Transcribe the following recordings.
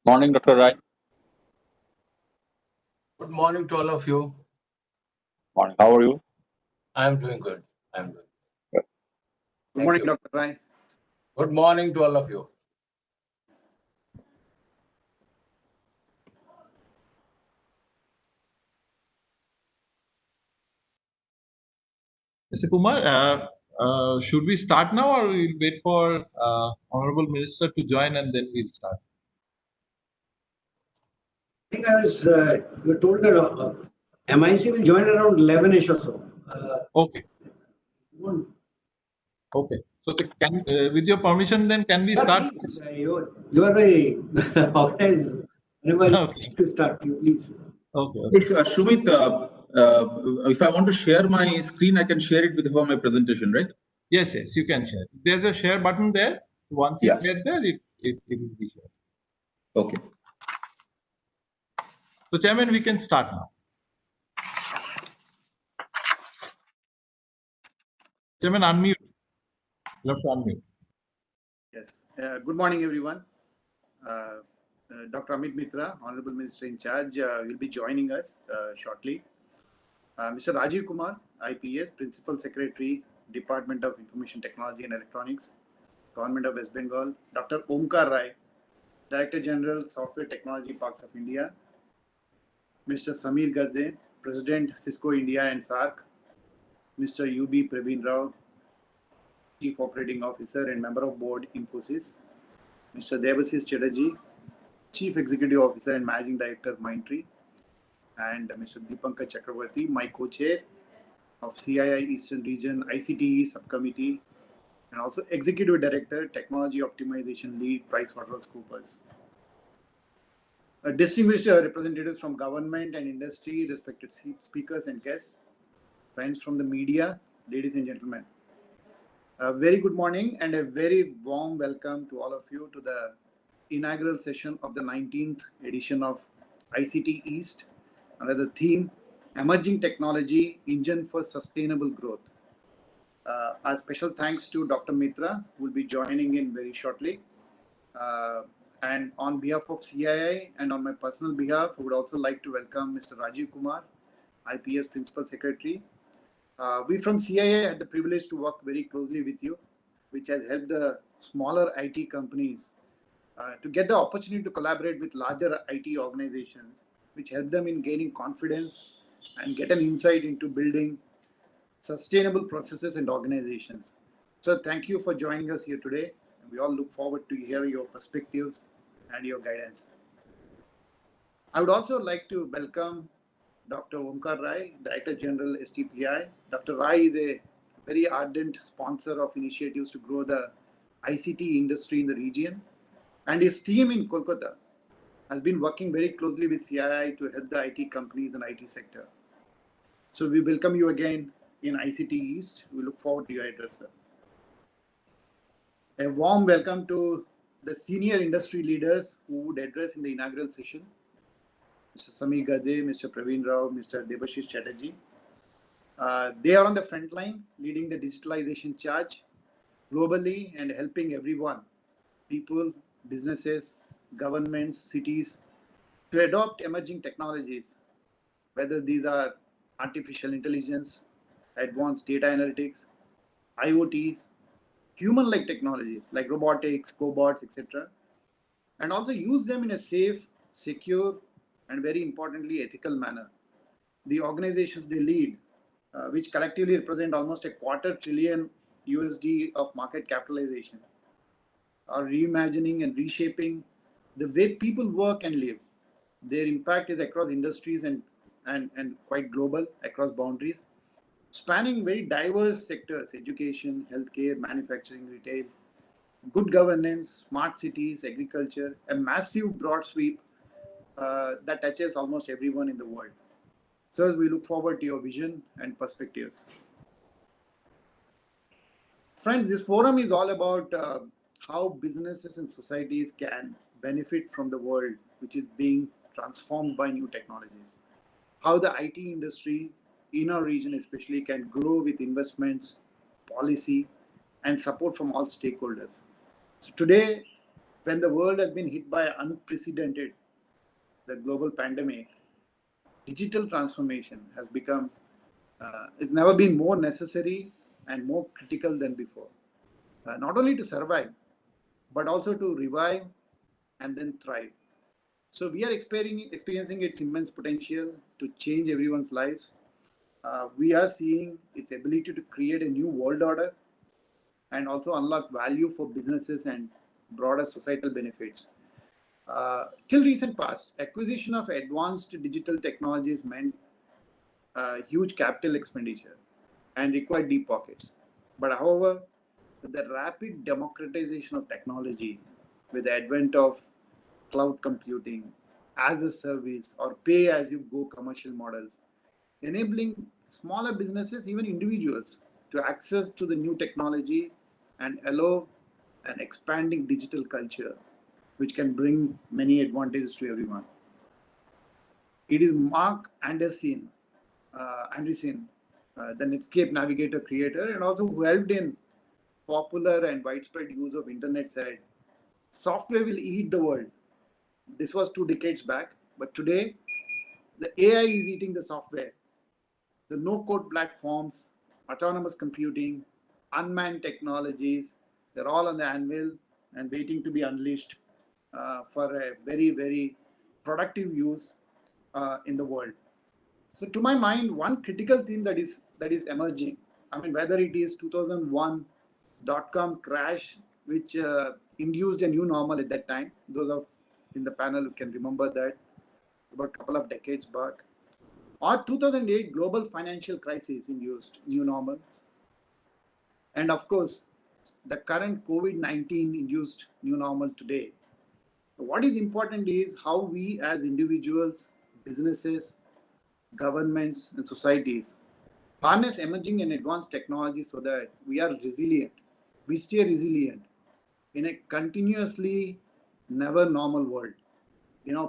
Morning, Dr. Rai. Good morning to all of you. Morning. How are you? I'm doing good. I'm good. Good. Good morning, you. Dr. Rai. Good morning to all of you. Mr. Kumar, should we start now or we'll wait for Honorable Minister to join and then we'll start? I think you were told that MIC will join around 11ish or so. Okay. Okay. So with your permission, then can we start? Please, you are very organized. Okay. To start, you please. Okay. Shumit, if I want to share my screen, I can share it with my presentation, right? Yes, you can share. There's a share button there. Once you share there, it will be shared. Okay. So, Chairman, we can start now. Chairman, unmute. You have to unmute. Yes. Good morning, everyone. Dr. Amit Mitra, Honorable Minister in charge, will be joining us shortly. Mr. Rajiv Kumar, IPS, Principal Secretary, Department of Information Technology and Electronics, Government of West Bengal. Dr. Omkar Rai, Director General, Software Technology Parks of India. Mr. Samir Gadde, President, Cisco India and SARC. Mr. UB Praveen Rao, Chief Operating Officer and Member of Board, Infosys. Mr. Devasis Chatterjee, Chief Executive Officer and Managing Director, Mindtree, and Mr. Deepankar Chakravarti, my co-chair of CII Eastern Region ICT Subcommittee, and also Executive Director, Technology Optimization Lead, PricewaterhouseCoopers. Distinguished representatives from government and industry, respected speakers and guests, friends from the media, ladies and gentlemen. A very good morning and a very warm welcome to all of you to the inaugural session of the 19th edition of ICT East under the theme Emerging Technology Engine for Sustainable Growth. Our special thanks to Dr. Mitra, who will be joining in very shortly. And on behalf of CII and on my personal behalf, I would also like to welcome Mr. Rajiv Kumar, IPS Principal Secretary. We from CII had the privilege to work very closely with you, which has helped the smaller IT companies to get the opportunity to collaborate with larger IT organizations, which help them in gaining confidence and get an insight into building sustainable processes and organizations. So thank you for joining us here today. We all look forward to hearing your perspectives and your guidance. I would also like to welcome Dr. Omkar Rai, Director General, STPI. Dr. Rai is a very ardent sponsor of initiatives to grow the ICT industry in the region. And his team in Kolkata has been working very closely with CII to help the IT companies and IT sector. So we welcome you again in ICT East. We look forward to your address, sir. A warm welcome to the senior industry leaders who would address in the inaugural session. Mr. Samir Gadde, Mr. Praveen Rao, Mr. Debashish Chatterjee. They are on the front line leading the digitalization charge globally and helping everyone, people, businesses, governments, cities, to adopt emerging technologies, whether these are artificial intelligence, advanced data analytics, IoTs, human-like technologies like robotics, cobots, etc., and also use them in a safe, secure, and very importantly, ethical manner. The organizations they lead, which collectively represent almost $250 billion USD of market capitalization, are reimagining and reshaping the way people work and live. Their impact is across industries and quite global, across boundaries, spanning very diverse sectors: education, healthcare, manufacturing, retail, good governance, smart cities, agriculture, a massive broad sweep that touches almost everyone in the world. So we look forward to your vision and perspectives. Friends, this forum is all about how businesses and societies can benefit from the world which is being transformed by new technologies. How the IT industry in our region especially can grow with investments, policy, and support from all stakeholders. So today, When the world has been hit by unprecedented, the global pandemic, digital transformation has become, it's never been more necessary and more critical than before. Not only to survive, but also to revive and then thrive. So we are experiencing its immense potential to change everyone's lives. We are seeing its ability to create a new world order and also unlock value for businesses and broader societal benefits. Till recent past, acquisition of advanced digital technologies meant huge capital expenditure and required deep pockets. But however, with the rapid democratization of technology, with the advent of cloud computing, as a service, or pay as you go commercial models, enabling smaller businesses, even individuals, to access to the new technology and allow an expanding digital culture, which can bring many advantages to everyone. It is Mark Anderson, the Netscape Navigator creator, and also who helped in popular and widespread use of internet, said, software will eat the world. This was 2 decades back, but today the AI is eating the software. The no-code platforms, autonomous computing, unmanned technologies, they're all on the anvil and waiting to be unleashed for a very, very productive use in the world. So to my mind, one critical theme that is emerging, I mean, whether it is 2001 dot-com crash, which induced a new normal at that time, those of in the panel can remember that about a couple of decades back, or 2008 global financial crisis induced new normal, and of course the current COVID-19 induced new normal today. What is important is how we as individuals, businesses, governments and societies harness emerging and advanced technology so that we are resilient, we stay resilient in a continuously never normal world.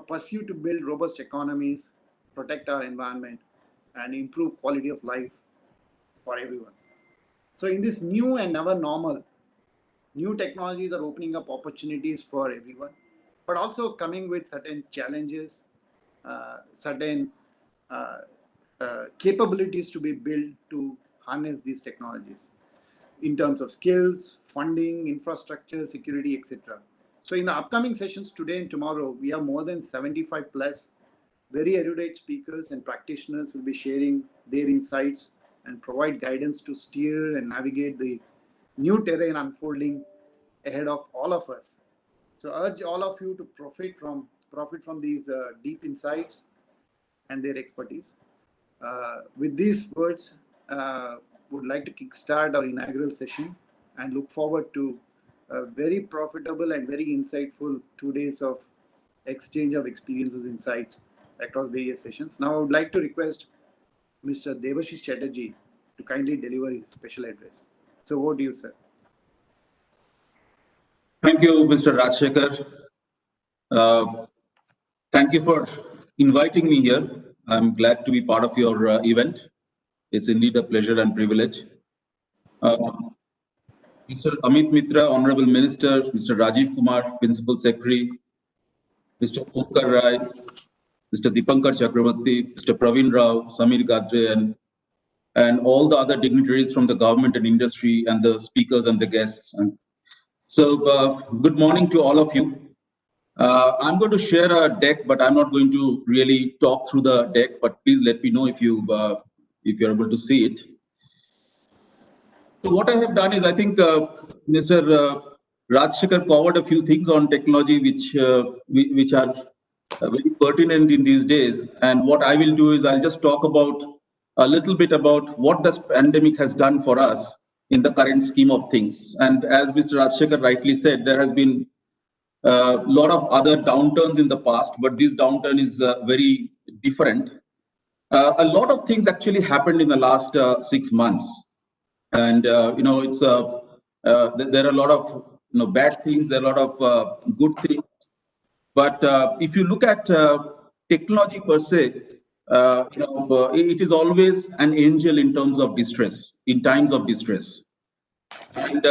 Pursue to build robust economies, protect our environment, and improve quality of life for everyone. So in this new and never normal, new technologies are opening up opportunities for everyone, but also coming with certain challenges, certain capabilities to be built to harness these technologies in terms of skills, funding, infrastructure, security, etc. So in the upcoming sessions today and tomorrow, we have more than 75 plus very erudite speakers and practitioners will be sharing their insights and provide guidance to steer and navigate the new terrain unfolding ahead of all of us. So I urge all of you to profit from these deep insights and their expertise. With these words, would like to kickstart our inaugural session and look forward to a very profitable and very insightful 2 days of exchange of experiences, insights across various sessions. Now I would like to request Mr. Devashish Chatterjee to kindly deliver his special address. So over to you, sir. Thank you, Mr. Rajshekhar. Thank you for inviting me here. I'm glad to be part of your event. It's indeed a pleasure and privilege. Mr. Amit Mitra, Honorable Minister, Mr. Rajiv Kumar, Principal Secretary, Mr. Omkar Rai, Mr. Dipankar Chakravarti, Mr. Praveen Rao, Samir Gadre, and all the other dignitaries from the government and industry, and the speakers and the guests. So, good morning to all of you. I'm going to share a deck, but I'm not going to really talk through the deck. But please let me know if you're able to see it. So what I have done is, I think Mr. Rajshekhar covered a few things on technology which are very pertinent in these days. And what I will do is I'll just talk about a little bit about what this pandemic has done for us in the current scheme of things. And as Mr. Rajshekhar rightly said, there has been a lot of other downturns in the past, but this downturn is very different. A lot of things actually happened in the last 6 months. And it's there are a lot of bad things, there are a lot of good things. But if you look at technology per se, it is always an angel in terms of distress, in times of distress. And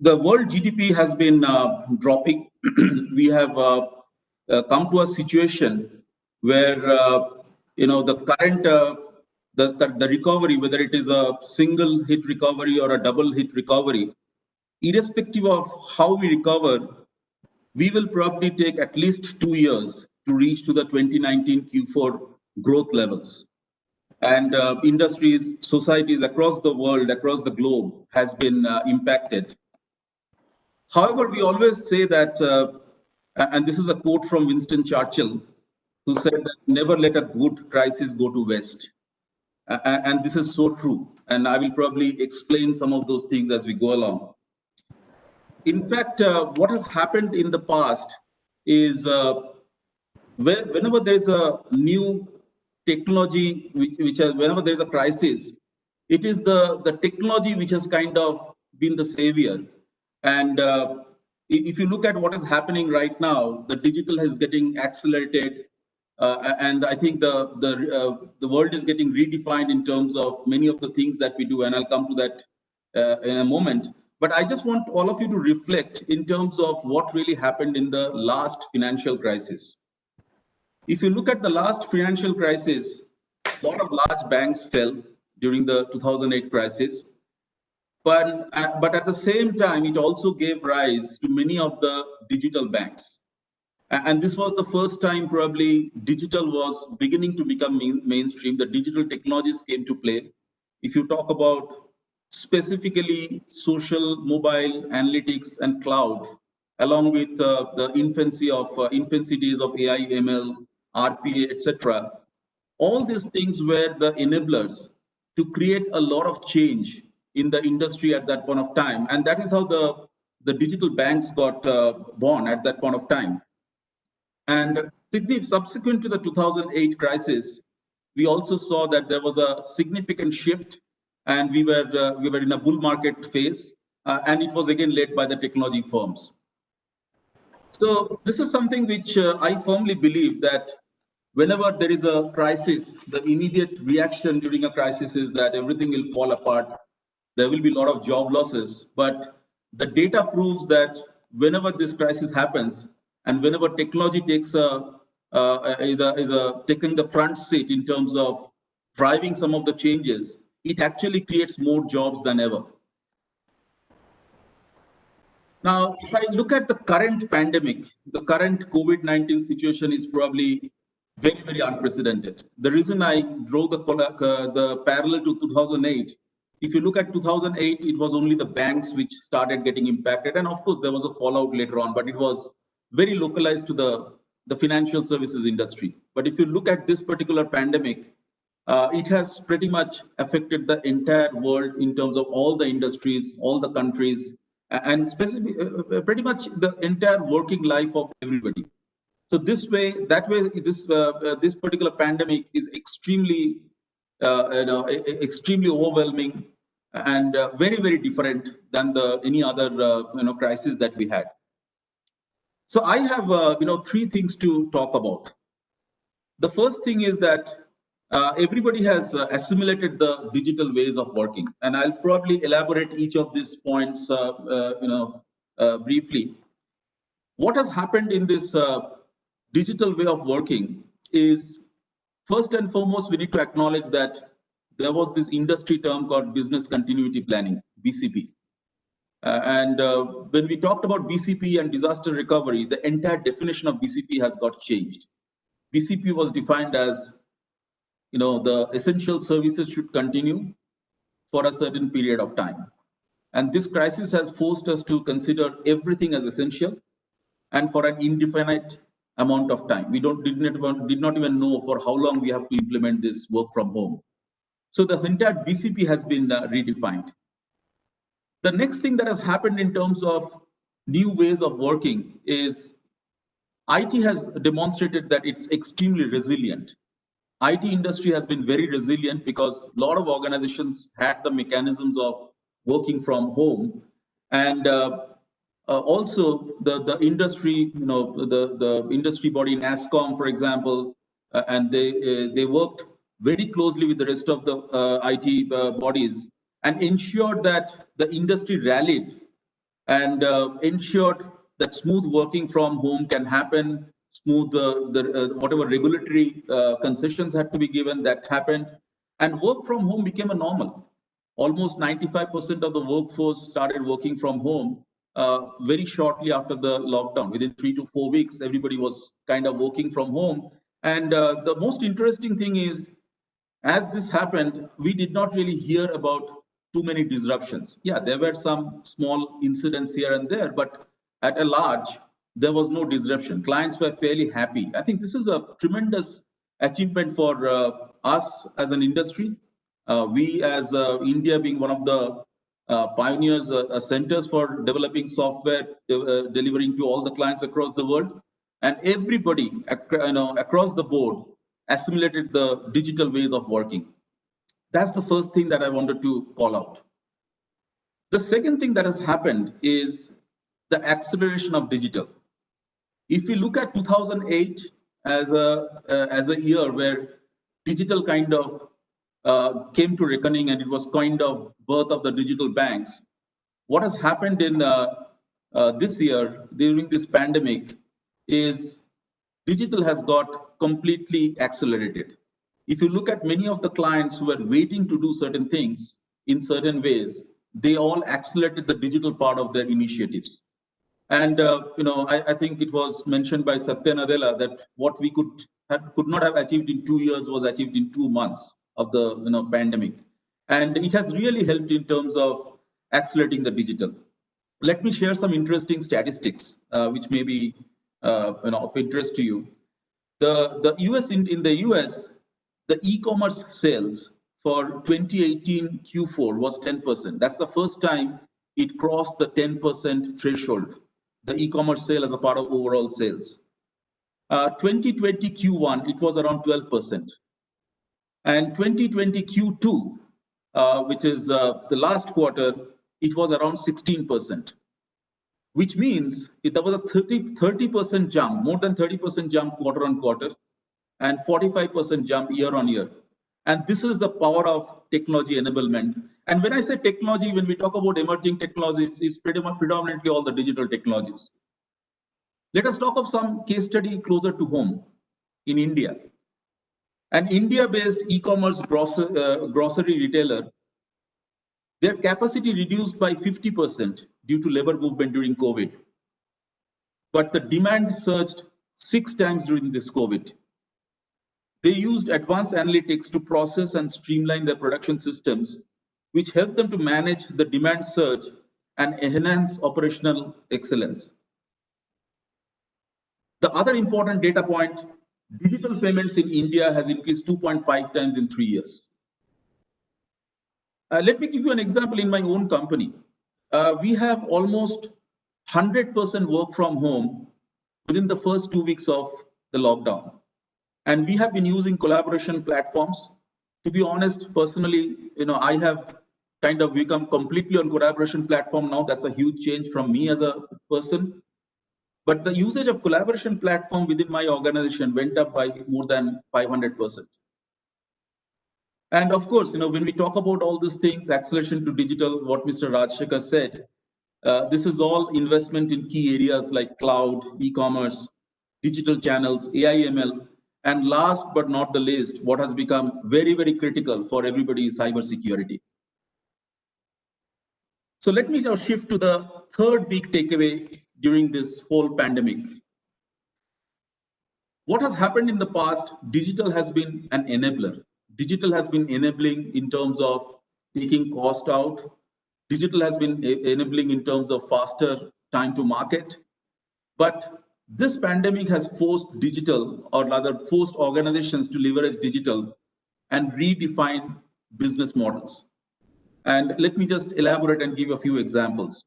the world GDP has been dropping we have come to a situation where the current the recovery, whether it is a single hit recovery or a double hit recovery, irrespective of how we recover, we will probably take at least 2 years to reach to the 2019 Q4 growth levels. And industries, societies across the world, across the globe has been impacted. However, we always say that, and this is a quote from Winston Churchill, who said that never let a good crisis go to waste. And this is so true. And I will probably explain some of those things as we go along. In fact, what has happened in the past is whenever there's a new technology, whenever there's a crisis, it is the technology which has kind of been the savior. And if you look at what is happening right now, the digital is getting accelerated, and I think the world is getting redefined in terms of many of the things that we do, and I'll come to that in a moment. But I just want all of you to reflect in terms of what really happened in the last financial crisis. If you look at the last financial crisis, a lot of large banks fell during the 2008 crisis. But at the same time, it also gave rise to many of the digital banks. And this was the first time probably digital was beginning to become mainstream. The digital technologies came to play. If you talk about specifically social, mobile, analytics, and cloud, along with the infancy days of AI, ML, RPA, etc., all these things were the enablers to create a lot of change in the industry at that point of time. And that is how the digital banks got born at that point of time. And subsequent to the 2008 crisis, we also saw that there was a significant shift, and we were in a bull market phase, and it was again led by the technology firms. So this is something which I firmly believe that whenever there is a crisis, the immediate reaction during a crisis is that everything will fall apart. There will be a lot of job losses, but the data proves that whenever this crisis happens, and whenever technology takes taking the front seat in terms of driving some of the changes, it actually creates more jobs than ever. Now, if I look at the current pandemic, the current COVID-19 situation is probably very, very unprecedented. The reason I draw the parallel to 2008, if you look at 2008, it was only the banks which started getting impacted. And of course, there was a fallout later on, but it was very localized to the financial services industry. But if you look at this particular pandemic, it has pretty much affected the entire world in terms of all the industries, all the countries, and pretty much the entire working life of everybody. So this particular pandemic is extremely, extremely overwhelming and very, very different than any other crisis that we had. So I have three things to talk about. The first thing is that everybody has assimilated the digital ways of working, and I'll probably elaborate each of these points briefly. What has happened in this digital way of working is, first and foremost, we need to acknowledge that there was this industry term called business continuity planning, BCP. And when we talked about BCP and disaster recovery, the entire definition of BCP has got changed. BCP was defined as, the essential services should continue for a certain period of time. And this crisis has forced us to consider everything as essential and for an indefinite amount of time. We did not even know for how long we have to implement this work from home. So the entire BCP has been redefined. The next thing that has happened in terms of new ways of working is IT has demonstrated that it's extremely resilient. IT industry has been very resilient because a lot of organizations had the mechanisms of working from home, and also the industry, the industry body NASSCOM, for example, and they worked very closely with the rest of the IT bodies and ensured that the industry rallied and ensured that smooth working from home can happen, smooth whatever regulatory concessions had to be given, that happened, and work from home became a normal. Almost 95% of the workforce started working from home very shortly after the lockdown. Within 3 to 4 weeks, everybody was kind of working from home. And the most interesting thing is, as this happened, we did not really hear about too many disruptions. Yeah, there were some small incidents here and there, but at a large, there was no disruption. Clients were fairly happy. I think this is a tremendous achievement for us as an industry. We as India being one of the pioneers, centers for developing software, delivering to all the clients across the world, and everybody across the board assimilated the digital ways of working. That's the first thing that I wanted to call out. The second thing that has happened is the acceleration of digital. If we look at 2008 as a year where digital kind of came to reckoning, and it was kind of birth of the digital banks, what has happened in this year during this pandemic is digital has got completely accelerated. If you look at many of the clients who were waiting to do certain things in certain ways, they all accelerated the digital part of their initiatives. And I think it was mentioned by Satya Nadella that what we could not have achieved in 2 years was achieved in 2 months of the pandemic, and it has really helped in terms of accelerating the digital. Let me share some interesting statistics which may be of interest to you. The US in the US, the e-commerce sales for 2018 Q4 was 10%. That's the first time it crossed the 10% threshold. The e-commerce sale as a part of overall sales. 2020 Q1, it was around 12%. And 2020 Q2, which is the last quarter, it was around 16%, which means there was a 30% jump, more than 30% jump quarter on quarter, and 45% jump year on year. And this is the power of technology enablement. And when I say technology, when we talk about emerging technologies, it's predominantly all the digital technologies. Let us talk of some case study closer to home in India. An India-based e-commerce grocery retailer, their capacity reduced by 50% due to labor movement during COVID. But the demand surged 6 times during this COVID. They used advanced analytics to process and streamline their production systems, which helped them to manage the demand surge and enhance operational excellence. The other important data point, digital payments in India has increased 2.5 times in 3 years. Let me give you an example in my own company. We have almost 100% work from home within the first 2 weeks of the lockdown. And we have been using collaboration platforms. To be honest, personally, I have kind of become completely on collaboration platform now. That's a huge change from me as a person. But the usage of collaboration platform within my organization went up by more than 500%. And of course, when we talk about all these things, acceleration to digital, what Mr. Rajshekhar said, this is all investment in key areas like cloud, e-commerce, digital channels, AI, ML, and last but not the least, what has become very, very critical for everybody is cybersecurity. So let me now shift to the third big takeaway during this whole pandemic. What has happened in the past, digital has been an enabler. Digital has been enabling in terms of taking cost out. Digital has been enabling in terms of faster time to market. But this pandemic has forced digital, or rather forced organizations to leverage digital and redefine business models. And let me just elaborate and give a few examples.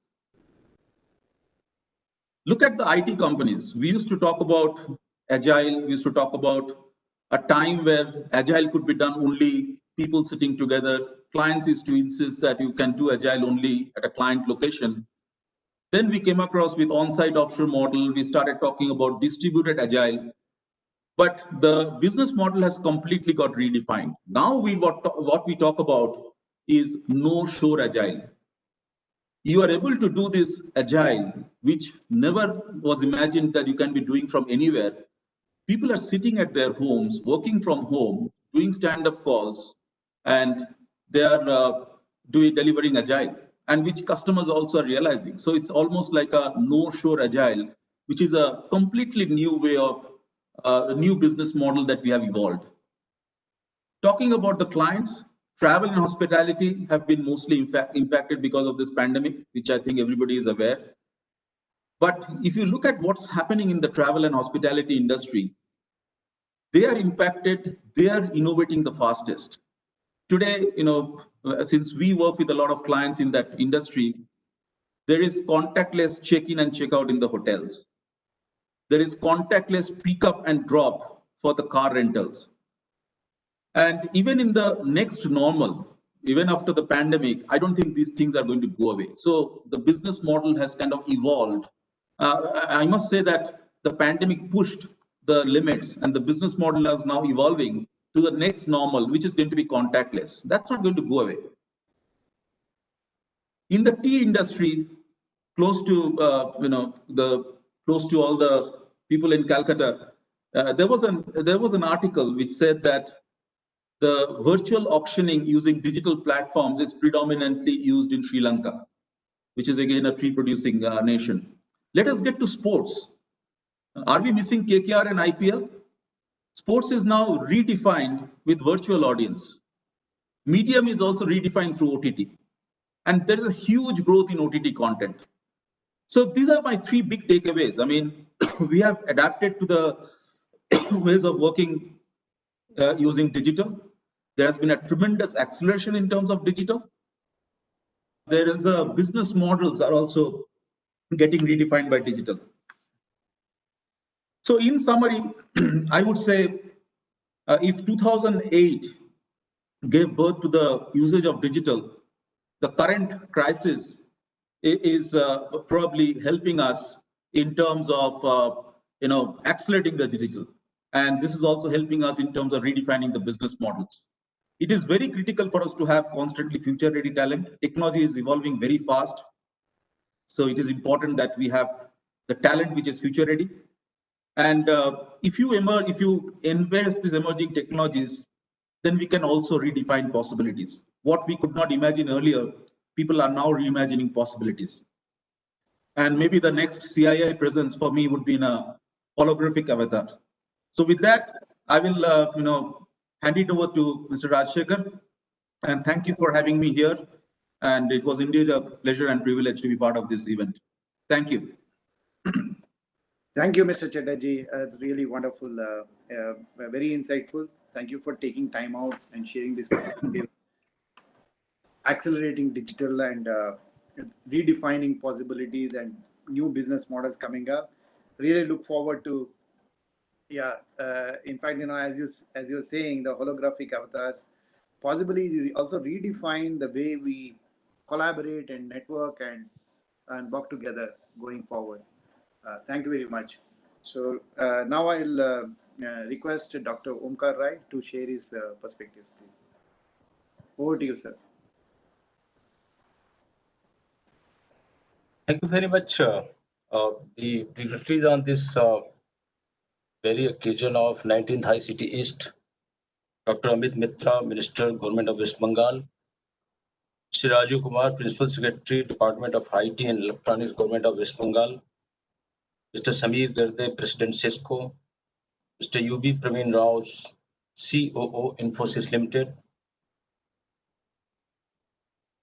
Look at the IT companies. We used to talk about agile. We used to talk about a time where agile could be done only people sitting together. Clients used to insist that you can do agile only at a client location. Then we came across with on-site offshore model. We started talking about distributed agile. But the business model has completely got redefined. Now what we talk about is no-shore agile. you are able to do this agile, which never was imagined that you can be doing from anywhere. People are sitting at their homes, working from home, doing stand-up calls, and they are delivering agile, and which customers also are realizing. So it's almost like a no-shore agile, which is a completely new way of a new business model that we have evolved. Talking about the clients, travel and hospitality have been mostly impacted because of this pandemic, which I think everybody is aware. But if you look at what's happening in the travel and hospitality industry, they are impacted, they are innovating the fastest. Today, since we work with a lot of clients in that industry, there is contactless check-in and check-out in the hotels. There is contactless pick-up and drop for the car rentals. And even in the next normal, even after the pandemic, I don't think these things are going to go away. So the business model has kind of evolved. I must say that the pandemic pushed the limits, and the business model is now evolving to the next normal, which is going to be contactless. That's not going to go away. In the tea industry, close to close to all the people in Calcutta, there was an article which said that the virtual auctioning using digital platforms is predominantly used in Sri Lanka, which is again a tea-producing nation. Let us get to sports. Are we missing KKR and IPL? Sports is now redefined with virtual audience. Medium is also redefined through OTT. And there is a huge growth in OTT content. So these are my three big takeaways. I mean, we have adapted to the ways of working using digital. There has been a tremendous acceleration in terms of digital. There is a business models are also getting redefined by digital. So in summary, I would say if 2008 gave birth to the usage of digital, the current crisis is probably helping us in terms of accelerating the digital. And this is also helping us in terms of redefining the business models. It is very critical for us to have constantly future-ready talent. Technology is evolving very fast. So it is important that we have the talent which is future-ready. And if you embrace these emerging technologies, then we can also redefine possibilities. What we could not imagine earlier, people are now reimagining possibilities. And maybe the next CII presence for me would be in a holographic avatar. So with that, I will hand it over to Mr. Rajshekhar. And thank you for having me here. And it was indeed a pleasure and privilege to be part of this event. Thank you. Thank you, Mr. Chatterjee. It's really wonderful, very insightful. Thank you for taking time out and sharing this perspective. Accelerating digital and redefining possibilities and new business models coming up. Really look forward to, in fact, as you're saying, the holographic avatars, possibly also redefine the way we collaborate and network and work together going forward. Thank you very much. So now I'll request Dr. Omkar Rai to share his perspectives, please. Over to you, sir. Thank you very much. The dignitaries on this very occasion of 19th ICT East, Dr. Amit Mitra, Minister, Government of West Bengal, Shri Rajiv Kumar, Principal Secretary, Department of IT and Electronics, Government of West Bengal, Mr. Samir Garde, President Cisco, Mr. UB Praveen Rao, COO, Infosys Limited,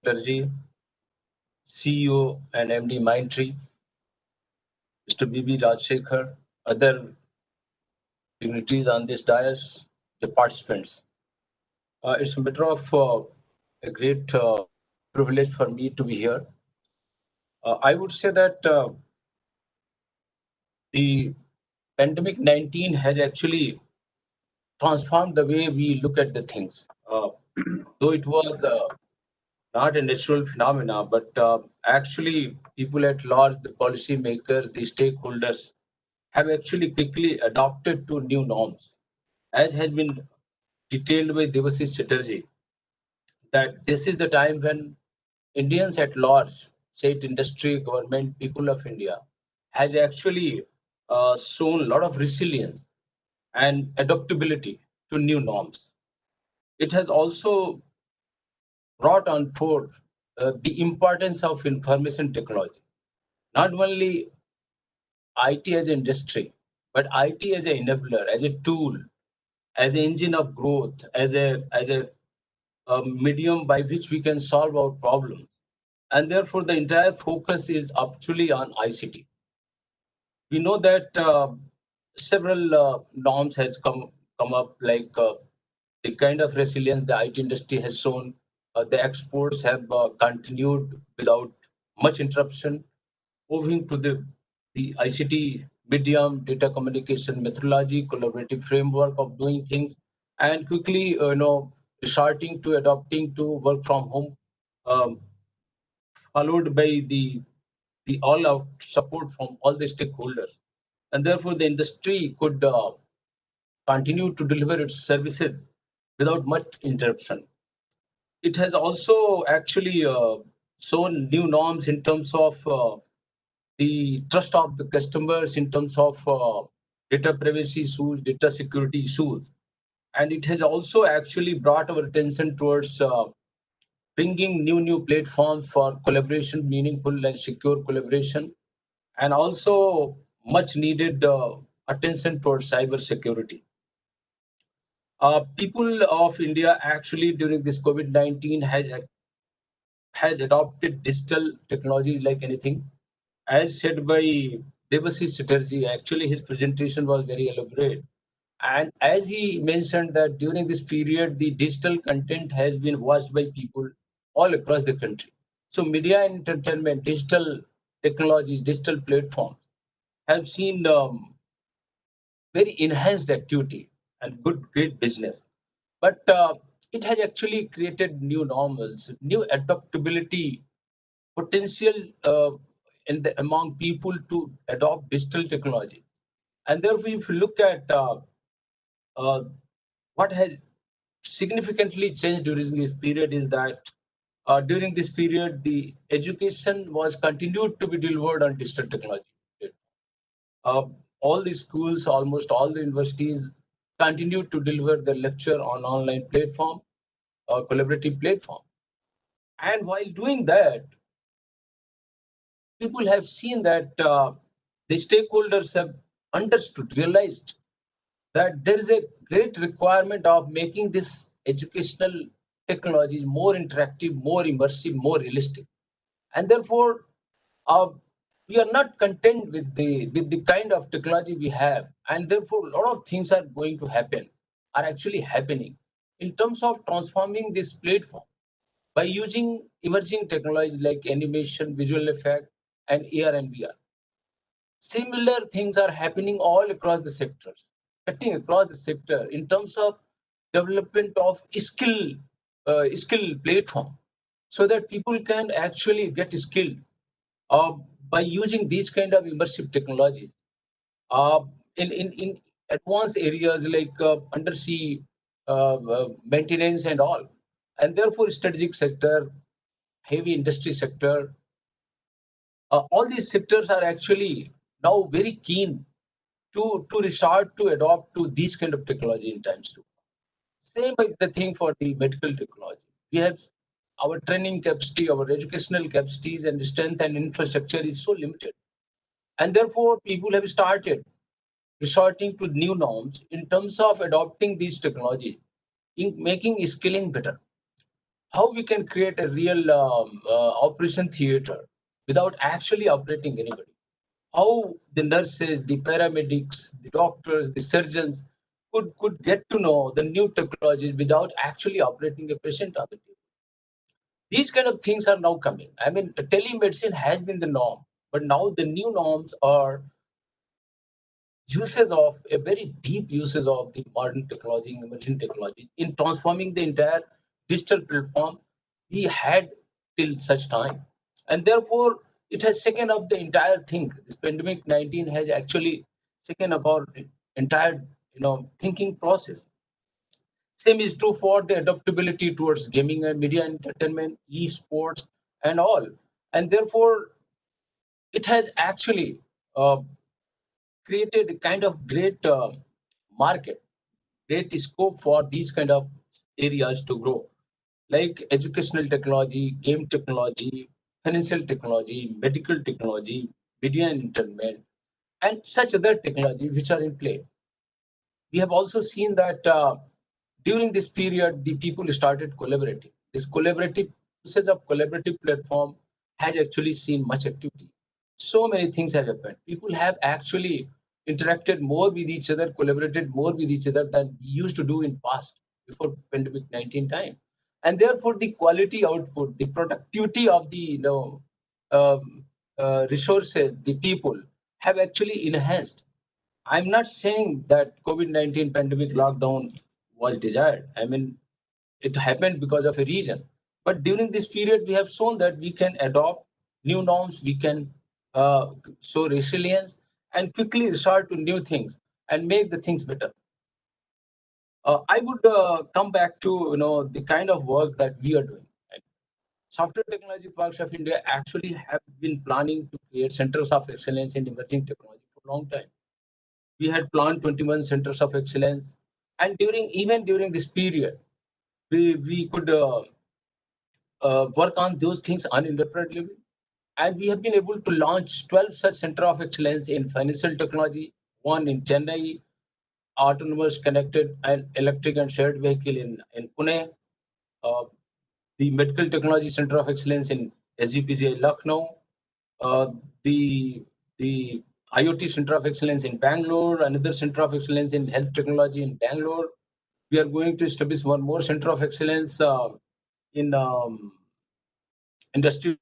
Chatterjee, CEO and MD Mindtree, Mr. BB Rajshekhar, other dignitaries on this dais, the participants. It's a matter of a great privilege for me to be here. I would say that the pandemic 19 has actually transformed the way we look at the things. Though it was not a natural phenomena, but actually people at large, the policy makers, the stakeholders have actually quickly adopted to new norms, as has been detailed by Devashish Chatterjee, that this is the time when Indians at large state industry, government, people of India has actually shown a lot of resilience and adaptability to new norms. It has also brought on forth the importance of information technology, not only IT as an industry, but IT as an enabler, as a tool, as an engine of growth, as a medium by which we can solve our problems. And therefore, the entire focus is actually on ICT. We know that several norms has come up, like the kind of resilience the IT industry has shown. The exports have continued without much interruption, moving to the ICT medium, data communication methodology, collaborative framework of doing things, and quickly, resorting to adopting to work from home, um, followed by the all-out support from all the stakeholders. And therefore, the industry could continue to deliver its services without much interruption. It has also actually shown new norms in terms of the trust of the customers, in terms of data privacy issues, data security issues. And it has also actually brought our attention towards bringing new platforms for collaboration, meaningful and secure collaboration, and also much needed attention towards cyber security. People of India actually during this COVID-19 has adopted digital technologies like anything. As said by Devashish Chatterjee, actually his presentation was very elaborate. And as he mentioned that during this period, the digital content has been watched by people all across the country. So media and entertainment, digital technologies, digital platforms have seen very enhanced activity and great business. But it has actually created new normals, new adaptability potential among people to adopt digital technology. And therefore, if you look at uh, what has significantly changed during this period is that during this period, the education was continued to be delivered on digital technology. Uh, all the schools, almost all the universities, continued to deliver their lecture on online platform, collaborative platform. And while doing that, people have seen that the stakeholders have understood, realized that there is a great requirement of making this educational technologies more interactive, more immersive, more realistic. And therefore, uh, we are not content with the kind of technology we have. And therefore, a lot of things are going to happen, are actually happening in terms of transforming this platform by using emerging technologies like animation, visual effect, and AR and VR. Similar things are happening all across the sectors, cutting across the sector in terms of development of skill platform, so that people can actually get skilled uh, by using these kind of immersive technologies uh, in advanced areas like undersea maintenance and all. And therefore, strategic sector, heavy industry sector, all these sectors are actually now very keen to resort to adopt to these kind of technology in times too. Same is the thing for the medical technology. We have our training capacity, our educational capacities and strength and infrastructure is so limited. And therefore, people have started resorting to new norms in terms of adopting these technologies, in making skilling better. How we can create a real operation theater without actually operating anybody. How the nurses, the paramedics, the doctors, the surgeons could get to know the new technologies without actually operating a patient on the table. These kind of things are now coming. I mean, telemedicine has been the norm, but now the new norms are uses of a very deep uses of the modern technology, emerging technology in transforming the entire digital platform we had till such time. And therefore, it has shaken up the entire thing. This pandemic 19 has actually shaken up our entire thinking process. Same is true for the adaptability towards gaming and media entertainment, esports, and all. And therefore, it has actually created a kind of great market, great scope for these kind of areas to grow, like educational technology, game technology, financial technology, medical technology, media and entertainment, and such other technology which are in play. We have also seen that during this period, the people started collaborating. This collaborative process of collaborative platform has actually seen much activity. So many things have happened. People have actually interacted more with each other, collaborated more with each other than we used to do in past before pandemic 19 time. And therefore, the quality output, the productivity of the resources, the people have actually enhanced. I'm not saying that COVID-19 pandemic lockdown was desired. I mean, it happened because of a reason. But during this period, we have shown that we can adopt new norms, we can show resilience, and quickly resort to new things and make the things better. I would come back to the kind of work that we are doing. Right? Software Technology Parks of India actually have been planning to create centers of excellence in emerging technology for a long time. We had planned 21 centers of excellence, and even during this period, we could work on those things uninterruptedly, and we have been able to launch 12 such center of excellence in financial technology, one in Chennai, autonomous connected and electric and shared vehicle in Pune, uh, the medical technology center of excellence in SGPGI Lucknow, uh, the the IoT Center of Excellence in Bangalore, another Center of Excellence in Health Technology in Bangalore. We are going to establish one more Center of Excellence in industry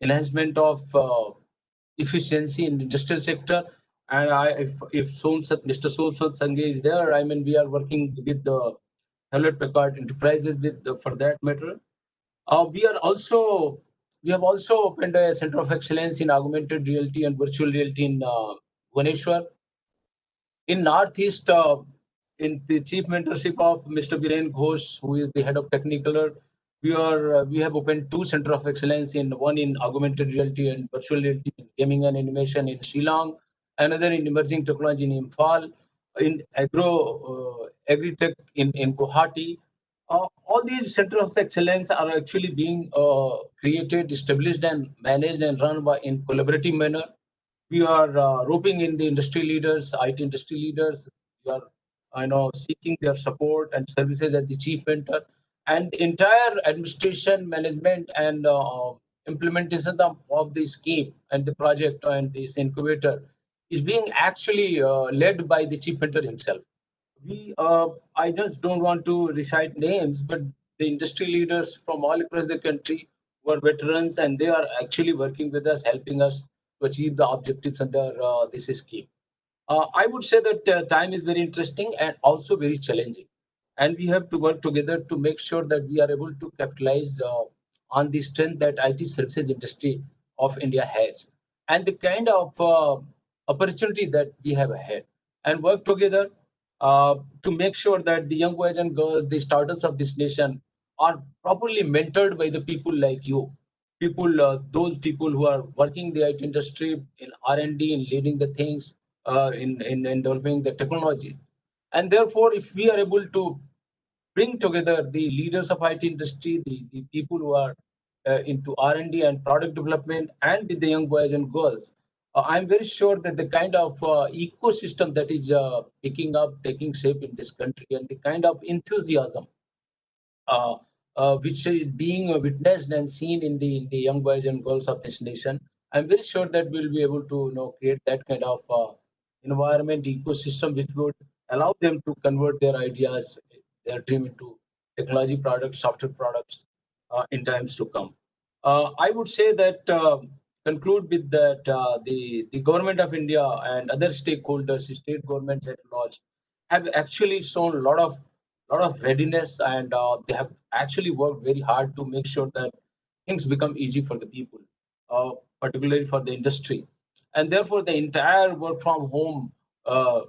enhancement of efficiency in industrial sector. And if Mr. Somsat Sange is there, I mean, we are working with the Hewlett Packard Enterprises for that matter. We are also we have also opened a center of excellence in augmented reality and virtual reality in Bhubaneswar. In Northeast, in the chief mentorship of Mr. Viren Ghosh, who is the head of technical, we have opened two center of excellence, in one in augmented reality and virtual reality, gaming and animation in Shillong, another in emerging technology in Imphal, in agri-tech in Guwahati. All these centers of excellence are actually being created, established, and managed and run by in collaborative manner. We are roping in the industry leaders, IT industry leaders. We are, seeking their support and services at the chief mentor, and the entire administration, management, and implementation of the scheme and the project and this incubator is being actually led by the chief mentor himself. I just don't want to recite names, but the industry leaders from all across the country were veterans, and they are actually working with us, helping us to achieve the objectives under this scheme. I would say that time is very interesting and also very challenging, and we have to work together to make sure that we are able to capitalize on the strength that IT services industry of India has, and the kind of opportunity that we have ahead, and work together to make sure that the young boys and girls, the startups of this nation, are properly mentored by the people like you, those people who are working the IT industry in R&D, in leading the things, in developing the technology. And therefore, if we are able to bring together the leaders of IT industry, the people who are into R&D and product development, and with the young boys and girls, I'm very sure that the kind of ecosystem that is picking up, taking shape in this country, and the kind of enthusiasm uh, which is being witnessed and seen in the young boys and girls of this nation, I'm very sure that we'll be able to create that kind of environment ecosystem which would allow them to convert their ideas, their dream into technology products, software products in times to come. I would say that conclude with that the government of India and other stakeholders, state governments at large, have actually shown a lot of readiness, and they have actually worked very hard to make sure that things become easy for the people, uh, particularly for the industry. And therefore, the entire work from home uh,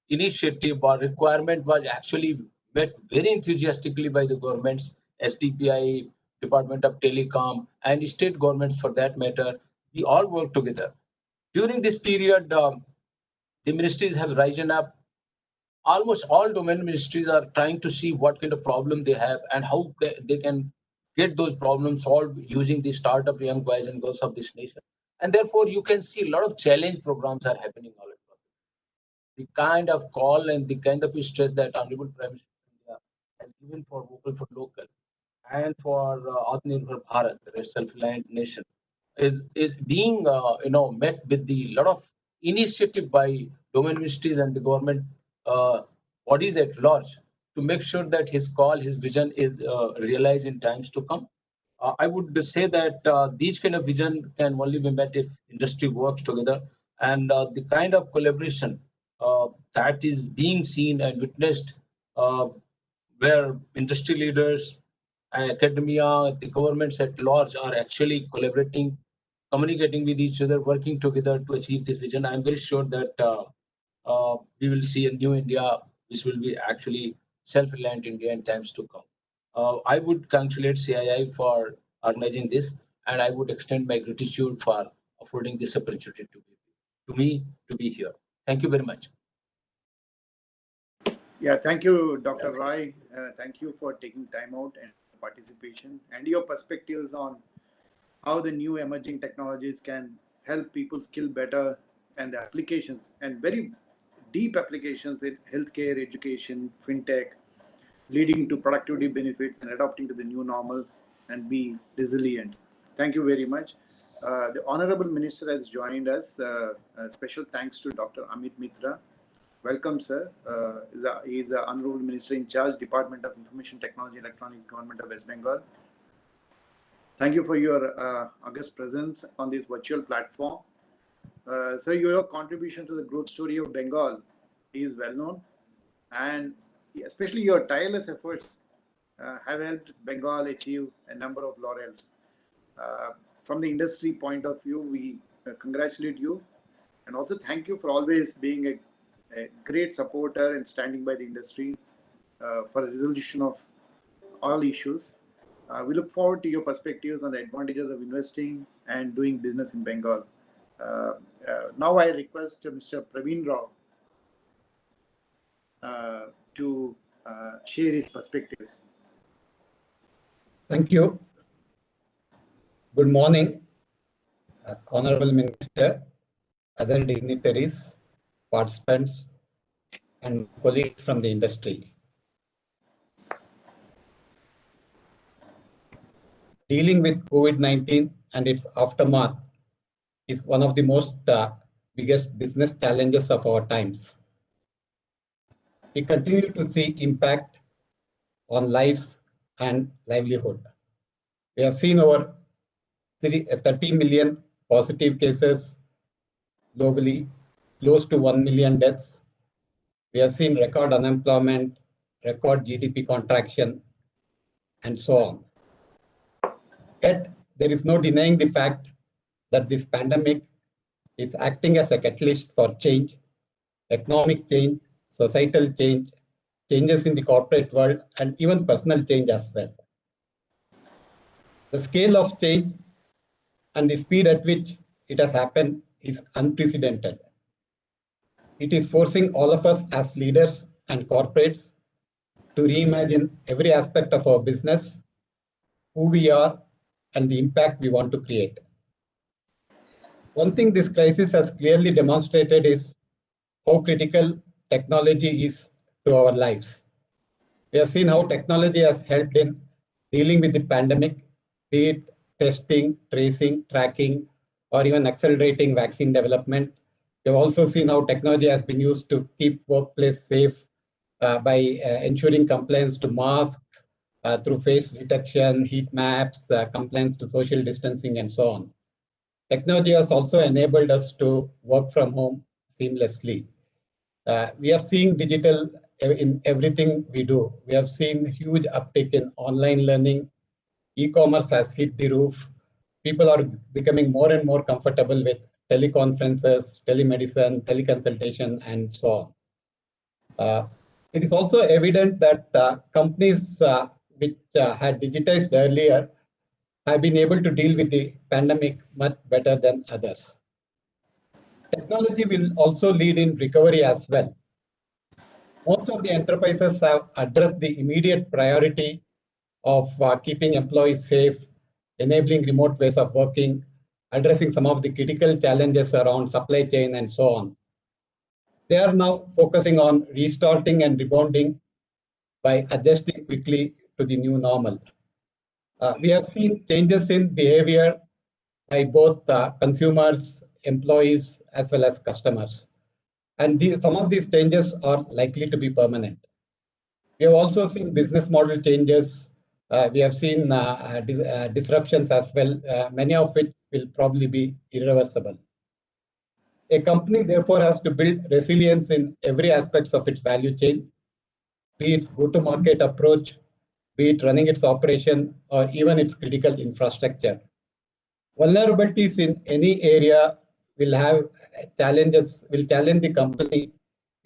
initiative or requirement was actually met very enthusiastically by the governments, SDPI, Department of Telecom, and state governments for that matter. We all work together. During this period, the ministries have risen up. Almost all domain ministries are trying to see what kind of problem they have and how they can get those problems solved using the startup young boys and girls of this nation. And therefore, you can see a lot of challenge programs are happening all across. The kind of call and the kind of stress that Honorable Prime Minister of India has given for vocal for local and for Atmanirbhar Bharat, the self-reliant nation, is being met with the lot of initiative by domain ministries and the government bodies at large to make sure that his call, his vision is realized in times to come. I would say that these kind of vision can only be met if industry works together, and the kind of collaboration that is being seen and witnessed, uh, where industry leaders, academia, the governments at large are actually collaborating, communicating with each other, working together to achieve this vision. I'm very sure that we will see a new India, which will be actually self-reliant India in times to come. I would congratulate CII for organizing this, and I would extend my gratitude for affording this opportunity to me to be here. Thank you very much. Yeah, thank you, Dr. Roy. Thank you for taking time out and participation and your perspectives on how the new emerging technologies can help people skill better and the applications and very deep applications in healthcare, education, fintech, leading to productivity benefits and adapting to the new normal and be resilient. Thank you very much. The Honorable Minister has joined us. Special thanks to Dr. Amit Mitra. Welcome, sir. He is the Honorable Minister in charge, Department of Information Technology and Electronics, Government of West Bengal. Thank you for your august presence on this virtual platform. Sir, your contribution to the growth story of Bengal is well known, and especially your tireless efforts have helped Bengal achieve a number of laurels. From the industry point of view, we congratulate you and also thank you for always being a great supporter and standing by the industry for a resolution of all issues. We look forward to your perspectives on the advantages of investing and doing business in Bengal. Now I request Mr. Praveen Rao to share his perspectives. Thank you. Good morning, Honorable Minister, other dignitaries, participants, and colleagues from the industry. Dealing with COVID-19 and its aftermath is one of the most biggest business challenges of our times. We continue to see impact on lives and livelihood. We have seen over 30 million positive cases globally, close to 1 million deaths. We have seen record unemployment, record GDP contraction, and so on. Yet, there is no denying the fact that this pandemic is acting as a catalyst for change, economic change, societal change, changes in the corporate world, and even personal change as well. The scale of change and the speed at which it has happened is unprecedented. It is forcing all of us as leaders and corporates to reimagine every aspect of our business, who we are, and the impact we want to create. One thing this crisis has clearly demonstrated is how critical technology is to our lives. We have seen how technology has helped in dealing with the pandemic, be it testing, tracing, tracking, or even accelerating vaccine development. We have also seen how technology has been used to keep workplace safe by ensuring compliance to masks, through face detection, heat maps, compliance to social distancing, and so on. Technology has also enabled us to work from home seamlessly. We are seeing digital in everything we do. We have seen huge uptick in online learning. E-commerce has hit the roof. People are becoming more and more comfortable with teleconferences, telemedicine, teleconsultation, and so on. It is also evident that companies which had digitized earlier have been able to deal with the pandemic much better than others. Technology will also lead in recovery as well. Most of the enterprises have addressed the immediate priority of keeping employees safe, enabling remote ways of working, addressing some of the critical challenges around supply chain and so on. They are now focusing on restarting and rebounding by adjusting quickly to the new normal. We have seen changes in behavior by both consumers, employees, as well as customers. And some of these changes are likely to be permanent. We have also seen business model changes. We have seen disruptions as well, many of which will probably be irreversible. A company therefore has to build resilience in every aspect of its value chain, be it go-to-market approach, be it running its operation, or even its critical infrastructure. Vulnerabilities in any area will have challenges, will challenge the company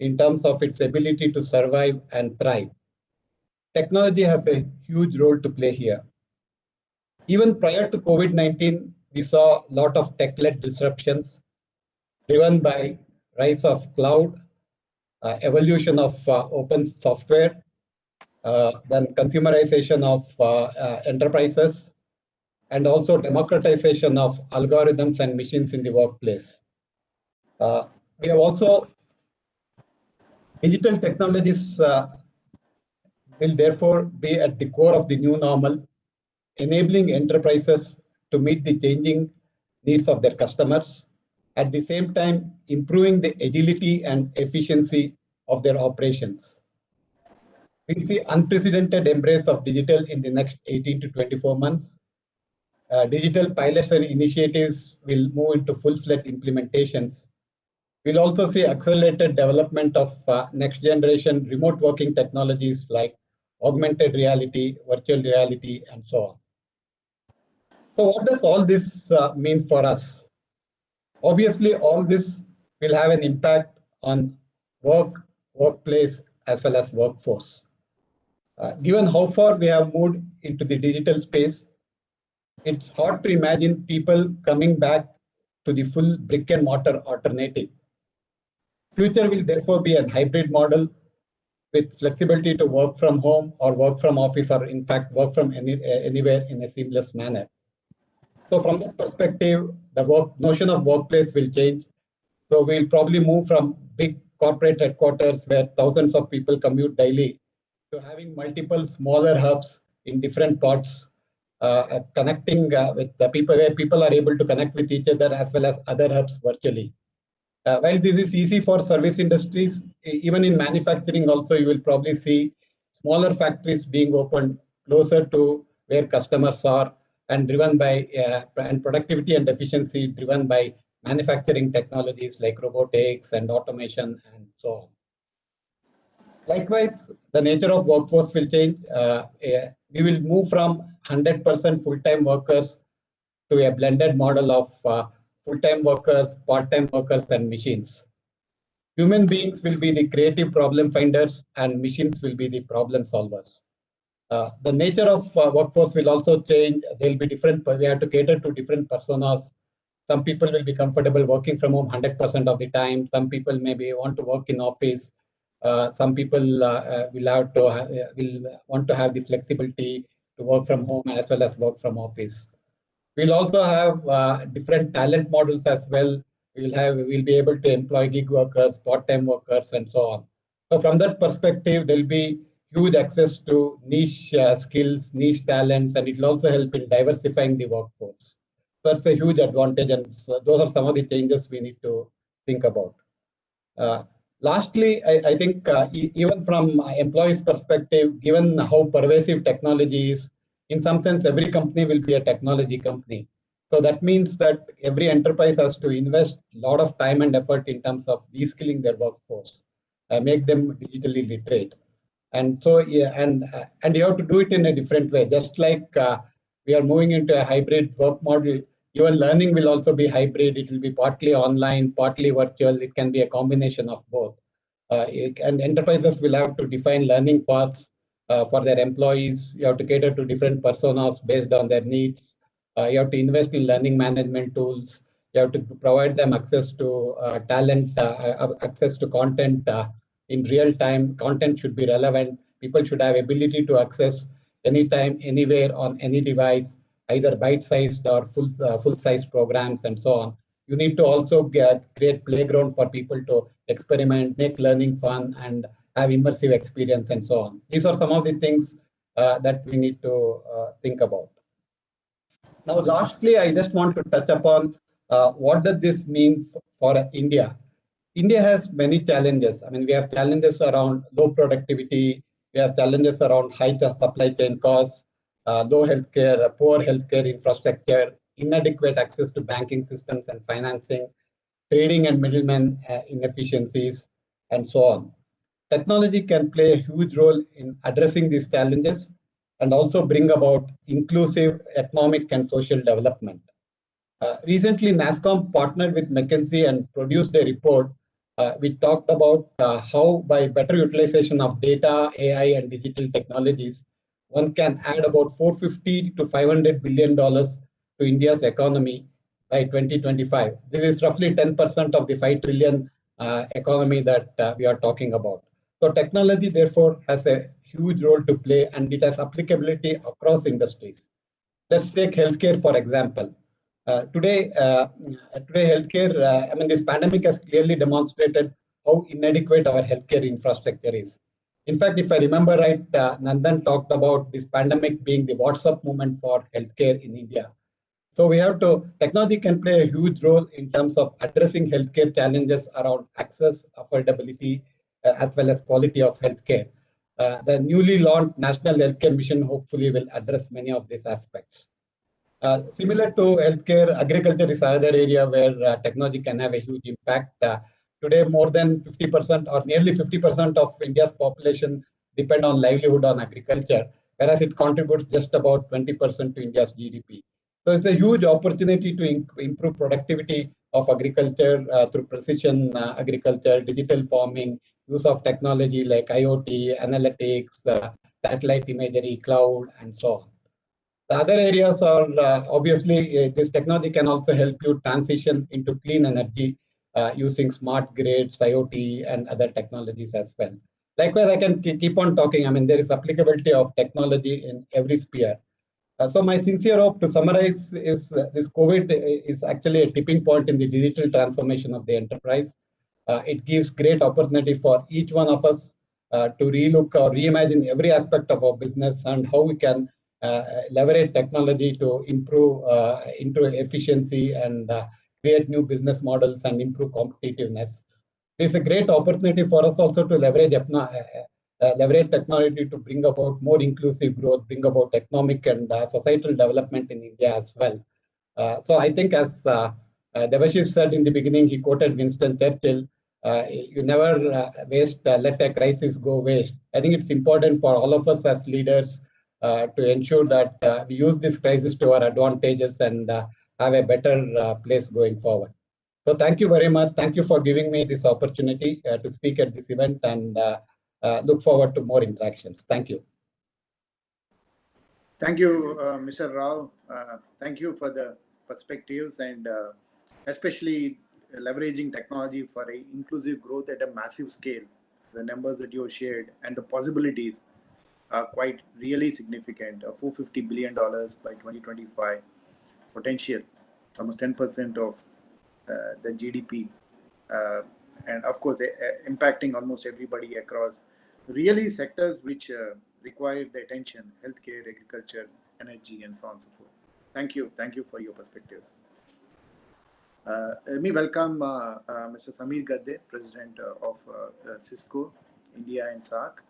in terms of its ability to survive and thrive. Technology has a huge role to play here. Even prior to COVID-19, we saw a lot of tech-led disruptions driven by rise of cloud, evolution of open software, then consumerization of enterprises, and also democratization of algorithms and machines in the workplace. We have also digital technologies will therefore be at the core of the new normal, enabling enterprises to meet the changing needs of their customers, at the same time improving the agility and efficiency of their operations. We see unprecedented embrace of digital in the next 18 to 24 months. Digital pilots and initiatives will move into full-fledged implementations. We'll also see accelerated development of next generation remote working technologies like augmented reality, virtual reality, and so on. So what does all this mean for us? Obviously, all this will have an impact on work, workplace, as well as workforce. Given how far we have moved into the digital space, it's hard to imagine people coming back to the full brick and mortar alternative. Future will therefore be a hybrid model with flexibility to work from home or work from office, or in fact work from anywhere in a seamless manner. So from that perspective, the notion of workplace will change. So we'll probably move from big corporate headquarters where thousands of people commute daily to having multiple smaller hubs in different parts, connecting with the people, where people are able to connect with each other as well as other hubs virtually. While this is easy for service industries, even in manufacturing also, you will probably see smaller factories being opened closer to where customers are, and driven by and productivity and efficiency driven by manufacturing technologies like robotics and automation and so on. Likewise, the nature of workforce will change. We will move from 100% full-time workers to a blended model of full-time workers, part-time workers, and machines. Human beings will be the creative problem finders and machines will be the problem solvers. The nature of workforce will also change. There will be different, we have to cater to different personas. Some people will be comfortable working from home 100% of the time. Some people maybe want to work in office. Some people will want to have the flexibility to work from home as well as work from office. We'll also have different talent models as well. We'll be able to employ gig workers, part-time workers, and so on. So from that perspective, there'll be huge access to niche skills, niche talents, and it will also help in diversifying the workforce. So that's a huge advantage, and so those are some of the changes we need to think about. Lastly, I think even from employees' perspective, given how pervasive technology is, in some sense, every company will be a technology company. So that means that every enterprise has to invest a lot of time and effort in terms of reskilling their workforce, make them digitally literate. And so, and you have to do it in a different way. Just like we are moving into a hybrid work model, even learning will also be hybrid. It will be partly online, partly virtual. It can be a combination of both. And enterprises will have to define learning paths for their employees. You have to cater to different personas based on their needs. You have to invest in learning management tools. You have to provide them access to talent, access to content in real time. Content should be relevant. People should have ability to access anytime, anywhere, on any device, either bite-sized or full-size programs and so on. You need to also create playground for people to experiment, make learning fun, and have immersive experience and so on. These are some of the things that we need to think about. Now, lastly, I just want to touch upon what does this mean for India. India has many challenges. I mean, we have challenges around low productivity. We have challenges around high supply chain costs, low healthcare, poor healthcare infrastructure, inadequate access to banking systems and financing, trading and middlemen inefficiencies, and so on. Technology can play a huge role in addressing these challenges and also bring about inclusive economic and social development. Recently, NASSCOM partnered with McKinsey and produced a report. We talked about how by better utilization of data, AI, and digital technologies, one can add about $450 to $500 billion to India's economy by 2025. This is roughly 10% of the 5 trillion economy that we are talking about. So technology, therefore, has a huge role to play, and it has applicability across industries. Let's take healthcare, for example. Today, healthcare, I mean, this pandemic has clearly demonstrated how inadequate our healthcare infrastructure is. In fact, if I remember right, Nandan talked about this pandemic being the WhatsApp movement for healthcare in India. So we have to, technology can play a huge role in terms of addressing healthcare challenges around access, affordability, as well as quality of healthcare. The newly launched National Healthcare Mission hopefully will address many of these aspects. Similar to healthcare, agriculture is another area where technology can have a huge impact. Today, more than 50% or nearly 50% of India's population depend on livelihood on agriculture, whereas it contributes just about 20% to India's GDP. So it's a huge opportunity to improve productivity of agriculture through precision agriculture, digital farming, use of technology like IoT, analytics, satellite imagery, cloud, and so on. The other areas are obviously this technology can also help you transition into clean energy using smart grids, IoT, and other technologies as well. Likewise, I can keep on talking. I mean, there is applicability of technology in every sphere. So my sincere hope to summarize is this COVID is actually a tipping point in the digital transformation of the enterprise. It gives great opportunity for each one of us to relook or reimagine every aspect of our business and how we can leverage technology to improve into efficiency and create new business models and improve competitiveness. It's a great opportunity for us also to leverage technology to bring about more inclusive growth, bring about economic and societal development in India as well. So I think as Debashish said in the beginning, he quoted Winston Churchill, you never let a crisis go waste. I think it's important for all of us as leaders to ensure that we use this crisis to our advantages and have a better place going forward. So thank you very much. Thank you for giving me this opportunity to speak at this event, and look forward to more interactions. Thank you. Thank you, Mr. Rao. Thank you for the perspectives and especially leveraging technology for inclusive growth at a massive scale. The numbers that you shared and the possibilities are quite really significant. $450 billion by 2025 potential, almost 10% of the GDP, and of course impacting almost everybody across really sectors which require the attention: healthcare, agriculture, energy, and so on and so forth. Thank you for your perspectives. Let me welcome Mr. Samir Gadde, President of Cisco India and SAARC,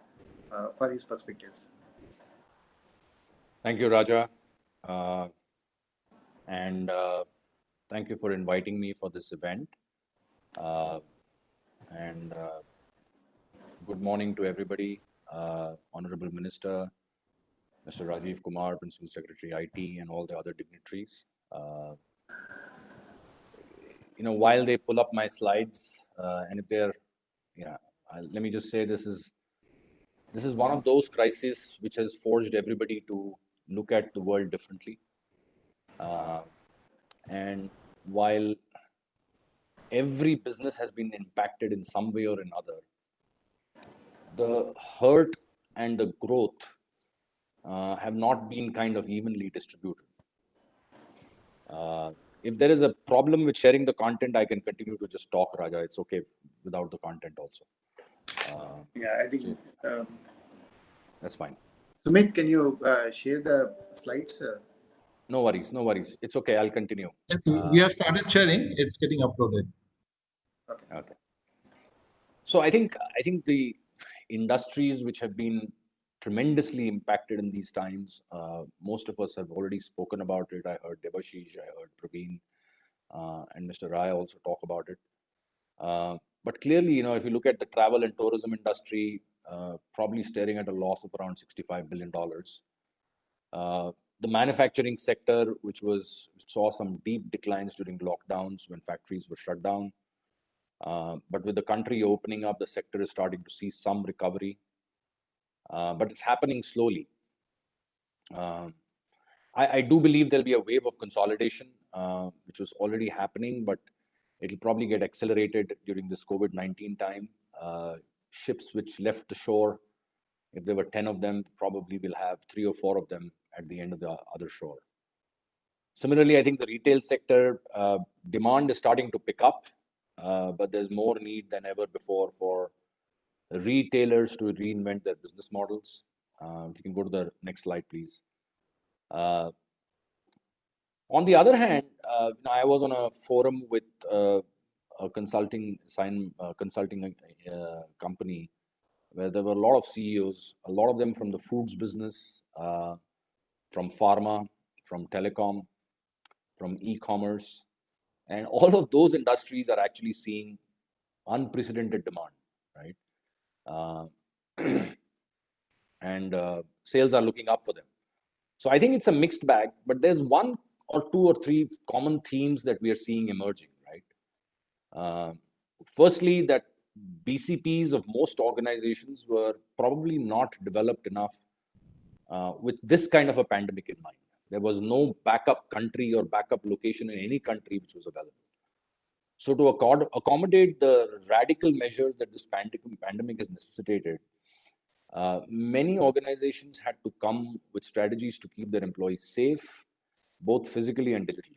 for his perspectives. Thank you, Raja, and thank you for inviting me for this event. And good morning to everybody, Honorable Minister, Mr. Rajiv Kumar, Principal Secretary IT, and all the other dignitaries. While they pull up my slides, and if they're, let me just say this is one of those crises which has forced everybody to look at the world differently. And while every business has been impacted in some way or another, the hurt and the growth have not been kind of evenly distributed. If there is a problem with sharing the content, I can continue to just talk, Raja. It's okay without the content also. Yeah, I think That's fine. Sumit, can you share the slides? No worries, no worries. It's okay. I'll continue. We have started sharing. It's getting uploaded. Okay. So I think the industries which have been tremendously impacted in these times, most of us have already spoken about it. I heard Debashish, I heard Praveen, and Mr. Rai also talk about it. But clearly, if you look at the travel and tourism industry, probably staring at a loss of around $65 billion. The manufacturing sector, which saw some deep declines during lockdowns when factories were shut down. But with the country opening up, the sector is starting to see some recovery. But it's happening slowly. I do believe there'll be a wave of consolidation, which was already happening, but it'll probably get accelerated during this COVID-19 time. Ships which left the shore, if there were 10 of them, probably we'll have 3 or 4 of them at the end of the other shore. Similarly, I think the retail sector demand is starting to pick up, but there's more need than ever before for retailers to reinvent their business models. If you can go to the next slide, please. On the other hand, I was on a forum with a consulting company where there were a lot of CEOs, a lot of them from the foods business, from pharma, from telecom, from e-commerce, and all of those industries are actually seeing unprecedented demand, right? And sales are looking up for them. So I think it's a mixed bag, but there's 1 or 2 or 3 common themes that we are seeing emerging, right? Firstly, that BCPs of most organizations were probably not developed enough with this kind of a pandemic in mind. There was no backup country or backup location in any country which was available. So to accommodate the radical measures that this pandemic has necessitated, many organizations had to come with strategies to keep their employees safe, both physically and digitally,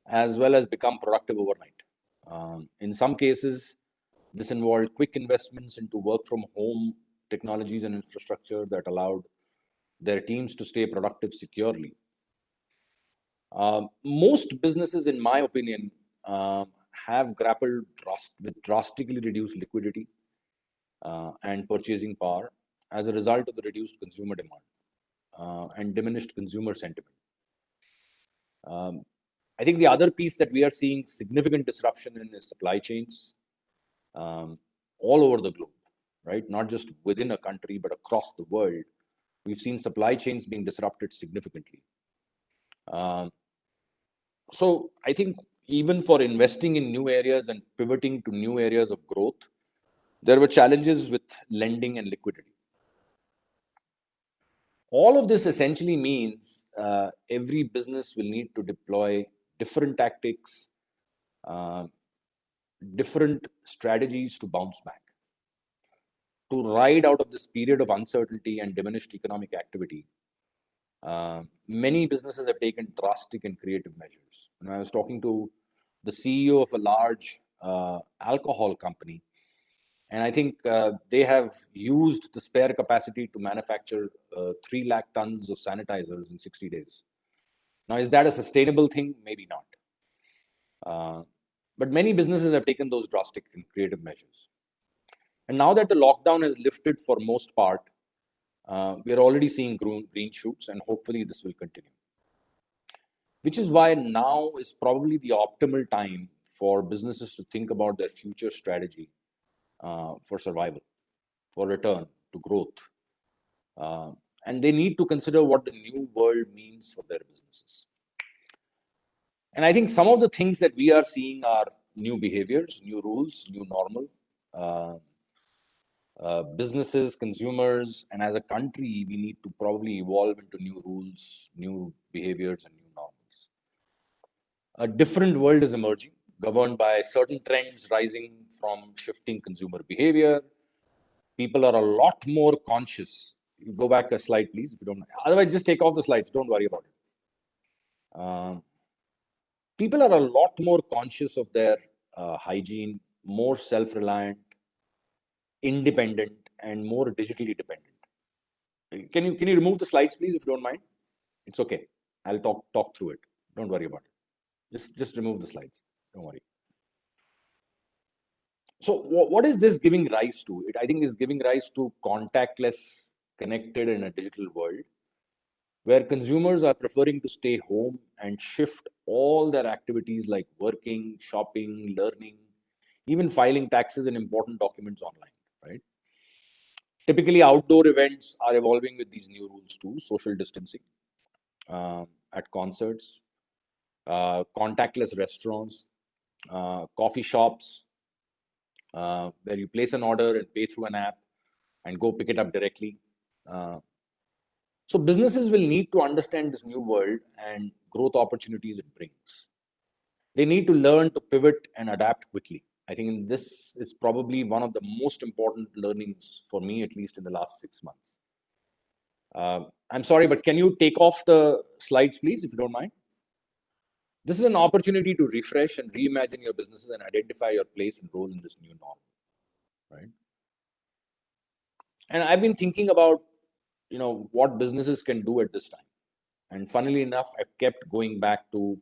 as well as become productive overnight. In some cases, this involved quick investments into work from home technologies and infrastructure that allowed their teams to stay productive securely. Most businesses, in my opinion, have grappled with drastically reduced liquidity and purchasing power as a result of the reduced consumer demand and diminished consumer sentiment. I think the other piece that we are seeing significant disruption in is supply chains all over the globe, right? Not just within a country, but across the world. We've seen supply chains being disrupted significantly. So I think even for investing in new areas and pivoting to new areas of growth, there were challenges with lending and liquidity. All of this essentially means every business will need to deploy different tactics, different strategies to bounce back. To ride out of this period of uncertainty and diminished economic activity, many businesses have taken drastic and creative measures. And I was talking to the CEO of a large alcohol company, and I think they have used the spare capacity to manufacture 3 lakh tons of sanitizers in 60 days. Now, is that a sustainable thing? Maybe not. But many businesses have taken those drastic and creative measures. And now that the lockdown has lifted for most part, we are already seeing green shoots, and hopefully this will continue. Which is why now is probably the optimal time for businesses to think about their future strategy for survival, for return to growth. And they need to consider what the new world means for their businesses. And I think some of the things that we are seeing are new behaviors, new rules, new normal. businesses, consumers, and as a country, we need to probably evolve into new rules, new behaviors, and new norms. A different world is emerging, governed by certain trends rising from shifting consumer behavior. People are a lot more conscious. You go back a slide, please, if you don't mind. Otherwise, just take off the slides. Don't worry about it. People are a lot more conscious of their hygiene, more self-reliant, independent, and more digitally dependent. Can you remove the slides, please, if you don't mind? It's okay. I'll talk through it. Don't worry about it. Just remove the slides. Don't worry. So what is this giving rise to? I think is giving rise to contactless, connected in a digital world, where consumers are preferring to stay home and shift all their activities like working, shopping, learning, even filing taxes and important documents online, right? Typically, outdoor events are evolving with these new rules too, social distancing at concerts, contactless restaurants, coffee shops, where you place an order and pay through an app and go pick it up directly. So businesses will need to understand this new world and growth opportunities it brings. They need to learn to pivot and adapt quickly. I think this is probably one of the most important learnings for me, at least in the last 6 months. I'm sorry, but can you take off the slides, please, if you don't mind? This is an opportunity to refresh and reimagine your businesses and identify your place and role in this new norm, right? And I've been thinking about, what businesses can do at this time. And funnily enough, I've kept going back to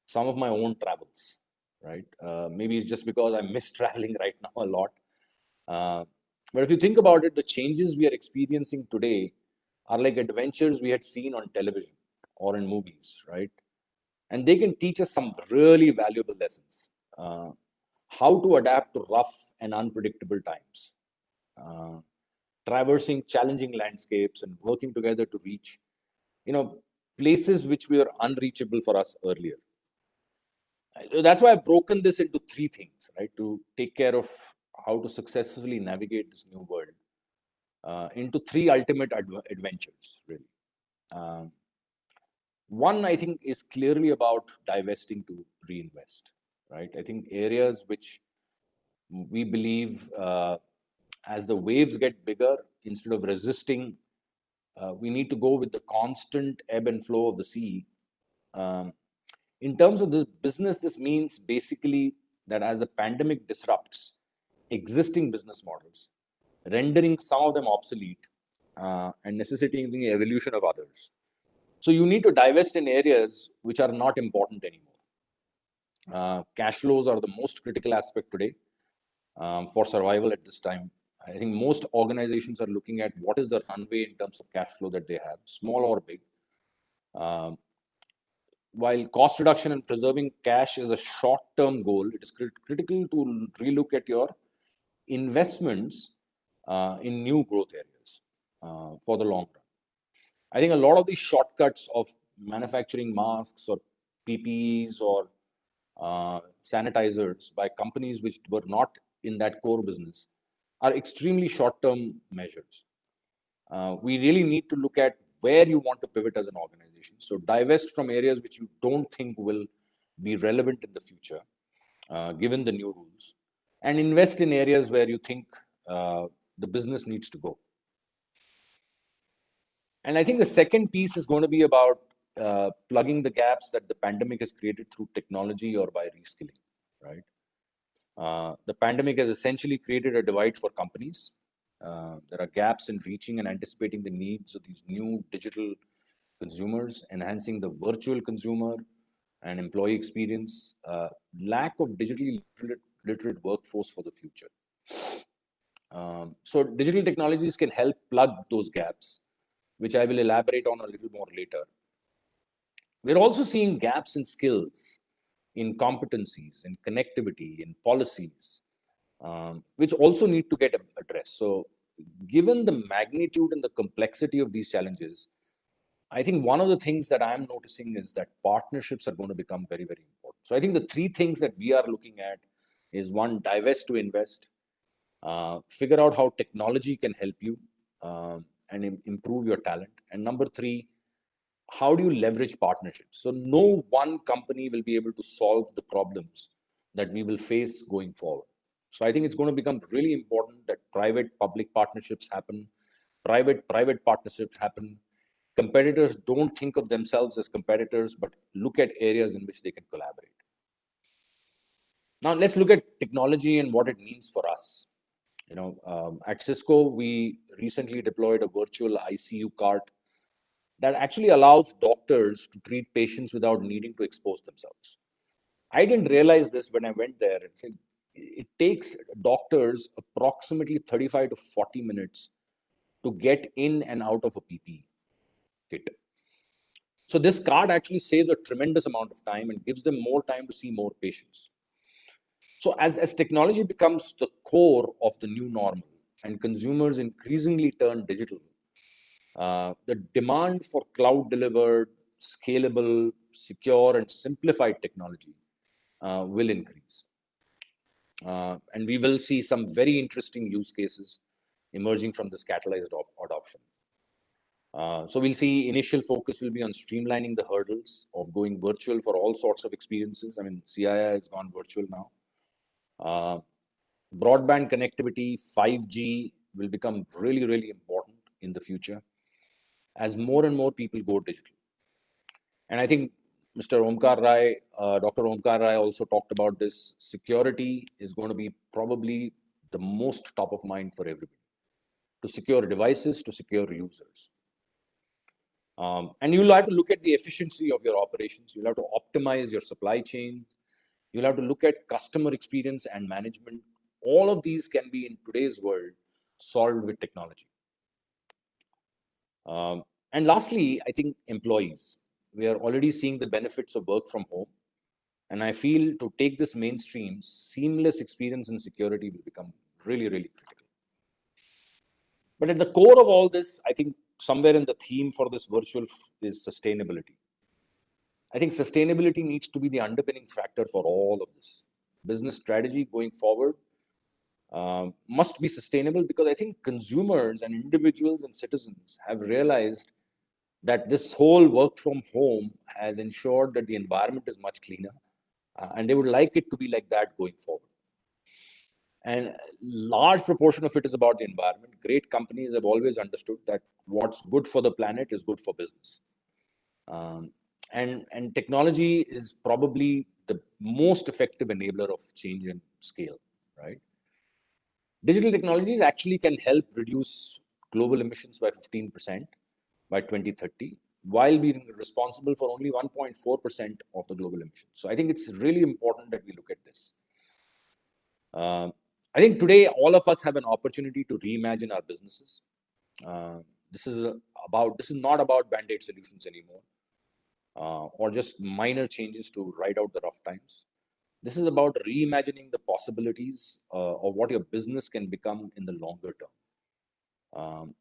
some of my own travels, right? Maybe it's just because I miss traveling right now a lot. But if you think about it, the changes we are experiencing today are like adventures we had seen on television or in movies, right? And they can teach us some really valuable lessons. How to adapt to rough and unpredictable times. Traversing challenging landscapes and working together to reach, places which were unreachable for us earlier. That's why I've broken this into 3 things, right? To take care of how to successfully navigate this new world into 3 ultimate adventures, really. One, I think, is clearly about divesting to reinvest, right? I think areas which we believe as the waves get bigger, instead of resisting, we need to go with the constant ebb and flow of the sea. In terms of this business, this means basically that as the pandemic disrupts existing business models, rendering some of them obsolete and necessitating the evolution of others. So you need to divest in areas which are not important anymore. Cash flows are the most critical aspect today for survival at this time. I think most organizations are looking at what is the runway in terms of cash flow that they have, small or big. While cost reduction and preserving cash is a short-term goal, it is critical to relook at your investments in new growth areas for the long run. I think a lot of these shortcuts of manufacturing masks or PPEs or sanitizers by companies which were not in that core business are extremely short-term measures. We really need to look at where you want to pivot as an organization. So divest from areas which you don't think will be relevant in the future, given the new rules, and invest in areas where you think the business needs to go. And I think the second piece is going to be about plugging the gaps that the pandemic has created through technology or by reskilling, right? The pandemic has essentially created a divide for companies. There are gaps in reaching and anticipating the needs of these new digital consumers, enhancing the virtual consumer and employee experience, lack of digitally literate workforce for the future. So digital technologies can help plug those gaps, which I will elaborate on a little more later. We're also seeing gaps in skills, in competencies, in connectivity, in policies, which also need to get addressed. So given the magnitude and the complexity of these challenges, I think one of the things that I'm noticing is that partnerships are going to become very, very important. So I think the 3 things that we are looking at is 1, divest to invest, Figure out how technology can help you and improve your talent. And number three, how do you leverage partnerships? So no one company will be able to solve the problems that we will face going forward. So I think it's going to become really important that private-public partnerships happen, private partnerships happen. Competitors don't think of themselves as competitors, but look at areas in which they can collaborate. Now let's look at technology and what it means for us. At Cisco, we recently deployed a virtual ICU cart that actually allows doctors to treat patients without needing to expose themselves. I didn't realize this when I went there. It takes doctors approximately 35 to 40 minutes to get in and out of a PPE kit. So this card actually saves a tremendous amount of time and gives them more time to see more patients. So as technology becomes the core of the new normal and consumers increasingly turn digital, the demand for cloud-delivered, scalable, secure, and simplified technology will increase. And we will see some very interesting use cases emerging from this catalyzed adoption. So we'll see initial focus will be on streamlining the hurdles of going virtual for all sorts of experiences. I mean, CII has gone virtual now. Broadband connectivity, 5G will become really, really important in the future as more and more people go digital. And I think Mr. Omkar Rai, Dr. Omkar Rai also talked about this. Security is going to be probably the most top of mind for everybody, to secure devices, to secure users. And you'll have to look at the efficiency of your operations. You'll have to optimize your supply chain. You'll have to look at customer experience and management. All of these can be, in today's world, solved with technology. And lastly, I think employees. We are already seeing the benefits of work from home. And I feel to take this mainstream, seamless experience in security will become really, really critical. But at the core of all this, I think somewhere in the theme for this virtual is sustainability. I think sustainability needs to be the underpinning factor for all of this. Business strategy going forward must be sustainable, because I think consumers and individuals and citizens have realized that this whole work from home has ensured that the environment is much cleaner, and they would like it to be like that going forward. And a large proportion of it is about the environment. Great companies have always understood that what's good for the planet is good for business. And technology is probably the most effective enabler of change and scale, right? Digital technologies actually can help reduce global emissions by 15% by 2030, while being responsible for only 1.4% of the global emissions. So I think it's really important that we look at this. I think today all of us have an opportunity to reimagine our businesses. This is not about band-aid solutions anymore, or just minor changes to ride out the rough times. This is about reimagining the possibilities of what your business can become in the longer term.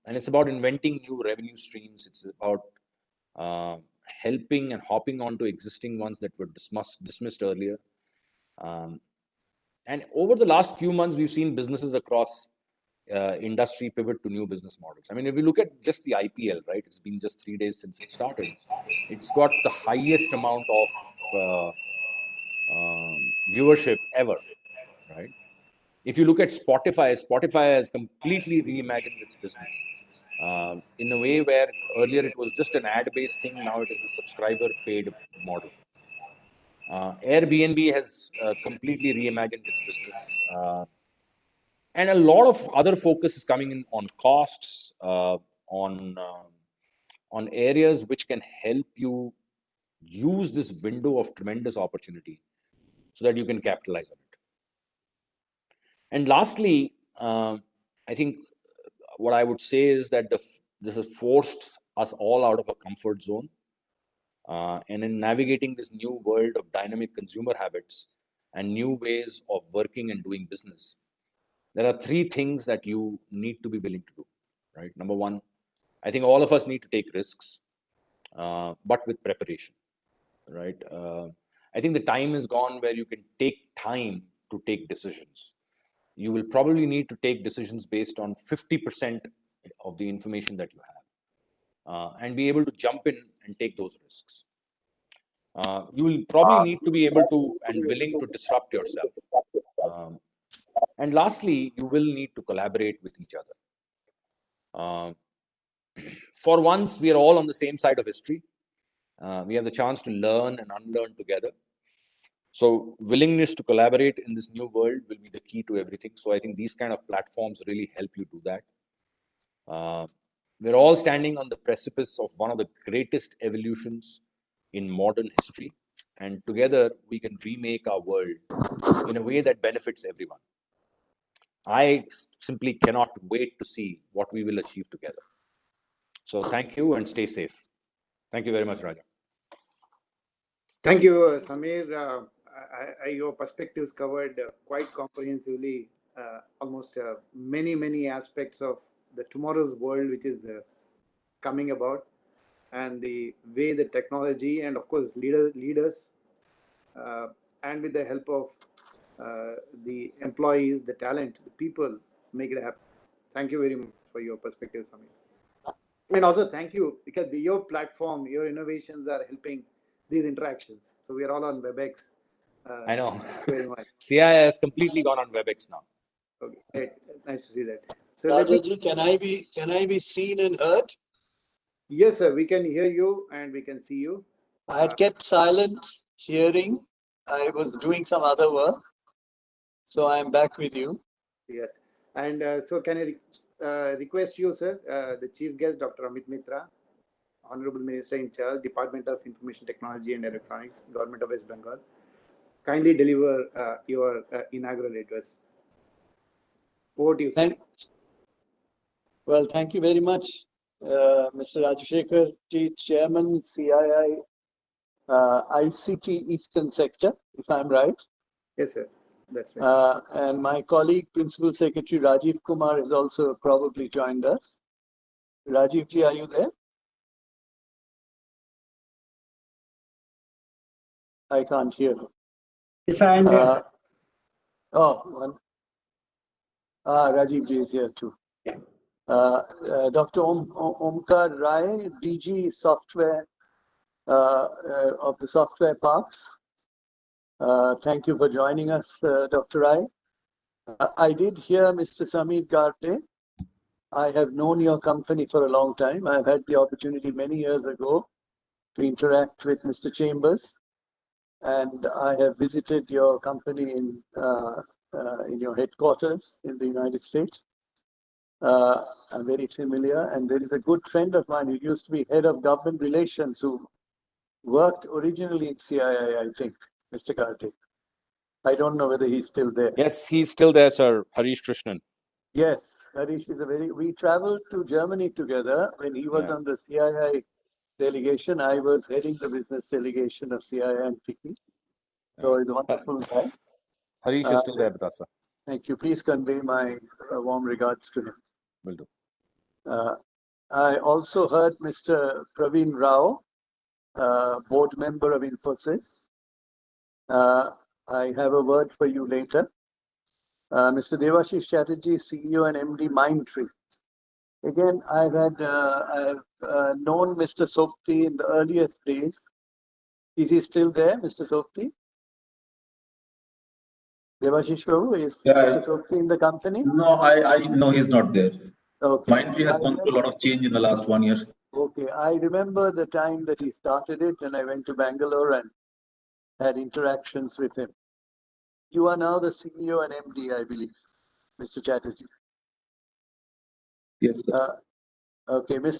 And it's about inventing new revenue streams. It's about helping and hopping onto existing ones that were dismissed earlier. And over the last few months, we've seen businesses across industry pivot to new business models. I mean, if we look at just the IPL, right, it's been just 3 days since it started. It's got the highest amount of viewership ever, right? If you look at Spotify has completely reimagined its business in a way where earlier it was just an ad-based thing. Now it is a subscriber-paid model. Airbnb has completely reimagined its business. And a lot of other focus is coming in on costs, on areas which can help you use this window of tremendous opportunity so that you can capitalize on it. And lastly, I think what I would say is that this has forced us all out of a comfort zone. And in navigating this new world of dynamic consumer habits and new ways of working and doing business, there are 3 things that you need to be willing to do, right? Number one, I think all of us need to take risks, but with preparation, right? I think the time is gone where you can take time to take decisions. you will probably need to take decisions based on 50% of the information that you have, and be able to jump in and take those risks. You will probably need to be able to and willing to disrupt yourself. And lastly, you will need to collaborate with each other. For once, we are all on the same side of history. We have the chance to learn and unlearn together. So willingness to collaborate in this new world will be the key to everything. So I think these kind of platforms really help you do that. We're all standing on the precipice of one of the greatest evolutions in modern history. And together we can remake our world in a way that benefits everyone. I simply cannot wait to see what we will achieve together. So thank you and stay safe. Thank you very much, Raja. Thank you, Samir. Your perspectives covered quite comprehensively, almost many aspects of the tomorrow's world, which is coming about, and the way the technology and of course leaders and with the help of the employees, the talent, the people make it happen. Thank you very much for your perspective, Samir. And also thank you because your platform, your innovations are helping these interactions. So we are all on WebEx. I know. Thank you very much. CI has completely gone on WebEx now. Okay, great. Nice to see that. So Rajaji, can I be seen and heard? Yes, sir. We can hear you and we can see you. I had kept silent, hearing. I was doing some other work, so I am back with you. Yes, and so can I request you, sir, the chief guest, Dr. Amit Mitra, Honorable Minister in charge, Department of Information Technology and Electronics, Government of West Bengal, kindly deliver your inaugural address. Over to you, sir. Well, thank you very much, Mr. Rajashekar, Chairman, CII, ICT Eastern Sector, if I'm right. Yes, sir. That's right. And my colleague, Principal Secretary Rajiv Kumar, has also probably joined us. Rajiv ji, are you there? I can't hear. Yes, sir, I am there, sir. Rajiv ji is here too. Yeah. Dr. Omkar Rai, DG Software of the Software Parks. Thank you for joining us, Dr. Rai. I did hear Mr. Samir Garde. I have known your company for a long time. I've had the opportunity many years ago to interact with Mr. Chambers, and I have visited your company in your headquarters in the United States. I'm very familiar, and there is a good friend of mine who used to be head of government relations who worked originally in CII, I think, Mr. Garde. I don't know whether he's still there. Yes, he's still there, sir. Harish Krishnan. Yes, Harish is we traveled to Germany together when he was on the CII delegation. I was heading the business delegation of CII and FICCI. So he's a wonderful guy. Harish is still there with us, sir. Thank you. Please convey my warm regards to him. Will do. I also heard Mr. Praveen Rao, board member of Infosys. I have a word for you later. Mr. Devashish Chatterjee, CEO and MD Mindtree. Again, I've known Mr. Sopti in the earliest days. Is he still there, Mr. Sopti? Devashish Prabhu, is Mr. Sopti in the company? No, I know he's not there. Okay. Mindtree has gone through a lot of change in the last 1 year. Okay, I remember the time that he started it, and I went to Bangalore and had interactions with him. You are now the CEO and MD, I believe, Mr. Chatterjee. Yes, sir. Okay, then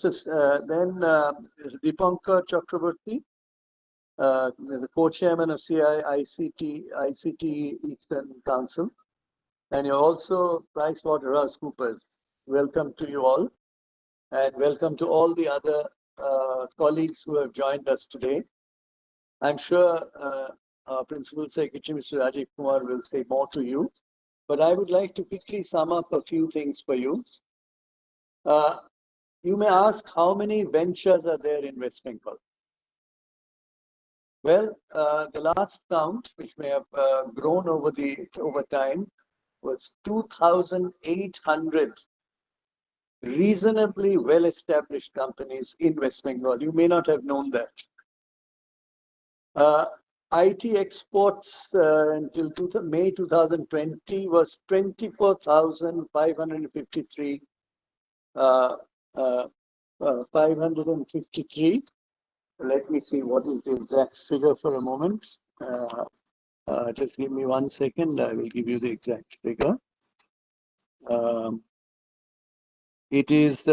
Dipankar Chakraborty, the co-chairman of ICT Eastern Council, and you're also PricewaterhouseCoopers. Welcome to you all, and welcome to all the other colleagues who have joined us today. I'm sure our Principal Secretary, Mr. Rajiv Kumar, will say more to you, but I would like to quickly sum up a few things for you. You may ask how many ventures are there in West Bengal? Well, the last count, which may have grown over time, was 2,800 reasonably well-established companies in West Bengal. You may not have known that. IT exports until May 2020 was 24,553. 553. Let me see what is the exact figure for a moment. Just give me 1 second. I will give you the exact figure. It is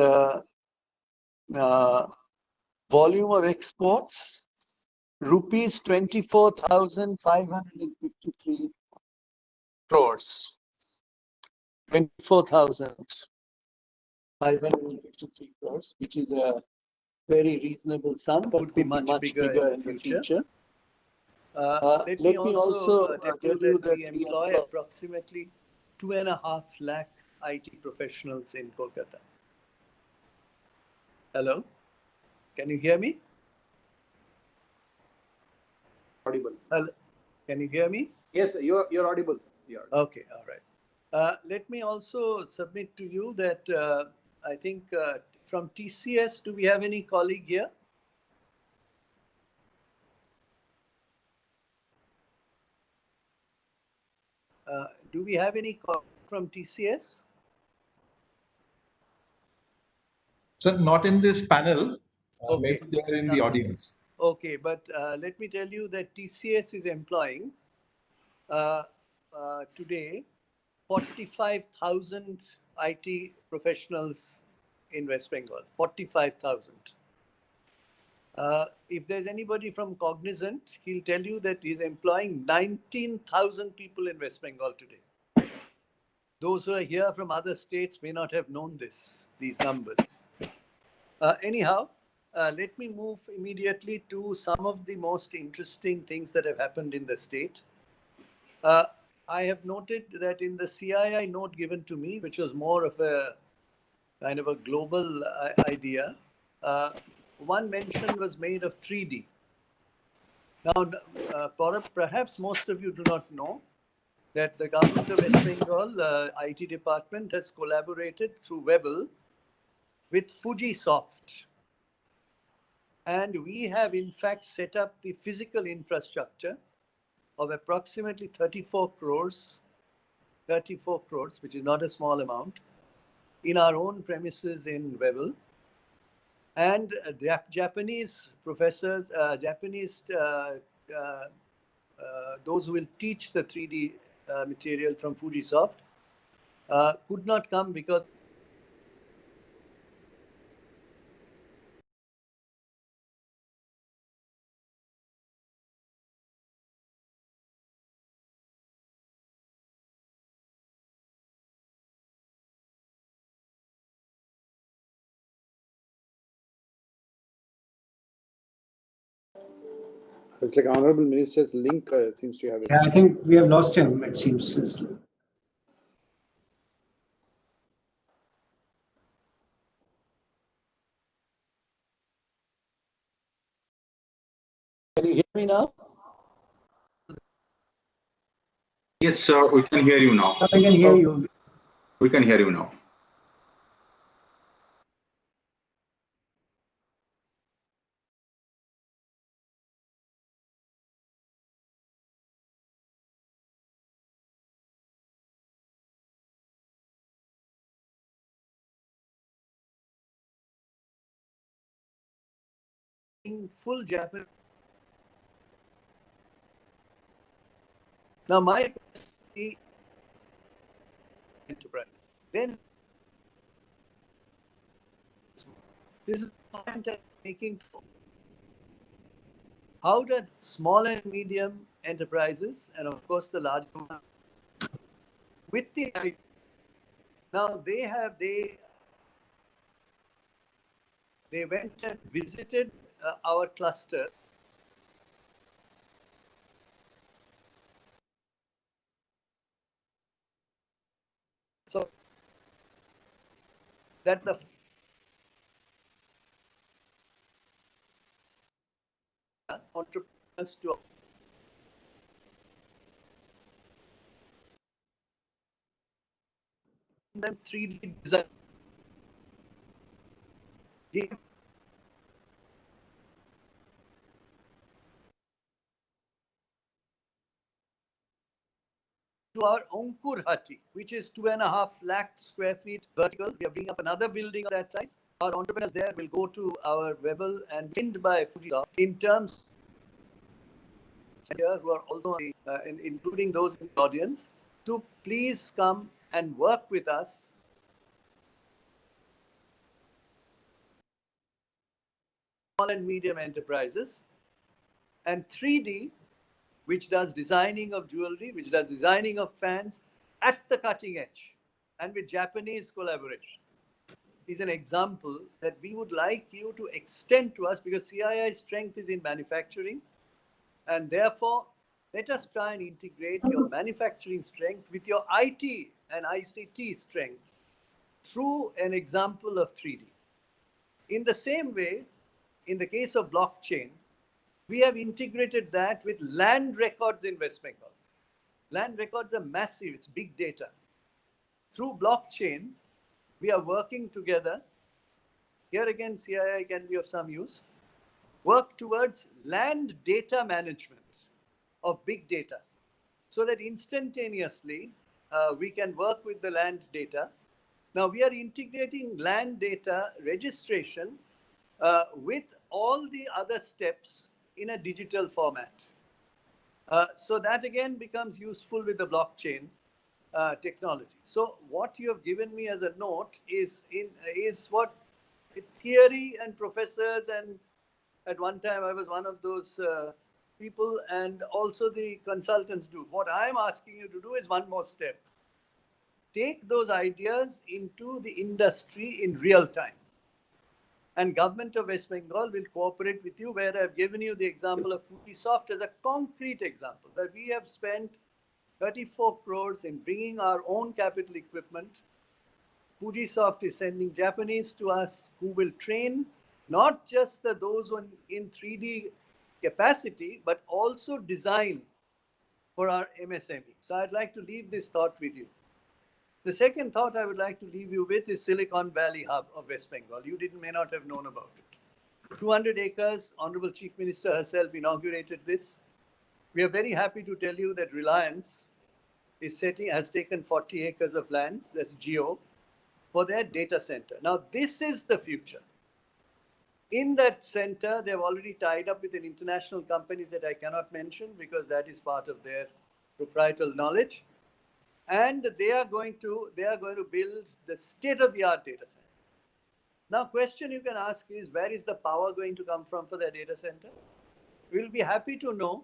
volume of exports, rupees 24,553 crores. 24,553 crores, which is a very reasonable sum, but would be much bigger in the future. Let me also tell you that we employ approximately 2.5 lakh IT professionals in Kolkata. Hello? Can you hear me? Audible. Hello? Can you hear me? Yes, you're audible. Okay, all right. Let me also submit to you that I think from TCS, do we have any colleague here? Do we have any colleague from TCS? So not in this panel, Okay. maybe they're in the audience. Okay, but let me tell you that TCS is employing today 45,000 IT professionals in West Bengal. 45,000. If there's anybody from Cognizant, he'll tell you that he's employing 19,000 people in West Bengal today. Those who are here from other states may not have known these numbers. Anyhow, let me move immediately to some of the most interesting things that have happened in the state. I have noted that in the CII note given to me, which was more of a kind of a global idea, one mention was made of 3D. Now, perhaps most of you do not know that the government of West Bengal IT department has collaborated through Webble with Fujisoft. And we have in fact set up the physical infrastructure of approximately 34 crores, which is not a small amount, in our own premises in Webble. And Japanese professors, those who will teach the 3D material from Fujisoft could not come because Looks like Honorable Minister's link seems to have. Yeah, I think we have lost him, it seems. Can you hear me now? Yes, sir, we can hear you now. I can hear you. We can hear you now. In full Japanese. Now, my enterprise. Then, this is the point I'm making. How do small and medium enterprises, and of course the large ones, with the now they went and visited our cluster. So that the entrepreneurs to them 3D design. Give to our Onkur Hati, which is 2.5 lakh square feet vertical. We are bringing up another building of that size. Our entrepreneurs there will go to our Webel and pinned by Fujisoft in terms here who are also including those in the audience to please come and work with us small and medium enterprises, and 3D, which does designing of jewelry, which does designing of fans at the cutting edge and with Japanese collaboration, is an example that we would like you to extend to us, because CII's strength is in manufacturing, and therefore let us try and integrate your manufacturing strength with your IT and ICT strength through an example of 3D. In the same way, in the case of blockchain, we have integrated that with land records in West Bengal. Land records are massive, it's big data. Through blockchain, we are working together. Here again, CII can be of some use. Work towards land data management of big data, so that instantaneously we can work with the land data. Now we are integrating land data registration with all the other steps in a digital format. So that again becomes useful with the blockchain technology. So what you have given me as a note is what theory and professors, and at one time I was one of those people, and also the consultants do. What I'm asking you to do is one more step. Take those ideas into the industry in real time. And Government of West Bengal will cooperate with you, where I've given you the example of Fujisoft as a concrete example, that we have spent 34 crores in bringing our own capital equipment. Fujisoft is sending Japanese to us who will train not just those in 3D capacity, but also design for our MSME. So I'd like to leave this thought with you. The second thought I would like to leave you with is Silicon Valley Hub of West Bengal. You may not have known about it. 200 acres, Honorable Chief Minister herself inaugurated this. We are very happy to tell you that Reliance has taken 40 acres of land, that's Geo, for their data center. Now, this is the future. In that center, they've already tied up with an international company that I cannot mention because that is part of their proprietary knowledge. And they are going to build the state-of-the-art data center. Now, question you can ask is, where is the power going to come from for their data center? We'll be happy to know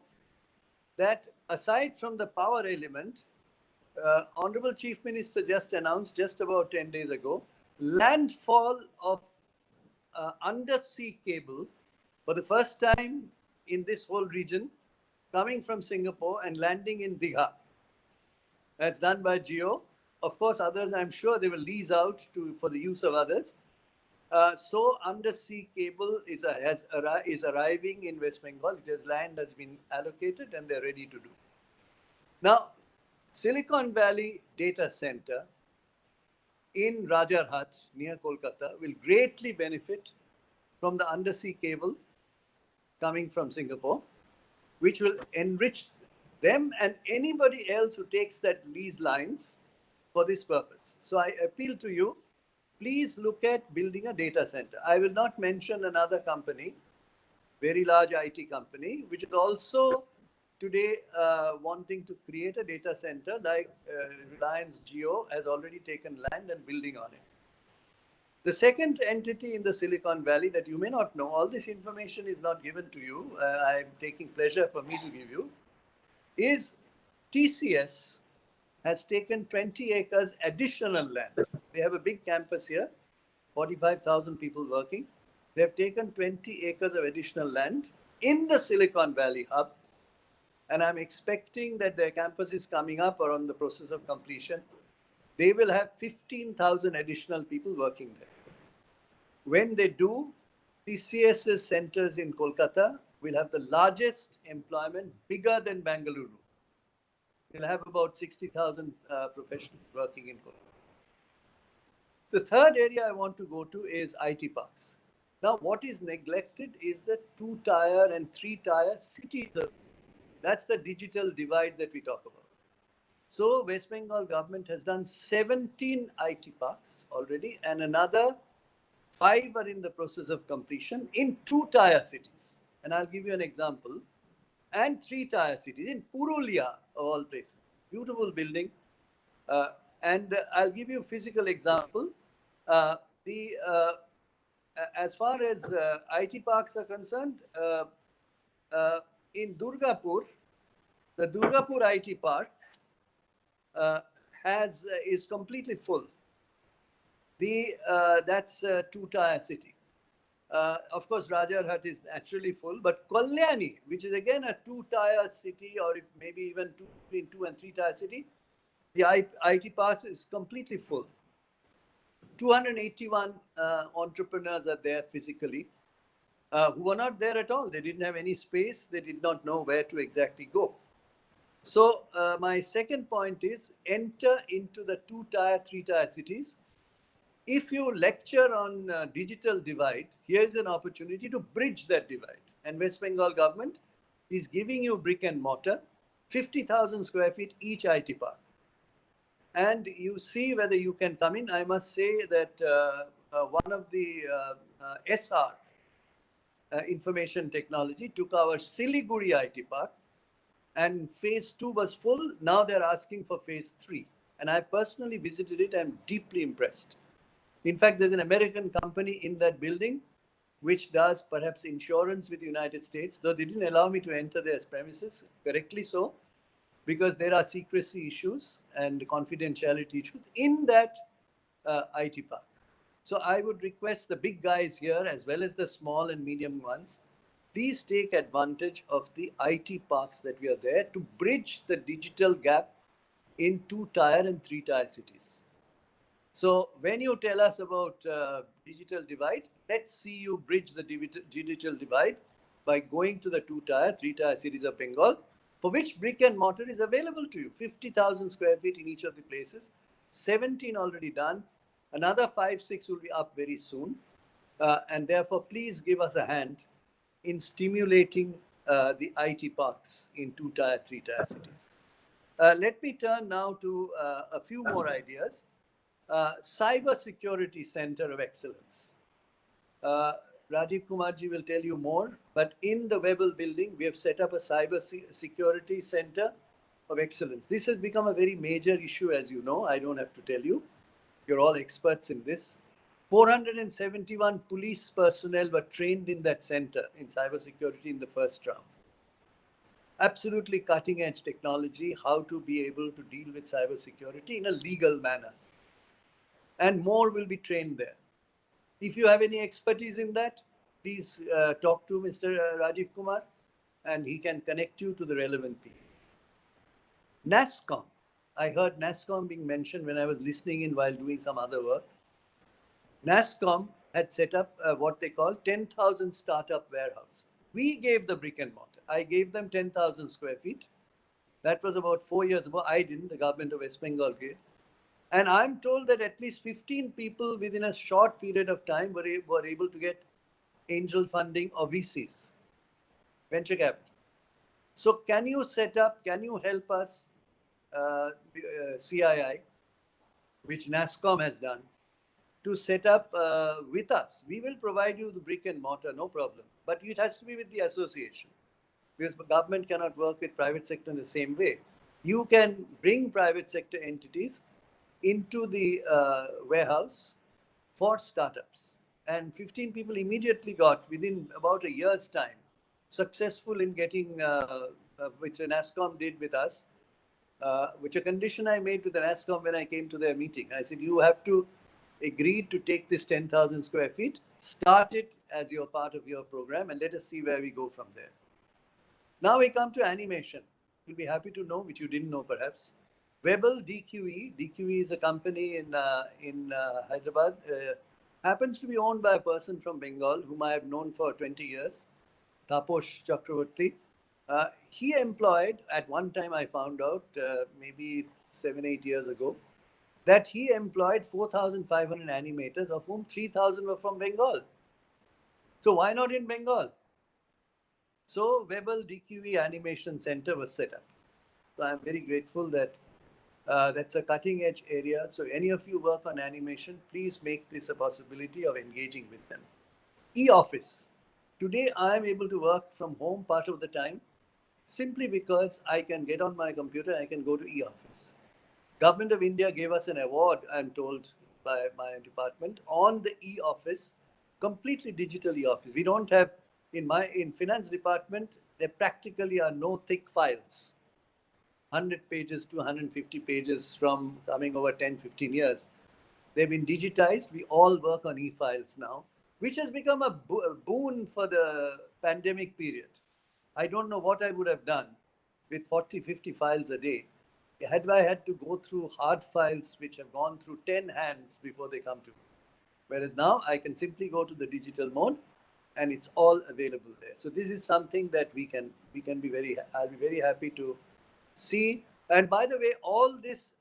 that aside from the power element, Honorable Chief Minister just announced just about 10 days ago, landfall of undersea cable for the first time in this whole region, coming from Singapore and landing in Digha. That's done by Geo. Of course, others, I'm sure they will lease out for the use of others. So undersea cable is arriving in West Bengal. Land has been allocated and they're ready to do. Now, Silicon Valley Data Center in Rajarhat near Kolkata will greatly benefit from the undersea cable coming from Singapore, which will enrich them and anybody else who takes that lease lines for this purpose. So I appeal to you, please look at building a data center. I will not mention another company, very large IT company, which is also today wanting to create a data center like Reliance Jio has already taken land and building on it. The second entity in the Silicon Valley that you may not know, all this information is not given to you, I'm taking pleasure for me to give you, is TCS has taken 20 acres additional land. They have a big campus here, 45,000 people working. They've taken 20 acres of additional land in the Silicon Valley hub. And I'm expecting that their campus is coming up or on the process of completion. They will have 15,000 additional people working there. When they do, TCS's centers in Kolkata will have the largest employment, bigger than Bengaluru. They'll have about 60,000 professionals working in Kolkata. The third area I want to go to is IT parks. Now, what is neglected is the 2-tier and 3-tier cities. That's the digital divide that we talk about. So West Bengal government has done 17 IT parks already, and another 5 are in the process of completion in 2-tier cities. And I'll give you an example. And 3-tier cities in Purulia, of all places. Beautiful building. And I'll give you a physical example. As far as IT parks are concerned, in Durgapur, the Durgapur IT park is completely full. That's a 2-tier city. Of course, Rajarhat is naturally full, but Kalyani, which is again a 2-tier city, or maybe even between 2 and 3-tier city, the IT park is completely full. 281 entrepreneurs are there physically, who were not there at all. They didn't have any space. They did not know where to exactly go. So my second point is enter into the 2-tier, 3-tier cities. If you lecture on digital divide, here's an opportunity to bridge that divide. And West Bengal government is giving you brick and mortar, 50,000 square feet each IT park. And you see whether you can come in. I must say that one of the SR, information technology, took our Siliguri IT park, and phase 2 was full. Now they're asking for phase 3. And I personally visited it. I'm deeply impressed. In fact, there's an American company in that building which does perhaps insurance with the United States, though they didn't allow me to enter their premises, correctly so, because there are secrecy issues and confidentiality issues in that IT park. So I would request the big guys here, as well as the small and medium ones, please take advantage of the IT parks that we are there to bridge the digital gap in 2-tier and 3-tier cities. So when you tell us about digital divide, let's see you bridge the digital divide by going to the 2-tier, 3-tier cities of Bengal, for which brick and mortar is available to you. 50,000 square feet in each of the places, 17 already done. Another 5, 6 will be up very soon. And therefore, please give us a hand in stimulating the IT parks in 2-tier, 3-tier cities. Let me turn now to a few more ideas. Cyber Security Center of Excellence. Rajiv Kumarji will tell you more, but in the Webble building, we have set up a Cyber Security Center of Excellence. This has become a very major issue, as you know. I don't have to tell you. You're all experts in this. 471 police personnel were trained in that center in cybersecurity in the first round. Absolutely cutting edge technology, how to be able to deal with cybersecurity in a legal manner. And more will be trained there. If you have any expertise in that, please talk to Mr. Rajiv Kumar, and he can connect you to the relevant people. NASSCOM. I heard NASSCOM being mentioned when I was listening in while doing some other work. NASSCOM had set up what they call 10,000 startup warehouse. We gave the brick and mortar. I gave them 10,000 square feet. That was about 4 years ago. I didn't, the government of West Bengal gave. And I'm told that at least 15 people within a short period of time were able to get angel funding or VCs, venture capital. So can you set up, can you help us, CII, which NASSCOM has done, to set up with us? We will provide you the brick and mortar, no problem. But it has to be with the association, because the government cannot work with private sector in the same way. You can bring private sector entities into the warehouse for startups. And 15 people immediately got, within about a year's time, successful in getting, which NASSCOM did with us, which a condition I made with the NASSCOM when I came to their meeting. I said, you have to agree to take this 10,000 square feet, start it as your part of your program, and let us see where we go from there. Now we come to animation. You'll be happy to know, which you didn't know perhaps. Webble DQE. DQE is a company in Hyderabad. Happens to be owned by a person from Bengal whom I have known for 20 years, Taposh Chakravarti. He employed, at one time I found out, maybe 7, 8 years ago, that he employed 4,500 animators, of whom 3,000 were from Bengal. So why not in Bengal? So Webel DQE Animation Center was set up. So I'm very grateful that that's a cutting edge area. So any of you work on animation, please make this a possibility of engaging with them. E-office. Today I am able to work from home part of the time simply because I can get on my computer, I can go to e-office. Government of India gave us an award, I'm told by my department, on the e-office, completely digital e-office. We don't have, in finance department, there practically are no thick files. 100 pages to 150 pages from coming over 10, 15 years. They've been digitized. We all work on e-files now, which has become a boon for the pandemic period. I don't know what I would have done with 40, 50 files a day had I had to go through hard files which have gone through 10 hands before they come to me. Whereas now I can simply go to the digital mode and it's all available there. So this is something that I'll be very happy to see. And by the way, all this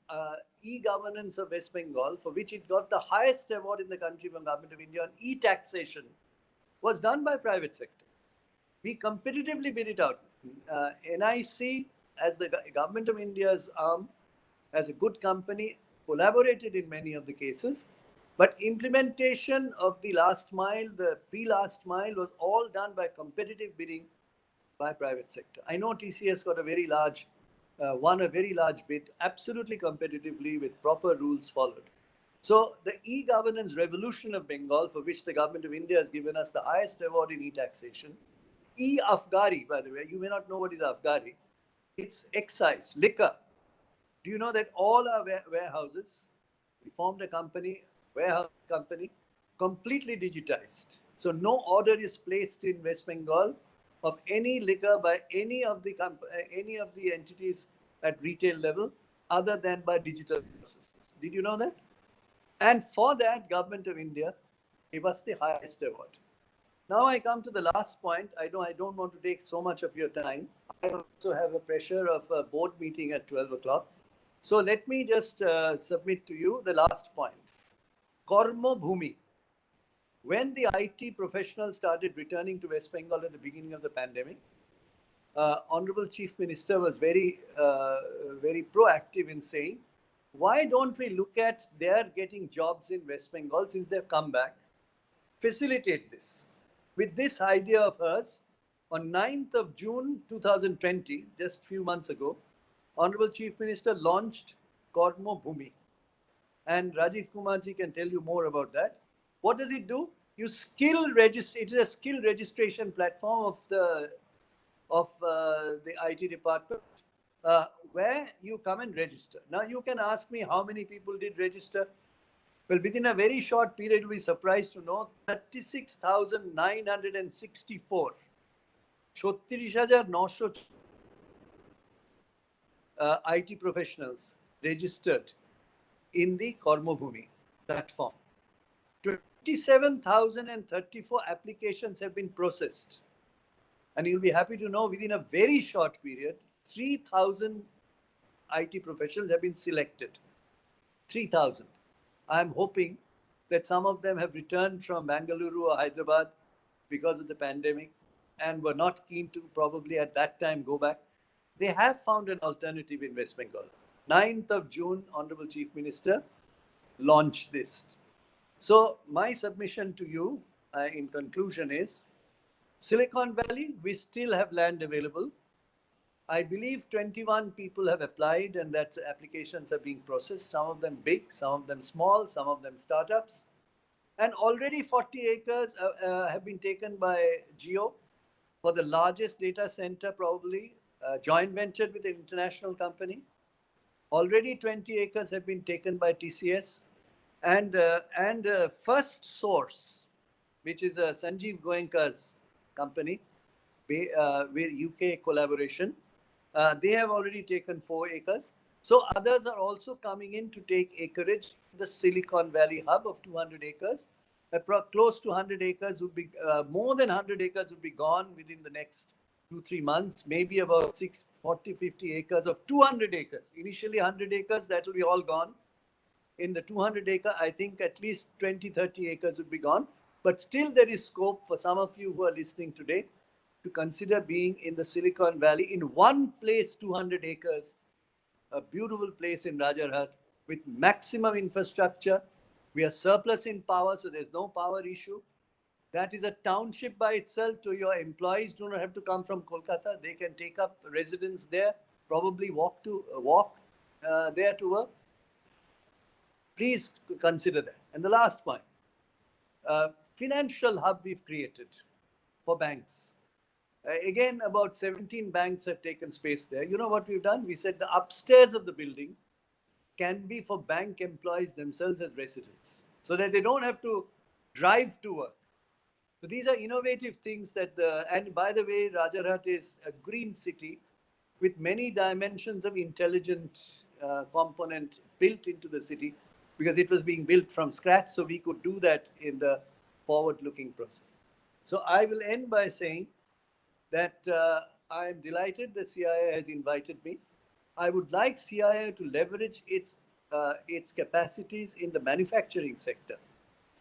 e-governance of West Bengal, for which it got the highest award in the country from Government of India on e-taxation, was done by private sector. We competitively bid it out. NIC, as the Government of India's arm, as a good company, collaborated in many of the cases, but implementation of the last mile, the pre-last mile, was all done by competitive bidding by private sector. I know TCS got a very large, won a very large bid, absolutely competitively with proper rules followed. So the e-governance revolution of Bengal, for which the Government of India has given us the highest award in e-taxation. E-Afghari, by the way, you may not know what is Afghari. It's excise, liquor. Do you know that all our warehouses, we formed a company, warehouse company, completely digitized. So no order is placed in West Bengal of any liquor by any of the entities at retail level other than by digital processes. Did you know that? And for that, Government of India gave us the highest award. Now I come to the last point. I don't want to take so much of your time. I also have a pressure of a board meeting at 12 o'clock. So let me just submit to you the last point. Karma Bhumi. When the IT professionals started returning to West Bengal at the beginning of the pandemic, Honorable Chief Minister was very proactive in saying, why don't we look at their getting jobs in West Bengal since they've come back, facilitate this. With this idea of hers, on 9th of June 2020, just a few months ago, Honorable Chief Minister launched Karma Bhumi. And Rajiv Kumarji can tell you more about that. What does it do? You skill register. It is a skill registration platform of the IT department, where you come and register. Now you can ask me how many people did register. Well, within a very short period, you'll be surprised to know 36,964. 36,900 IT professionals registered in the Karma Bhumi platform. 27,034 applications have been processed. And you'll be happy to know within a very short period, 3,000 IT professionals have been selected. 3,000. I'm hoping that some of them have returned from Bengaluru or Hyderabad because of the pandemic and were not keen to probably at that time go back. They have found an alternative in West Bengal. 9th of June, Honorable Chief Minister launched this. So my submission to you in conclusion is, Silicon Valley, we still have land available. I believe 21 people have applied and that applications are being processed, some of them big, some of them small, some of them startups. And already 40 acres have been taken by Jio for the largest data center, probably joint ventured with an international company. Already 20 acres have been taken by TCS. And First Source, which is Sanjeev Goenka's company, with UK collaboration, they have already taken 4 acres. So others are also coming in to take acreage. The Silicon Valley hub of 200 acres, close to 100 acres would be, more than 100 acres would be gone within the next 2-3 months, maybe about 40-50 acres of 200 acres. Initially 100 acres, that will be all gone. in the 200-acre, I think at least 20, 30 acres would be gone. But still there is scope for some of you who are listening today to consider being in the Silicon Valley in one place, 200 acres, a beautiful place in Rajarhat with maximum infrastructure. We are surplus in power, so there's no power issue. That is a township by itself. So your employees do not have to come from Kolkata. They can take up residence there, probably walk there to work. Please consider that. And the last point, financial hub we've created for banks. Again, about 17 banks have taken space there. You know what we've done? We said the upstairs of the building can be for bank employees themselves as residents, so that they don't have to drive to work. So these are innovative things that and by the way, Rajarhat is a green city with many dimensions of intelligent component built into the city, because it was being built from scratch. So we could do that in the forward-looking process. So I will end by saying that I am delighted the CIA has invited me. I would like CIA to leverage its capacities in the manufacturing sector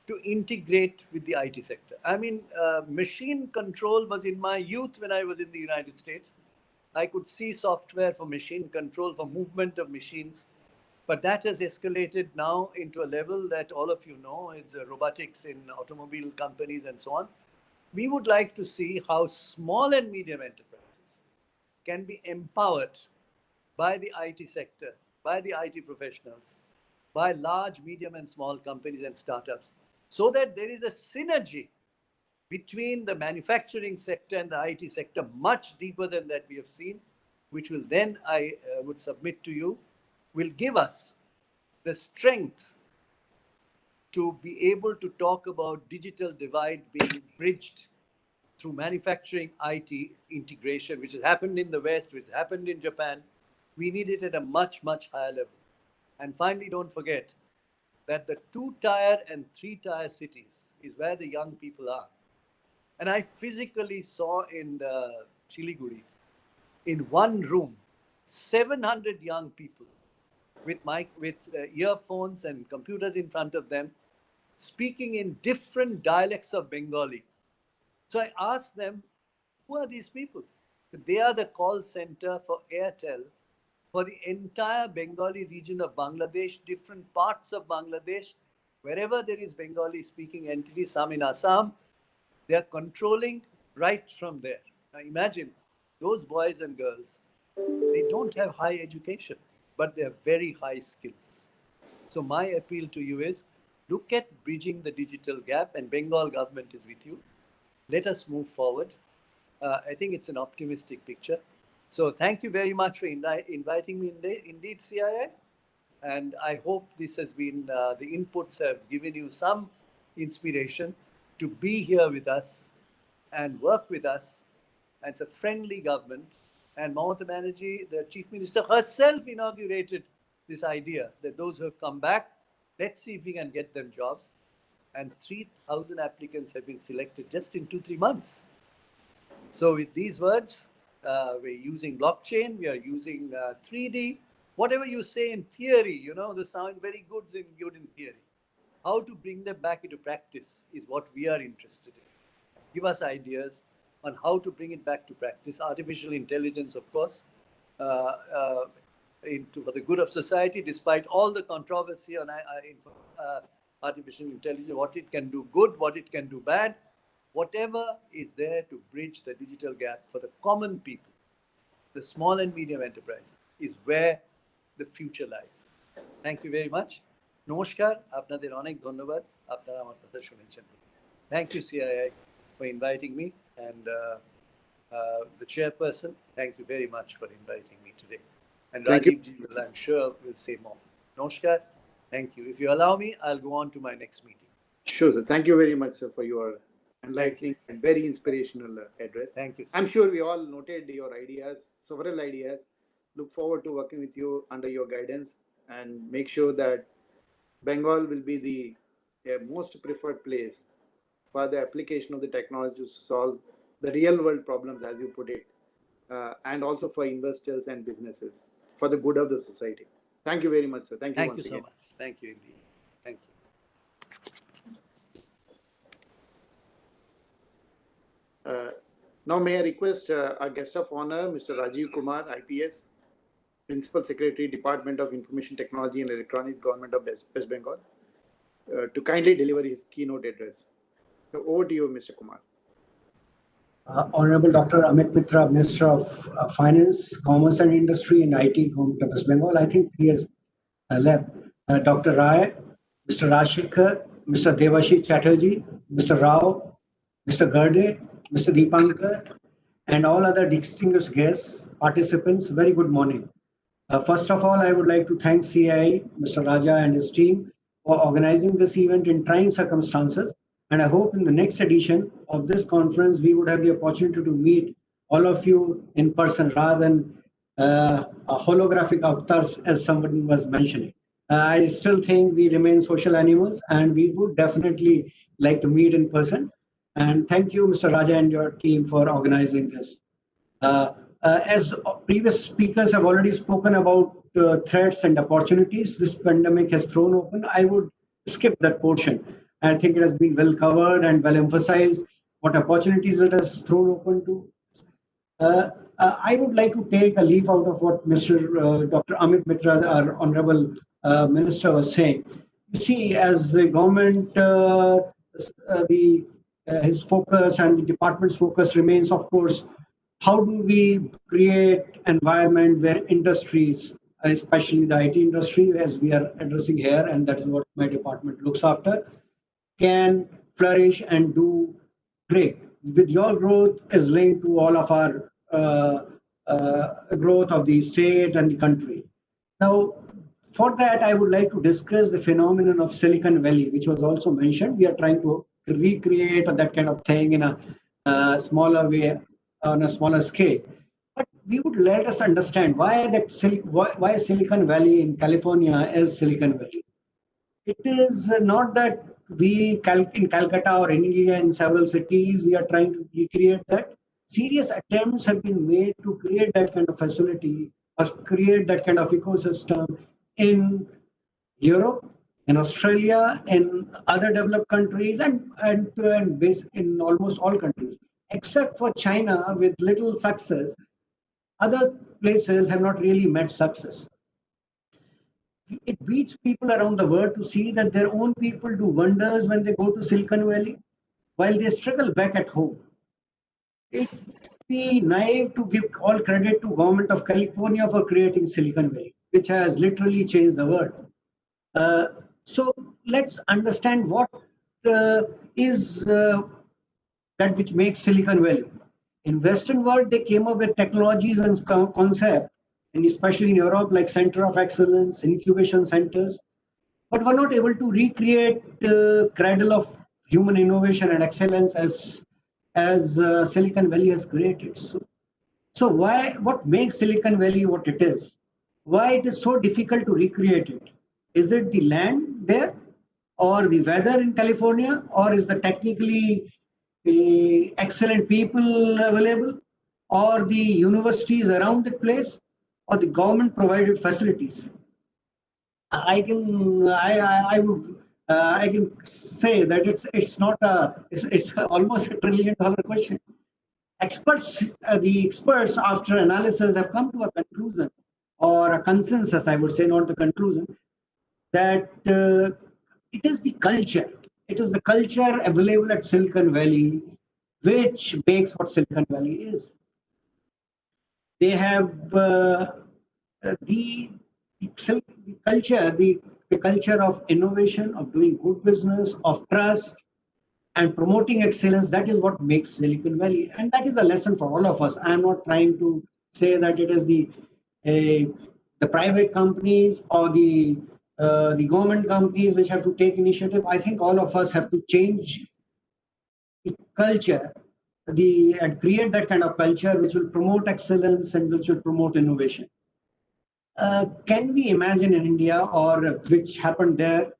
to integrate with the IT sector. I mean, machine control was in my youth when I was in the United States. I could see software for machine control, for movement of machines, but that has escalated now into a level that all of you know, it's robotics in automobile companies and so on. We would like to see how small and medium enterprises can be empowered by the IT sector, by the IT professionals, by large, medium, and small companies and startups, so that there is a synergy between the manufacturing sector and the IT sector, much deeper than that we have seen, which will then, I would submit to you, will give us the strength to be able to talk about digital divide being bridged through manufacturing IT integration, which has happened in the West, which has happened in Japan. We need it at a much, much higher level. And finally, don't forget that the 2-tier and 3-tier cities is where the young people are. And I physically saw in Siliguri, in one room, 700 young people with earphones and computers in front of them, speaking in different dialects of Bengali. So I asked them, who are these people? They are the call center for Airtel for the entire Bengali region of Bangladesh, different parts of Bangladesh, wherever there is Bengali speaking entities, some in Assam, they are controlling right from there. Now imagine those boys and girls, they don't have high education, but they have very high skills. So my appeal to you is, look at bridging the digital gap, and Bengal government is with you. Let us move forward. I think it's an optimistic picture. So thank you very much for inviting me indeed, CIA. And I hope this has been, the inputs have given you some inspiration to be here with us and work with us. And it's a friendly government. And Mamata Banerjee, the Chief Minister herself, inaugurated this idea that those who have come back, let's see if we can get them jobs. And 3,000 applicants have been selected just in 2-3 months. So with these words, we're using blockchain, we are using 3D, whatever you say in theory, you know, they sound very good in theory. How to bring them back into practice is what we are interested in. Give us ideas on how to bring it back to practice. Artificial intelligence, of course, for the good of society, despite all the controversy on artificial intelligence, what it can do good, what it can do bad, whatever is there to bridge the digital gap for the common people, the small and medium enterprises, is where the future lies. Thank you very much. Namaskar, আপনাদের অনেক ধন্যবাদ, আপনারা আমার কথা শুনেছেন। Thank you, CII, for inviting me, and the chairperson, thank you very much for inviting me today. And Rajiv ji will, I'm sure, will say more. Namaskar, thank you. If you allow me, I'll go on to my next meeting. Sure, sir. Thank you very much, sir, for your enlightening and very inspirational address. Thank you, sir. I'm sure we all noted your ideas, several ideas. Look forward to working with you under your guidance, and make sure that Bengal will be the most preferred place for the application of the technology to solve the real world problems, as you put it, and also for investors and businesses, for the good of the society. Thank you very much, sir. Thank you once again. Thank you so much. Thank you indeed. Thank you. Now may I request our guest of honor, Mr. Rajiv Kumar, IPS, Principal Secretary, Department of Information Technology and Electronics, Government of West Bengal, to kindly deliver his keynote address. So over to you, Mr. Kumar. Honorable Dr. Amit Mitra, Minister of Finance, Commerce and Industry and IT, Government of West Bengal. I think he has left. Dr. Rai, Mr. Rajshekhar, Mr. Devashish Chatterjee, Mr. Rao, Mr. Gerde, Mr. Deepankar, and all other distinguished guests, participants, very good morning. First of all, I would like to thank CII, Mr. Raja and his team for organizing this event in trying circumstances. And I hope in the next edition of this conference, we would have the opportunity to meet all of you in person rather than a holographic avatars, as someone was mentioning. I still think we remain social animals and we would definitely like to meet in person. And thank you, Mr. Raja and your team for organizing this. As previous speakers have already spoken about threats and opportunities this pandemic has thrown open, I would skip that portion. I think it has been well covered and well emphasized what opportunities it has thrown open to. I would like to take a leaf out of what Mr. Dr. Amit Mitra, our Honorable Minister, was saying. You see, as the government, his focus and the department's focus remains, of course, how do we create environment where industries, especially the IT industry, as we are addressing here, and that is what my department looks after, can flourish and do great. With your growth is linked to all of our growth of the state and the country. Now, for that, I would like to discuss the phenomenon of Silicon Valley, which was also mentioned. We are trying to recreate that kind of thing in a smaller way, on a smaller scale. But we would let us understand why why Silicon Valley in California is Silicon Valley. It is not that we in Calcutta or in India, in several cities, we are trying to recreate that. Serious attempts have been made to create that kind of facility or create that kind of ecosystem in Europe, in Australia, in other developed countries, and in almost all countries, except for China, with little success. Other places have not really met success. It beats people around the world to see that their own people do wonders when they go to Silicon Valley, while they struggle back at home. It would be naive to give all credit to government of California for creating Silicon Valley, which has literally changed the world. So let's understand what is that which makes Silicon Valley. In Western world, they came up with technologies and concepts, and especially in Europe, like Center of Excellence, incubation centers, but were not able to recreate the cradle of human innovation and excellence as Silicon Valley has created. So what makes Silicon Valley what it is? Why it is so difficult to recreate it? Is it the land there, or the weather in California, or is the technically excellent people available, or the universities around the place, or the government provided facilities? I can say that it's not it's almost $1 trillion question. The experts after analysis have come to a conclusion, or a consensus, I would say, not the conclusion, that it is the culture. It is the culture available at Silicon Valley which makes what Silicon Valley is. They have the culture of innovation, of doing good business, of trust, and promoting excellence. That is what makes Silicon Valley, and that is a lesson for all of us. I am not trying to say that it is the private companies or the government companies which have to take initiative. I think all of us have to change the culture, and create that kind of culture which will promote excellence and which will promote innovation. Can we imagine in India, or which happened there,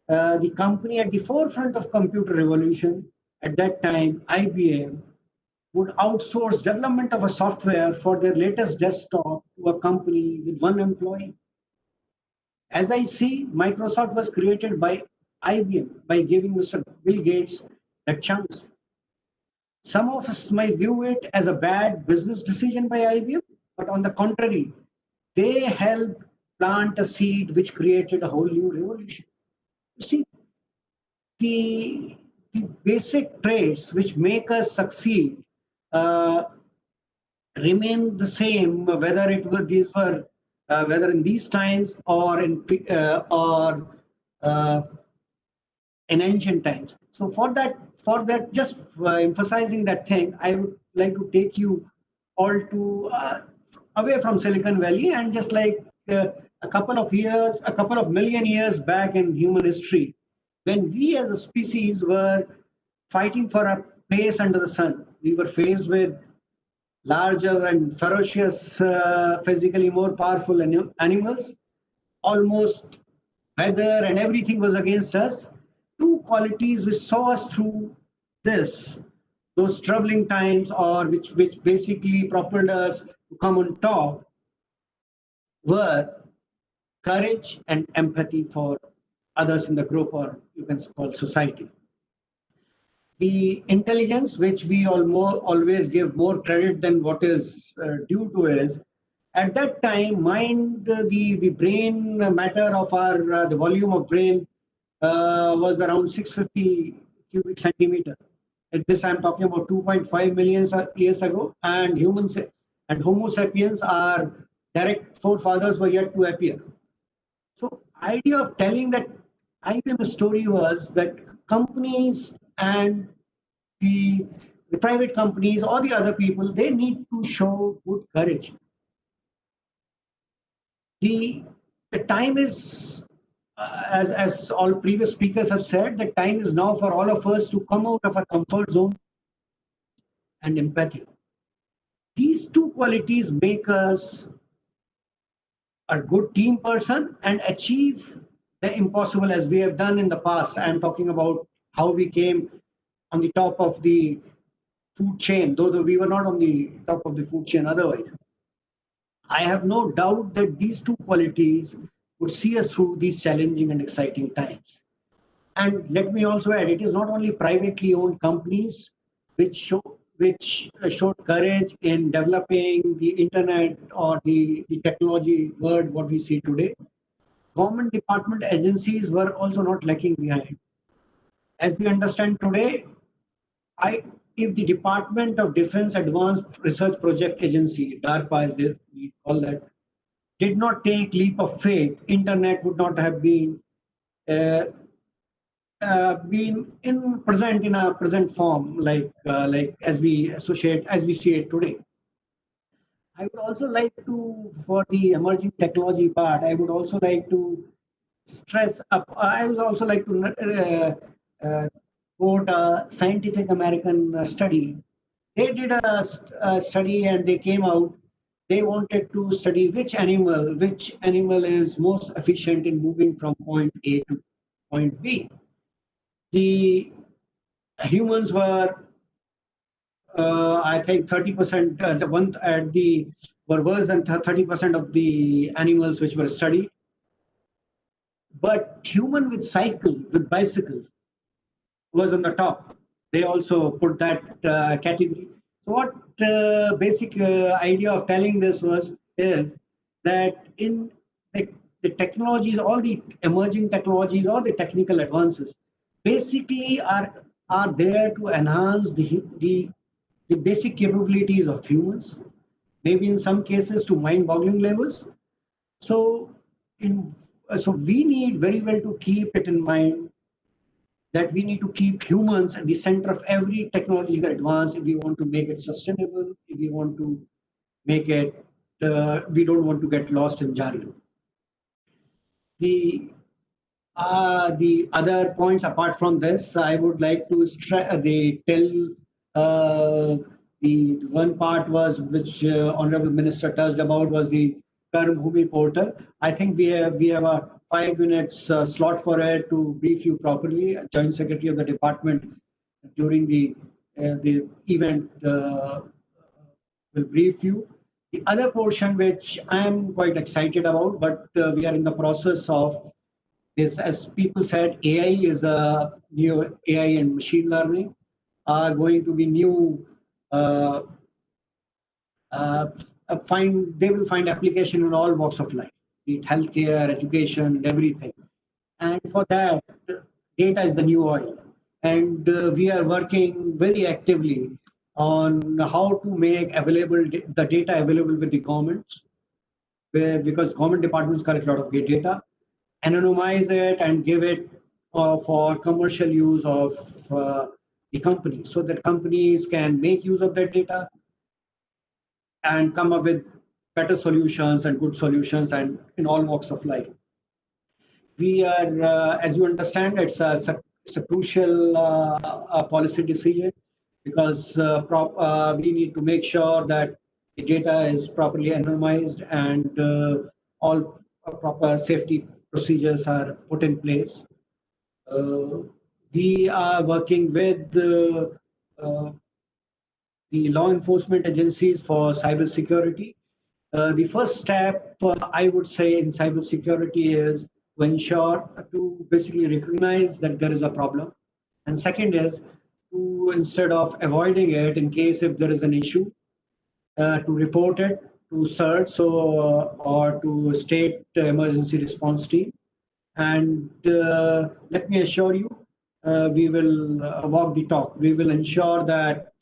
the company at the forefront of computer revolution at that time, IBM, would outsource development of a software for their latest desktop to a company with one employee? As I see, Microsoft was created by IBM by giving Mr. Bill Gates a chance. Some of us might view it as a bad business decision by IBM, but on the contrary, they helped plant a seed which created a whole new revolution. You see, the basic traits which make us succeed remain the same, whether it were these were whether in these times or in ancient times. So for that, just emphasizing that thing, I would like to take you all to away from Silicon Valley and just like a couple of million years back in human history, when we as a species were fighting for a place under the sun. We were faced with larger and ferocious, physically more powerful animals. Almost weather and everything was against us. Two qualities which saw us through those troubling times, or which basically propelled us to come on top, were courage and empathy for others in the group, or you can call society. The intelligence, which we always give more credit than what is due to, is at that time the brain matter of our the volume of brain was around 650 cubic centimeter. At this, I'm talking about 2.5 million years ago, and humans and Homo sapiens, our direct forefathers, were yet to appear. So, idea of telling that IBM story was that companies and the private companies or the other people, they need to show good courage. The time is, as all previous speakers have said, the time is now for all of us to come out of our comfort zone and empathy. These two qualities make us a good team person and achieve the impossible, as we have done in the past. I am talking about how we came on the top of the food chain, though we were not on the top of the food chain otherwise. I have no doubt that these two qualities would see us through these challenging and exciting times. And let me also add, it is not only privately owned companies which showed courage in developing the internet or the technology world what we see today. Government department agencies were also not lacking behind. As we understand today, if the Department of Defense Advanced Research Project Agency, DARPA as we call that, did not take leap of faith, internet would not have been present in a present form like as we see it today. I would also like to, for the emerging technology part, I would also like to stress up. I would also like to quote a Scientific American study. They did a study and they came out. They wanted to study which animal is most efficient in moving from point A to point B. The humans were, I think, 30%. Were worse than 30% of the animals which were studied. But human with bicycle was on the top. They also put that category. So what basic idea of telling this is that in the technologies, all the emerging technologies, all the technical advances, basically are there to enhance the basic capabilities of humans, maybe in some cases to mind-boggling levels. So we need very well to keep it in mind that we need to keep humans at the center of every technological advance if we want to make it sustainable, if we want to make it, we don't want to get lost in jargon. The other points apart from this, I would like to the one part was which Honorable Minister touched about was the Karm Bhumi portal. I think we have a 5 minutes slot for it to brief you properly. Joint Secretary of the Department during the event will brief you. The other portion which I am quite excited about, but we are in the process of this, as people said, AI is a new AI and machine learning are going to be new. They will find application in all walks of life, be it healthcare, education, and everything. And for that, data is the new oil. And we are working very actively on how to make available the data available with the governments, because government departments collect a lot of data, anonymize it and give it for commercial use of the company, so that companies can make use of that data and come up with better solutions and good solutions, and in all walks of life. We are, as you understand, it's a crucial policy decision, because we need to make sure that the data is properly anonymized and all proper safety procedures are put in place. We are working with the law enforcement agencies for cybersecurity. The first step, I would say, in cybersecurity is to ensure, to basically recognize that there is a problem. And second is to, instead of avoiding it, in case if there is an issue, to report it to CERT, or to state emergency response team. And let me assure you, we will walk the talk. We will ensure that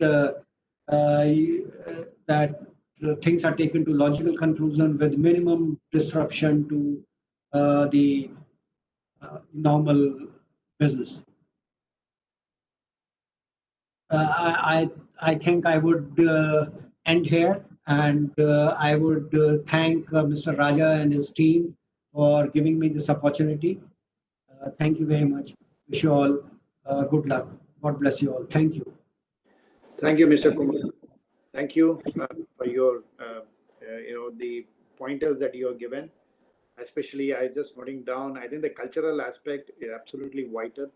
things are taken to logical conclusion with minimum disruption to the normal business. I think I would end here, and I would thank Mr. Raja and his team for giving me this opportunity. Thank you very much. Wish you all good luck. God bless you all. Thank you. Thank you, Mr. Kumar. Thank you for your, the pointers that you have given. Especially, I just noting down, I think the cultural aspect is absolutely vital.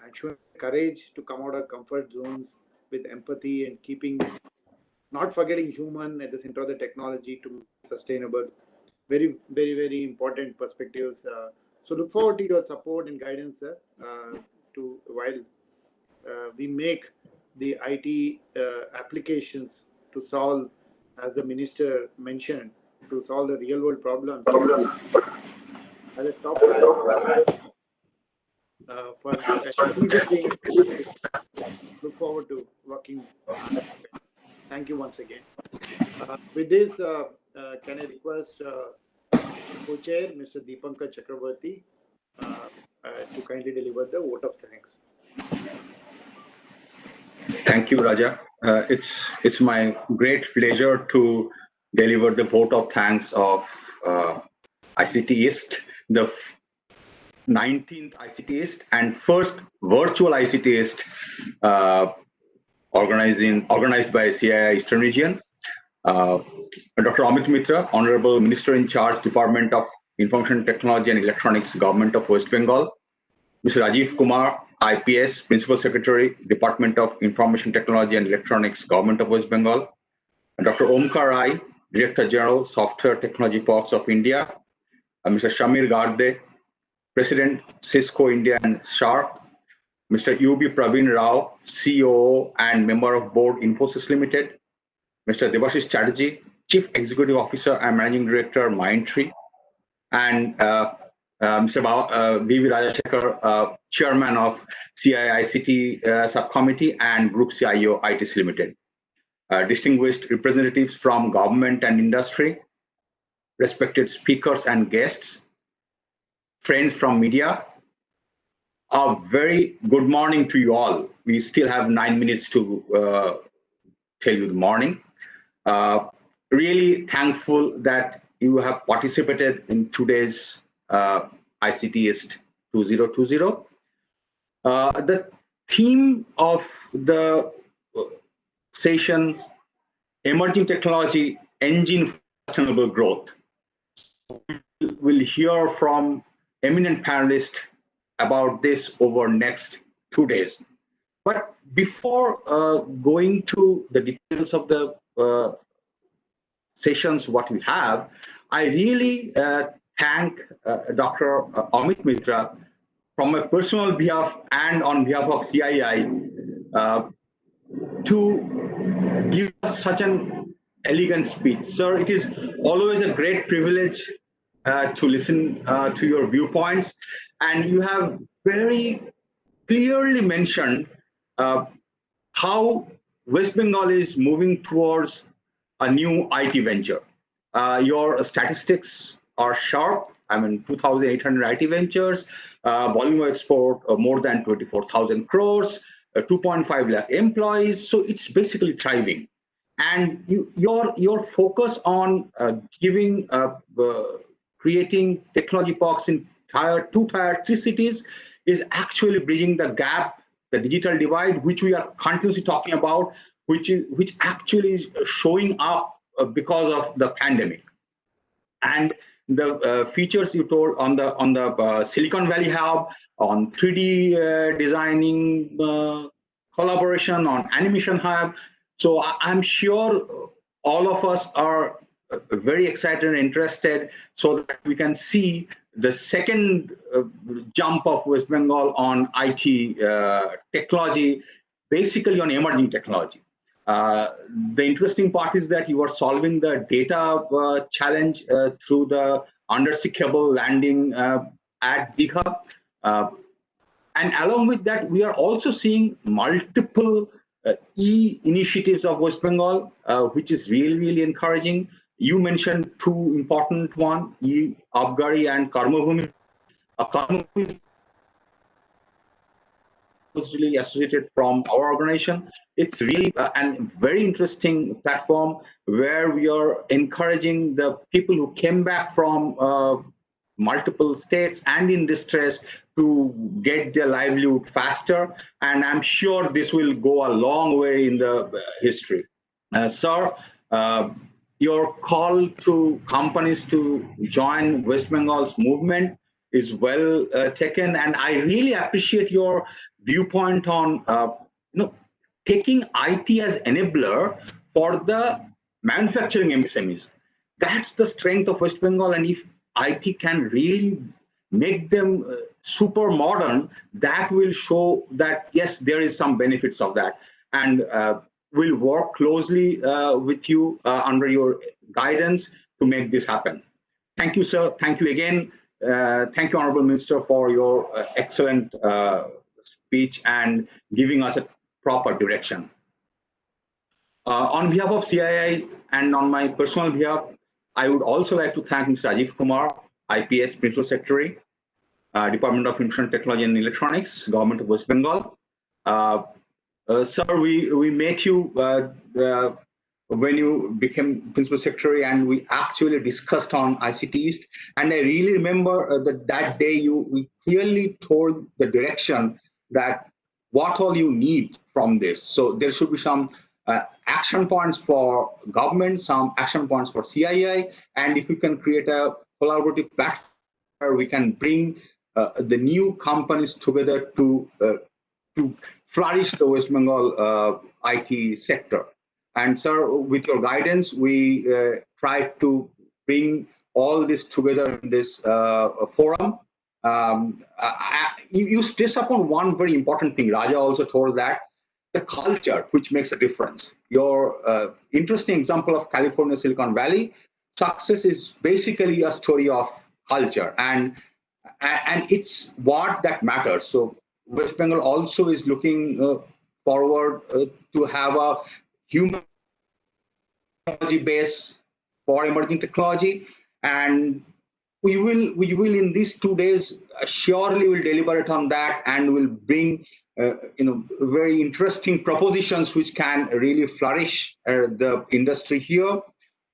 And showing courage to come out of comfort zones with empathy and keeping, not forgetting human at the center of the technology to be sustainable. Very, very, very important perspectives. So look forward to your support and guidance, sir, while we make the IT applications to solve, as the minister mentioned, to solve the real world problems. As a top priority for easing, look forward to working. Thank you once again. With this, can I request co-chair Mr. Dipankar Chakraborty to kindly deliver the vote of thanks. Thank you, Raja. It's my great pleasure to deliver the vote of thanks of ICT East, the 19th ICT East and first virtual ICT East organized by CII Eastern Region. Dr. Amit Mitra, Honorable Minister in Charge, Department of Information Technology and Electronics, Government of West Bengal. Mr. Rajiv Kumar, IPS, Principal Secretary, Department of Information Technology and Electronics, Government of West Bengal. Dr. Omkar Rai, Director General, Software Technology Parks of India. Mr. Shamir Garde, President, Cisco India and SHARP. Mr. UB Praveen Rao, COO and Member of Board, Infosys Limited. Mr. Debashish Chatterjee, Chief Executive Officer and Managing Director, Mindtree. And Mr. V.V. Rajashekar, Chairman of CII ICT Subcommittee and Group CIO, ITC Limited. Distinguished representatives from government and industry, respected speakers and guests, friends from media, a very good morning to you all. We still have 9 minutes to tell you the morning. Really thankful that you have participated in today's ICT East 2020. The theme of the session, Emerging Technology Engine for Sustainable Growth. We'll hear from eminent panelists about this over next 2 days. But before going to the details of the sessions what we have, I really thank Dr. Amit Mitra from my personal behalf and on behalf of CII to give us such an elegant speech. Sir, it is always a great privilege to listen to your viewpoints, and you have very clearly mentioned how West Bengal is moving towards a new IT venture. Your statistics are sharp. I mean, 2,800 IT ventures, volume of export of more than 24,000 crores, 2.5 lakh employees. So it's basically thriving. And your focus on creating technology parks in tier 2, tier 3 cities is actually bridging the gap, the digital divide, which we are continuously talking about, which actually is showing up because of the pandemic. And the features you told on the Silicon Valley Hub, on 3D designing collaboration, on Animation Hub. So I'm sure all of us are very excited and interested so that we can see the second jump of West Bengal on IT technology, basically on emerging technology. The interesting part is that you are solving the data challenge through the undersea cable landing at Digha. And along with that, we are also seeing multiple initiatives of West Bengal, which is really, really encouraging. You mentioned two important ones, Abgari and Karmabhumi. Karmabhumi was really associated from our organization. It's really a very interesting platform where we are encouraging the people who came back from multiple states and in distress to get their livelihood faster. And I'm sure this will go a long way in the history. Sir, your call to companies to join West Bengal's movement is well taken, and I really appreciate your viewpoint on taking IT as enabler for the manufacturing MSMEs. That's the strength of West Bengal, and if IT can really make them super modern, that will show that yes, there is some benefits of that, and we'll work closely with you under your guidance to make this happen. Thank you, sir. Thank you again. Thank you, Honorable Minister, for your excellent speech and giving us a proper direction. On behalf of CII and on my personal behalf, I would also like to thank Mr. Rajiv Kumar, IPS Principal Secretary, Department of Information Technology and Electronics, Government of West Bengal. Sir, we met you when you became Principal Secretary, and we actually discussed on ICT East. And I really remember that day we clearly told the direction that what all you need from this. So there should be some action points for government, some action points for CII, and if we can create a collaborative platform where we can bring the new companies together to flourish the West Bengal IT sector. And sir, with your guidance, we try to bring all this together in this forum. You stress upon one very important thing. Raja also told that the culture, which makes a difference. Your interesting example of California, Silicon Valley, success is basically a story of culture, and it's what that matters. So West Bengal also is looking forward to have a human technology base for emerging technology, and we will in these 2 days surely will deliberate on that, and will bring very interesting propositions which can really flourish the industry here.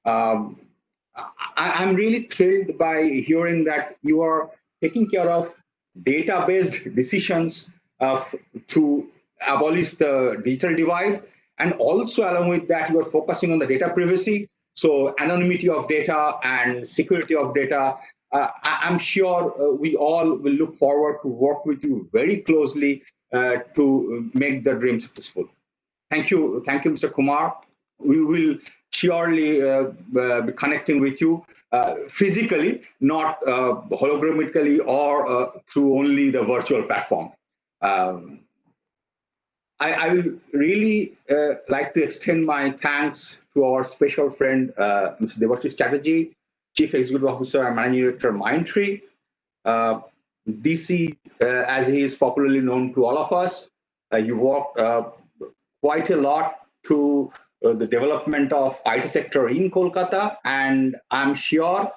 I'm really thrilled by hearing that you are taking care of data-based decisions to abolish the digital divide, and also along with that you are focusing on the data privacy, so anonymity of data and security of data. I'm sure we all will look forward to work with you very closely to make the dream successful. Thank you, Mr. Kumar. We will surely be connecting with you physically, not hologrammatically or through only the virtual platform. I will really like to extend my thanks to our special friend, Mr. Debashish Chatterjee, Chief Executive Officer and Managing Director, Mindtree, DC, as he is popularly known to all of us. You worked quite a lot to the development of IT sector in Kolkata, and I'm sure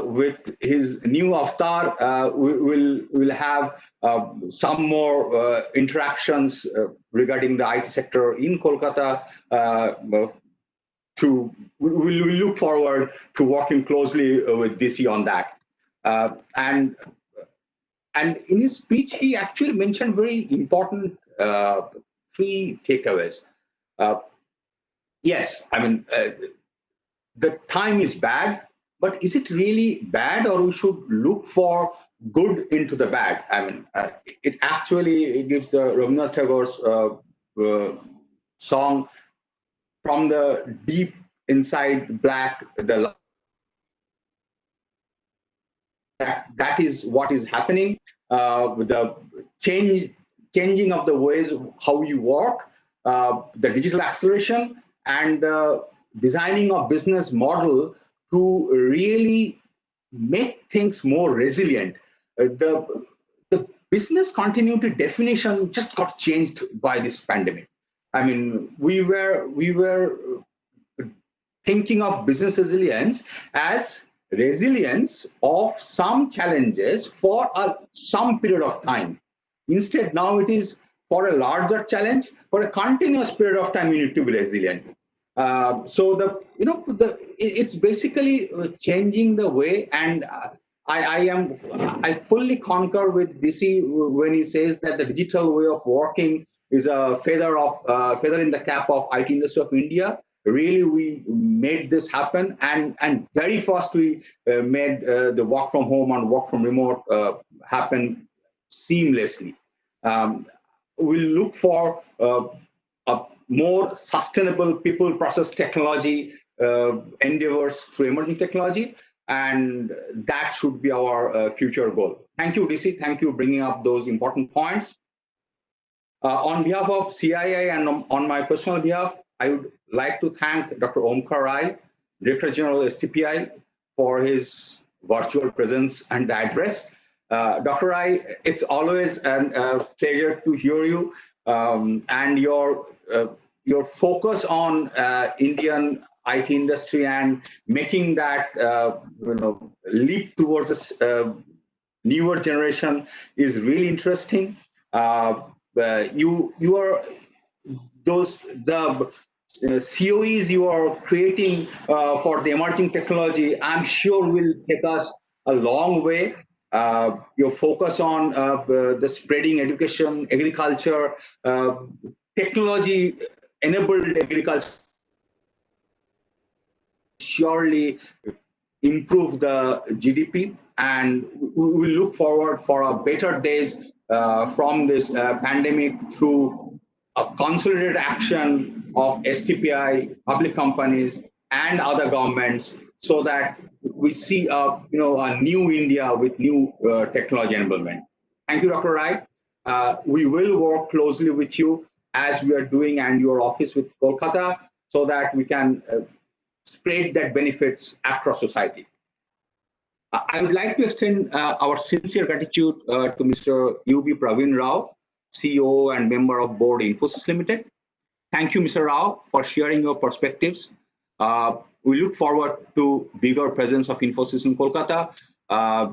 with his new avatar, we'll have some more interactions regarding the IT sector in Kolkata. We'll look forward to working closely with DC on that. And in his speech, he actually mentioned very important 3 takeaways. Yes, I mean, the time is bad, but is it really bad, or we should look for good into the bad? I mean, it actually gives Rabindranath Tagore's song, from the deep inside black, that is what is happening. With the changing of the ways how you work, the digital acceleration, and the designing of business model to really make things more resilient. The business continuity definition just got changed by this pandemic. I mean, we were thinking of business resilience as resilience of some challenges for some period of time. Instead, now it is for a larger challenge, for a continuous period of time, you need to be resilient. So it's basically changing the way, and I fully concur with DC when he says that the digital way of working is a feather in the cap of IT industry of India. Really, we made this happen, and very fast we made the work from home and work from remote happen seamlessly. We'll look for a more sustainable people process technology endeavors through emerging technology, and that should be our future goal. Thank you, DC. Thank you for bringing up those important points. On behalf of CII and on my personal behalf, I would like to thank Dr. Omkar Rai, Director General STPI, for his virtual presence and address. Dr. Rai, it's always a pleasure to hear you, and your focus on Indian IT industry and making that leap towards a newer generation is really interesting. You are the COEs you are creating for the emerging technology, I'm sure will take us a long way. Your focus on the spreading education, agriculture, technology-enabled agriculture surely improve the GDP, and we will look forward for better days from this pandemic through a consolidated action of STPI, public companies, and other governments, so that we see a new India with new technology enablement. Thank you, Dr. Rai. We will work closely with you as we are doing, and your office with Kolkata, so that we can spread that benefits across society. I would like to extend our sincere gratitude to Mr. U.B. Pravin Rao, CEO and member of board Infosys Limited. Thank you, Mr. Rao, for sharing your perspectives. We look forward to bigger presence of Infosys in Kolkata. I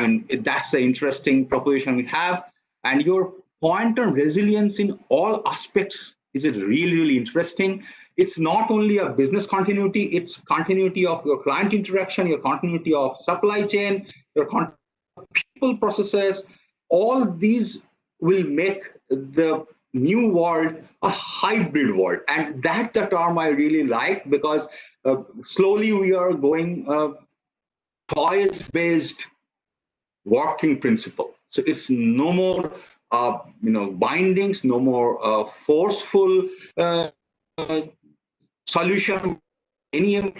mean, that's the interesting proposition we have. And your point on resilience in all aspects is really, really interesting. It's not only a business continuity, it's continuity of your client interaction, your continuity of supply chain, your continuity of people processes. All these will make the new world a hybrid world. And that's the term I really like, because slowly we are going choice-based working principle. So it's no more bindings, no more forceful solution any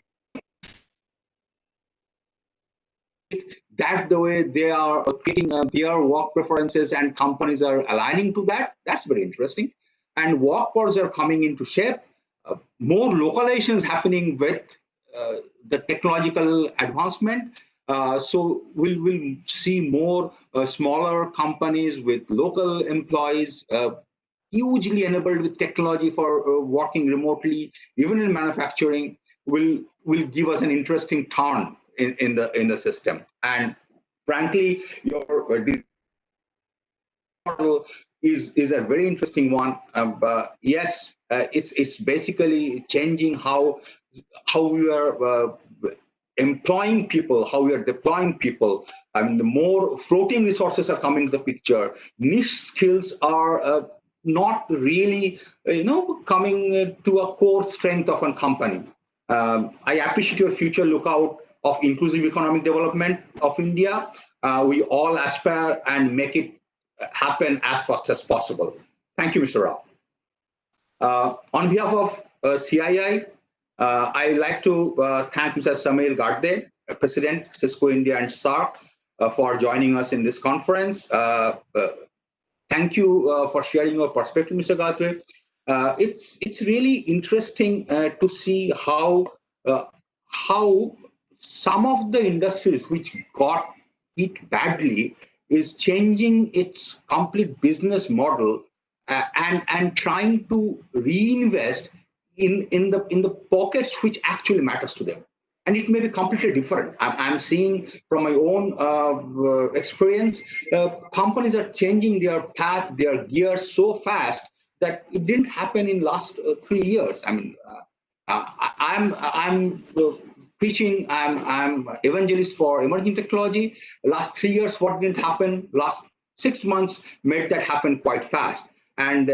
that's the way they are creating their work preferences, and companies are aligning to that. That's very interesting. And work pods are coming into shape. More localizations happening with the technological advancement. So we'll see more smaller companies with local employees, hugely enabled with technology for working remotely, even in manufacturing, will give us an interesting turn in the system. And frankly, your model is a very interesting one. Yes, it's basically changing how we are employing people, how we are deploying people. I mean, the more floating resources are coming to the picture, niche skills are not really, coming to a core strength of a company. I appreciate your future lookout of inclusive economic development of India. We all aspire and make it happen as fast as possible. Thank you, Mr. Rao. On behalf of CII, I'd like to thank Mr. Samir Gadde, President, Cisco India and SARC, for joining us in this conference. Thank you for sharing your perspective, Mr. Gadde. It's really interesting to see how some of the industries which got hit badly is changing its complete business model and trying to reinvest in the pockets which actually matters to them. And it may be completely different. I'm seeing from my own experience, companies are changing their path, their gears so fast that it didn't happen in last 3 years. I mean, I'm preaching, I'm evangelist for emerging technology. Last 3 years, what didn't happen? Last 6 months made that happen quite fast. And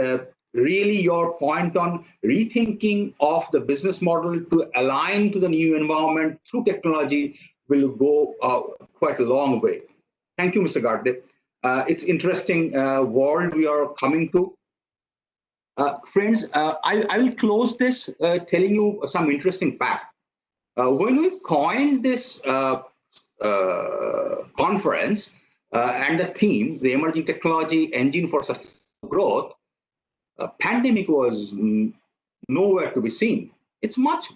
really your point on rethinking of the business model to align to the new environment through technology will go quite a long way. Thank you, Mr. Gadde. It's interesting world we are coming to. Friends, I will close this telling you some interesting fact. When we coined this conference and the theme, the emerging technology engine for sustainable growth, pandemic was nowhere to be seen. It's much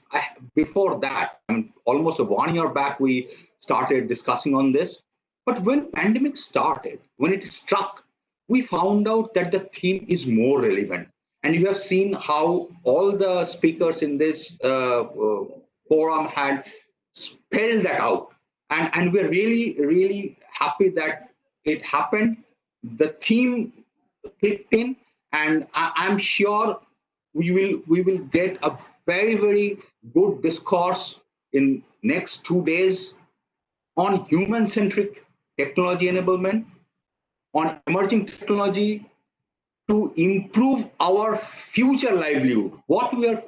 before that. I mean, almost 1 year back, we started discussing on this. But when pandemic started, when it struck, we found out that the theme is more relevant. And you have seen how all the speakers in this forum had spelled that out. And we're really, really happy that it happened. The theme kicked in. And I'm sure we will get a very, very good discourse in next 2 days on human-centric technology enablement, on emerging technology to improve our future livelihood, what we are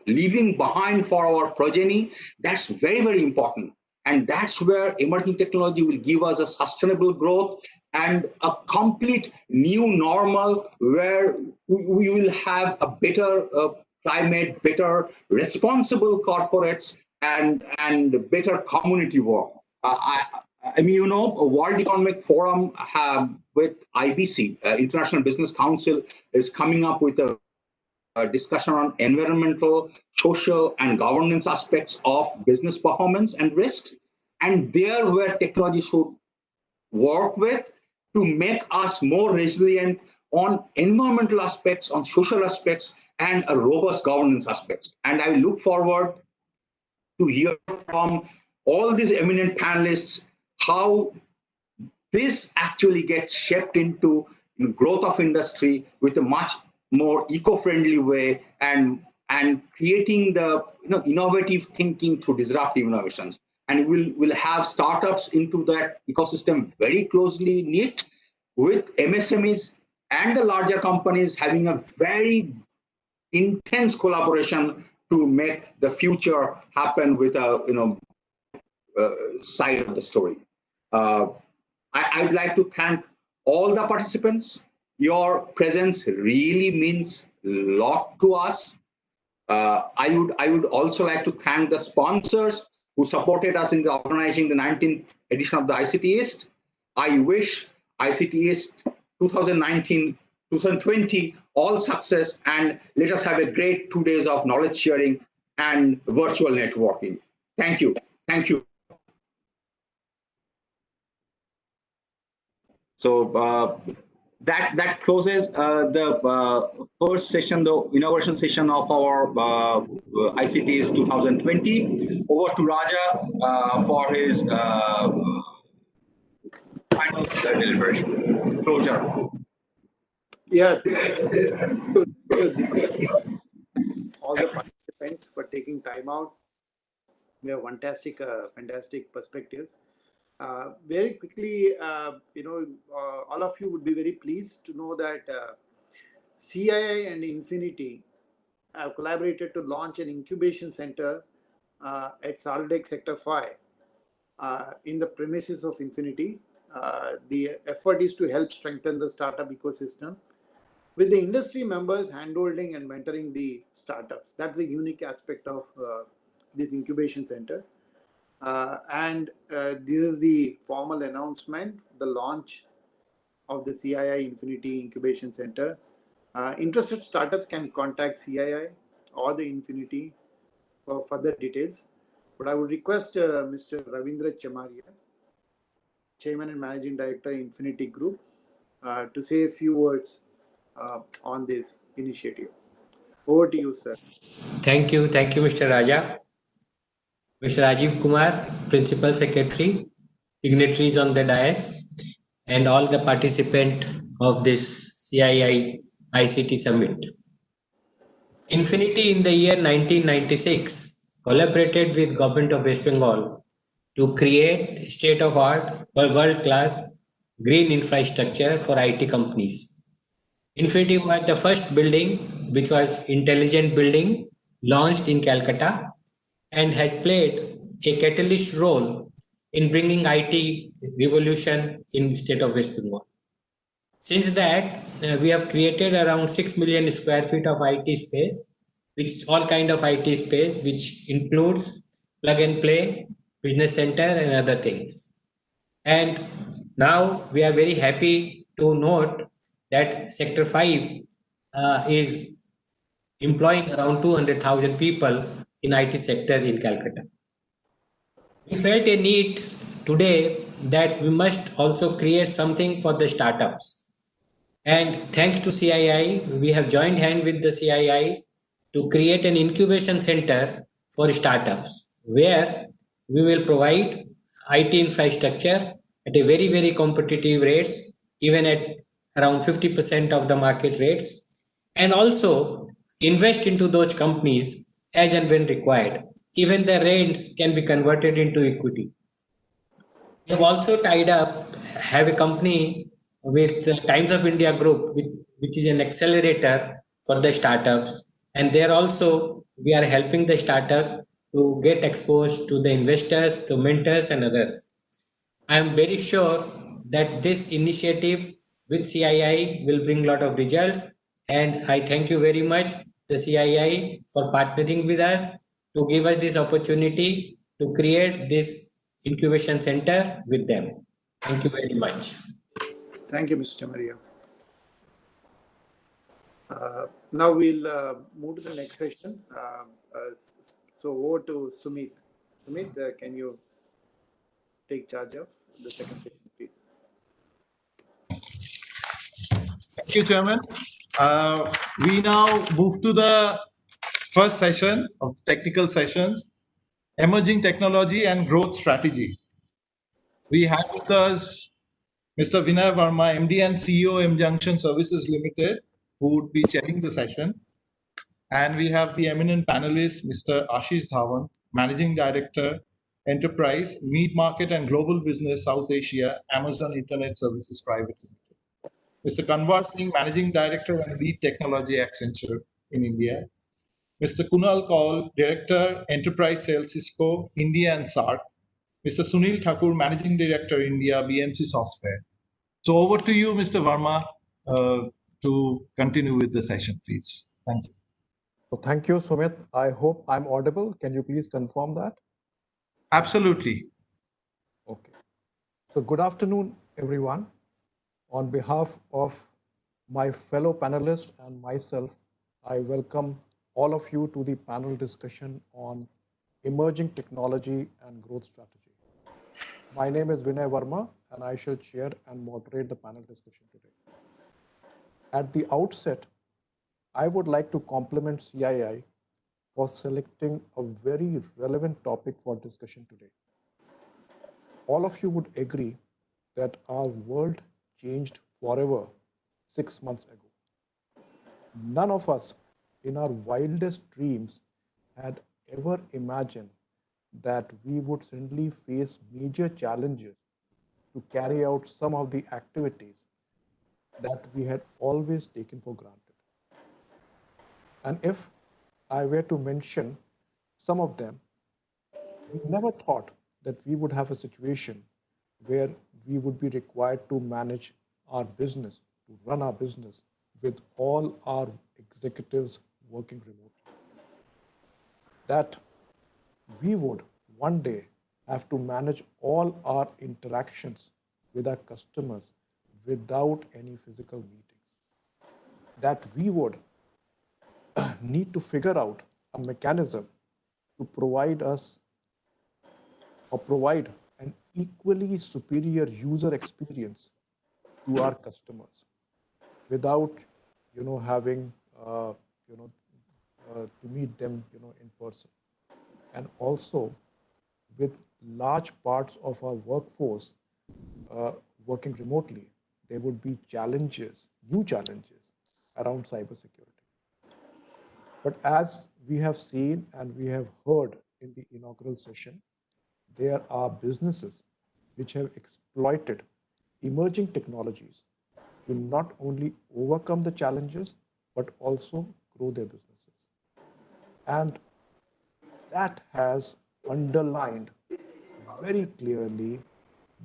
leaving behind for our progeny. That's very, very important. And that's where emerging technology will give us a sustainable growth and a complete new normal where we will have a better climate, better responsible corporates, and better community work. I mean, you know, World Economic Forum with IBC, International Business Council, is coming up with a discussion on environmental, social, and governance aspects of business performance and risks. And there where technology should work with to make us more resilient on environmental aspects, on social aspects, and a robust governance aspects. And I look forward to hear from all these eminent panelists how this actually gets shaped into growth of industry with a much more eco-friendly way and creating the innovative thinking through disruptive innovations. And we'll have startups into that ecosystem very closely knit with MSMEs and the larger companies having a very intense collaboration to make the future happen with a side of the story. I'd like to thank all the participants. Your presence really means a lot to us. I would also like to thank the sponsors who supported us in organizing the 19th edition of the ICT East. I wish ICT East 2019-2020 all success, and let us have a great 2 days of knowledge sharing and virtual networking. Thank you. Thank you. So that closes the first session, the inauguration session of our ICTs 2020. Over to Raja for his final deliberation closure. Yeah, all the participants for taking time out. We have fantastic perspectives. Very quickly, all of you would be very pleased to know that CII and Infinity have collaborated to launch an incubation center at Salt Lake Sector 5 in the premises of Infinity. The effort is to help strengthen the startup ecosystem with the industry members handholding and mentoring the startups. That's a unique aspect of this incubation center. This is the formal announcement, the launch of the CII Infinity Incubation Center. Interested startups can contact CII or the Infinity for further details. But I would request Mr. Ravindra Chamaria, Chairman and Managing Director, Infinity Group, to say a few words on this initiative. Over to you, sir. Thank you, Mr. Raja. Mr. Rajiv Kumar, Principal Secretary, dignitaries on the dais, and all the participants of this CII ICT Summit. Infinity in the year 1996 collaborated with Government of West Bengal to create state-of-art or world-class green infrastructure for IT companies. Infinity was the first building which was intelligent building launched in Calcutta and has played a catalyst role in bringing IT revolution in the state of West Bengal. Since that, we have created around 6 million square feet of IT space, which all kind of IT space, which includes plug and play, business center and other things. And now we are very happy to note that Sector 5 is employing around 200,000 people in IT sector in Calcutta. We felt a need today that we must also create something for the startups. And thanks to CII, we have joined hand with the CII to create an incubation center for startups, where we will provide IT infrastructure at a very, very competitive rates, even at around 50% of the market rates, and also invest into those companies as and when required. Even the rents can be converted into equity. We have also tied up, have a company with Times of India Group, which is an accelerator for the startups. And there also, we are helping the startup to get exposed to the investors, to mentors and others. I am very sure that this initiative with CII will bring a lot of results. And I thank you very much, the CII, for partnering with us to give us this opportunity to create this incubation center with them. Thank you very much. Thank you, Mr. Chamaria. Now we'll move to the next session. So over to Sumit. Sumit, can you take charge of the second session, please? Thank you, Chairman. We now move to the first session of technical sessions, Emerging Technology and Growth Strategy. We have with us Mr. Vinay Verma, MD and CEO, M Junction Services Limited, who would be chairing the session. And we have the eminent panelist, Mr. Ashish Dhawan, Managing Director, Enterprise, Meat Market and Global Business, South Asia, Amazon Internet Services Private Limited. Mr. Kanwar Singh, Managing Director and Lead Technology, Accenture in India. Mr. Kunal Kaul, Director, Enterprise Sales, Cisco, India and SAARC. Mr. Sunil Thakur, Managing Director, India, BMC Software. So over to you, Mr. Verma, to continue with the session, please. Thank you. So thank you, Sumit. I hope I'm audible. Can you please confirm that? Absolutely. Okay. So good afternoon, everyone. On behalf of my fellow panelists and myself, I welcome all of you to the panel discussion on emerging technology and growth strategy. My name is Vinay Verma, and I shall chair and moderate the panel discussion today. At the outset, I would like to compliment CII for selecting a very relevant topic for discussion today. All of you would agree that our world changed forever 6 months ago. None of us in our wildest dreams had ever imagined that we would suddenly face major challenges to carry out some of the activities that we had always taken for granted. And if I were to mention some of them, we never thought that we would have a situation where we would be required to manage our business, to run our business with all our executives working remotely. That we would one day have to manage all our interactions with our customers without any physical meetings. That we would need to figure out a mechanism to provide us or provide an equally superior user experience to our customers without having to meet them in person. And also with large parts of our workforce working remotely, there would be challenges, new challenges around cybersecurity. But as we have seen and we have heard in the inaugural session, there are businesses which have exploited emerging technologies to not only overcome the challenges, but also grow their businesses. And that has underlined very clearly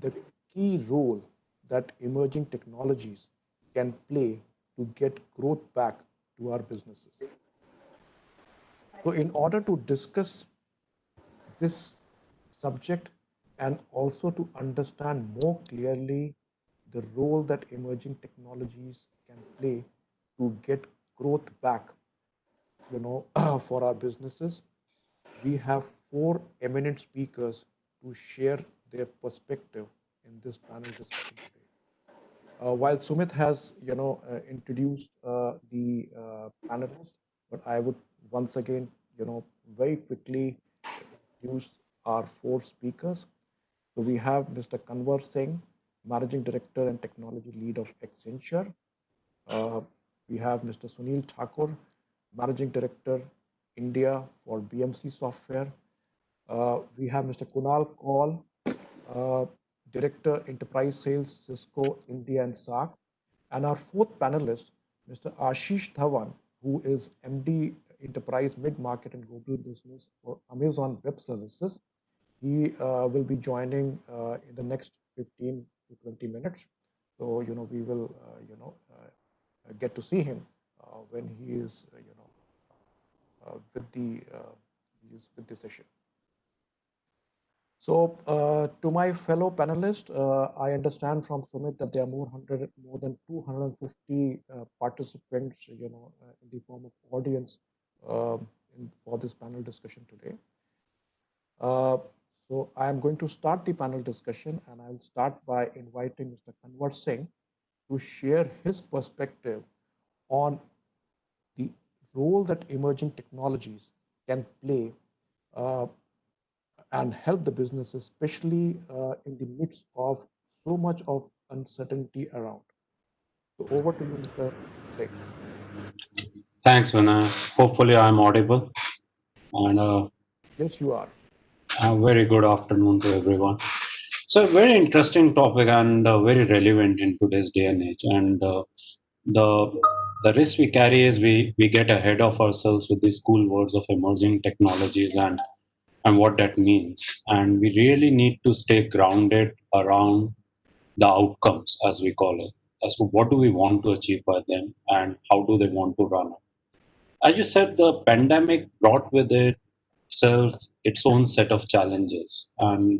the key role that emerging technologies can play to get growth back to our businesses. So in order to discuss this subject and also to understand more clearly the role that emerging technologies can play to get growth back, for our businesses, we have 4 eminent speakers to share their perspective in this panel discussion today. While Sumit has, introduced the panelists, but I would once again, very quickly introduce our 4 speakers. So we have Mr. Kanwar Singh, Managing Director and Technology Lead of Accenture. We have Mr. Sunil Thakur, Managing Director, India for BMC Software. We have Mr. Kunal Kaul, Director, Enterprise Sales, Cisco, India and SAC. And our 4th panelist, Mr. Ashish Dhawan, who is MD, Enterprise Mid-Market and Global Business for Amazon Web Services. He will be joining in the next 15 to 20 minutes. So, we will, get to see him when he is, with the session. So to my fellow panelists, I understand from Sumit that there are more than 250 participants, in the form of audience for this panel discussion today. So I am going to start the panel discussion, and I'll start by inviting Mr. Kanwar Singh to share his perspective on the role that emerging technologies can play and help the businesses, especially in the midst of so much of uncertainty around. So over to you, Mr. Singh. Thanks, Vinay. Hopefully I'm audible. And yes, you are. A very good afternoon to everyone. So a very interesting topic and very relevant in today's day and age. And the risk we carry is we get ahead of ourselves with these cool words of emerging technologies and what that means. And we really need to stay grounded around the outcomes, as we call it, as to what do we want to achieve by them and how do they want to run it. As you said, the pandemic brought with itself its own set of challenges. And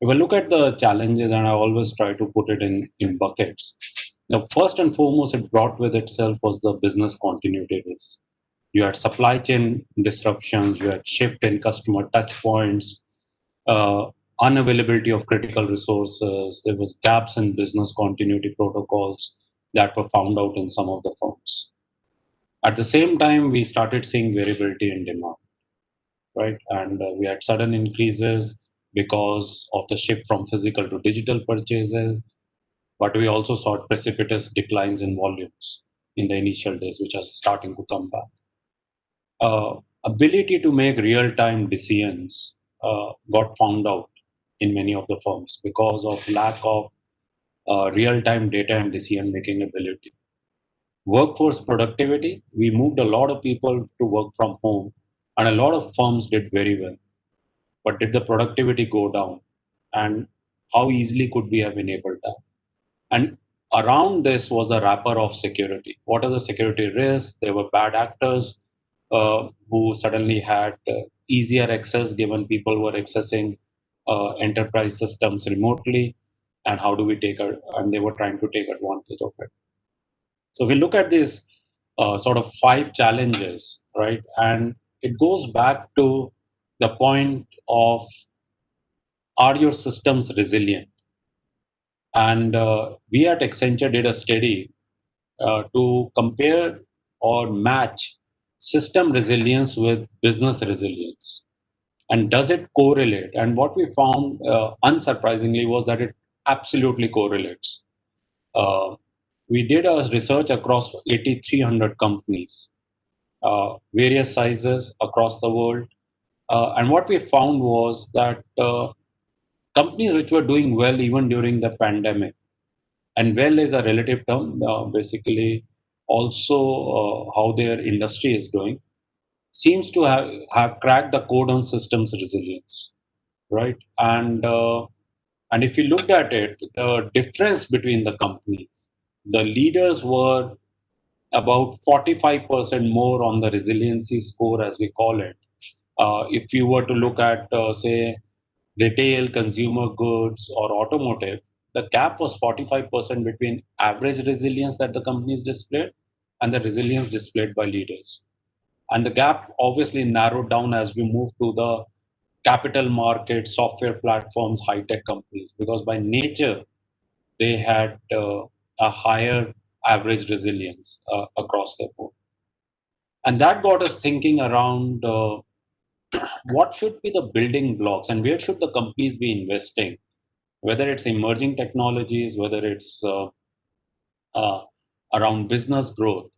if I look at the challenges, and I always try to put it in buckets, the first and foremost it brought with itself was the business continuity risk. You had supply chain disruptions, you had shift in customer touch points, uh, unavailability of critical resources, there was gaps in business continuity protocols that were found out in some of the firms. At the same time, we started seeing variability in demand, right? And we had sudden increases because of the shift from physical to digital purchases, but we also saw precipitous declines in volumes in the initial days, which are starting to come back. Ability to make real-time decisions got found out in many of the firms because of lack of real-time data and decision-making ability. Workforce productivity, we moved a lot of people to work from home, and a lot of firms did very well. But did the productivity go down? And how easily could we have enabled that? And around this was the wrapper of security. What are the security risks? There were bad actors who suddenly had easier access given people were accessing enterprise systems remotely. And how do we and they were trying to take advantage of it. So we look at these sort of 5 challenges, right? And it goes back to the point of, are your systems resilient? And we at Accenture did a study to compare or match system resilience with business resilience. And does it correlate? And what we found, unsurprisingly, was that it absolutely correlates. We did a research across 8,300 companies, various sizes across the world. And what we found was that companies which were doing well even during the pandemic, and well is a relative term, basically also how their industry is doing, seems to have cracked the code on systems resilience, right? And if you looked at it, the difference between the companies, the leaders were about 45% more on the resiliency score, as we call it. If you were to look at, say, retail, consumer goods, or automotive, the gap was 45% between average resilience that the companies displayed and the resilience displayed by leaders. And the gap obviously narrowed down as we move to the capital market, software platforms, high-tech companies, because by nature, they had a higher average resilience across the board. And that got us thinking around what should be the building blocks and where should the companies be investing, whether it's emerging technologies, whether it's uh, around business growth.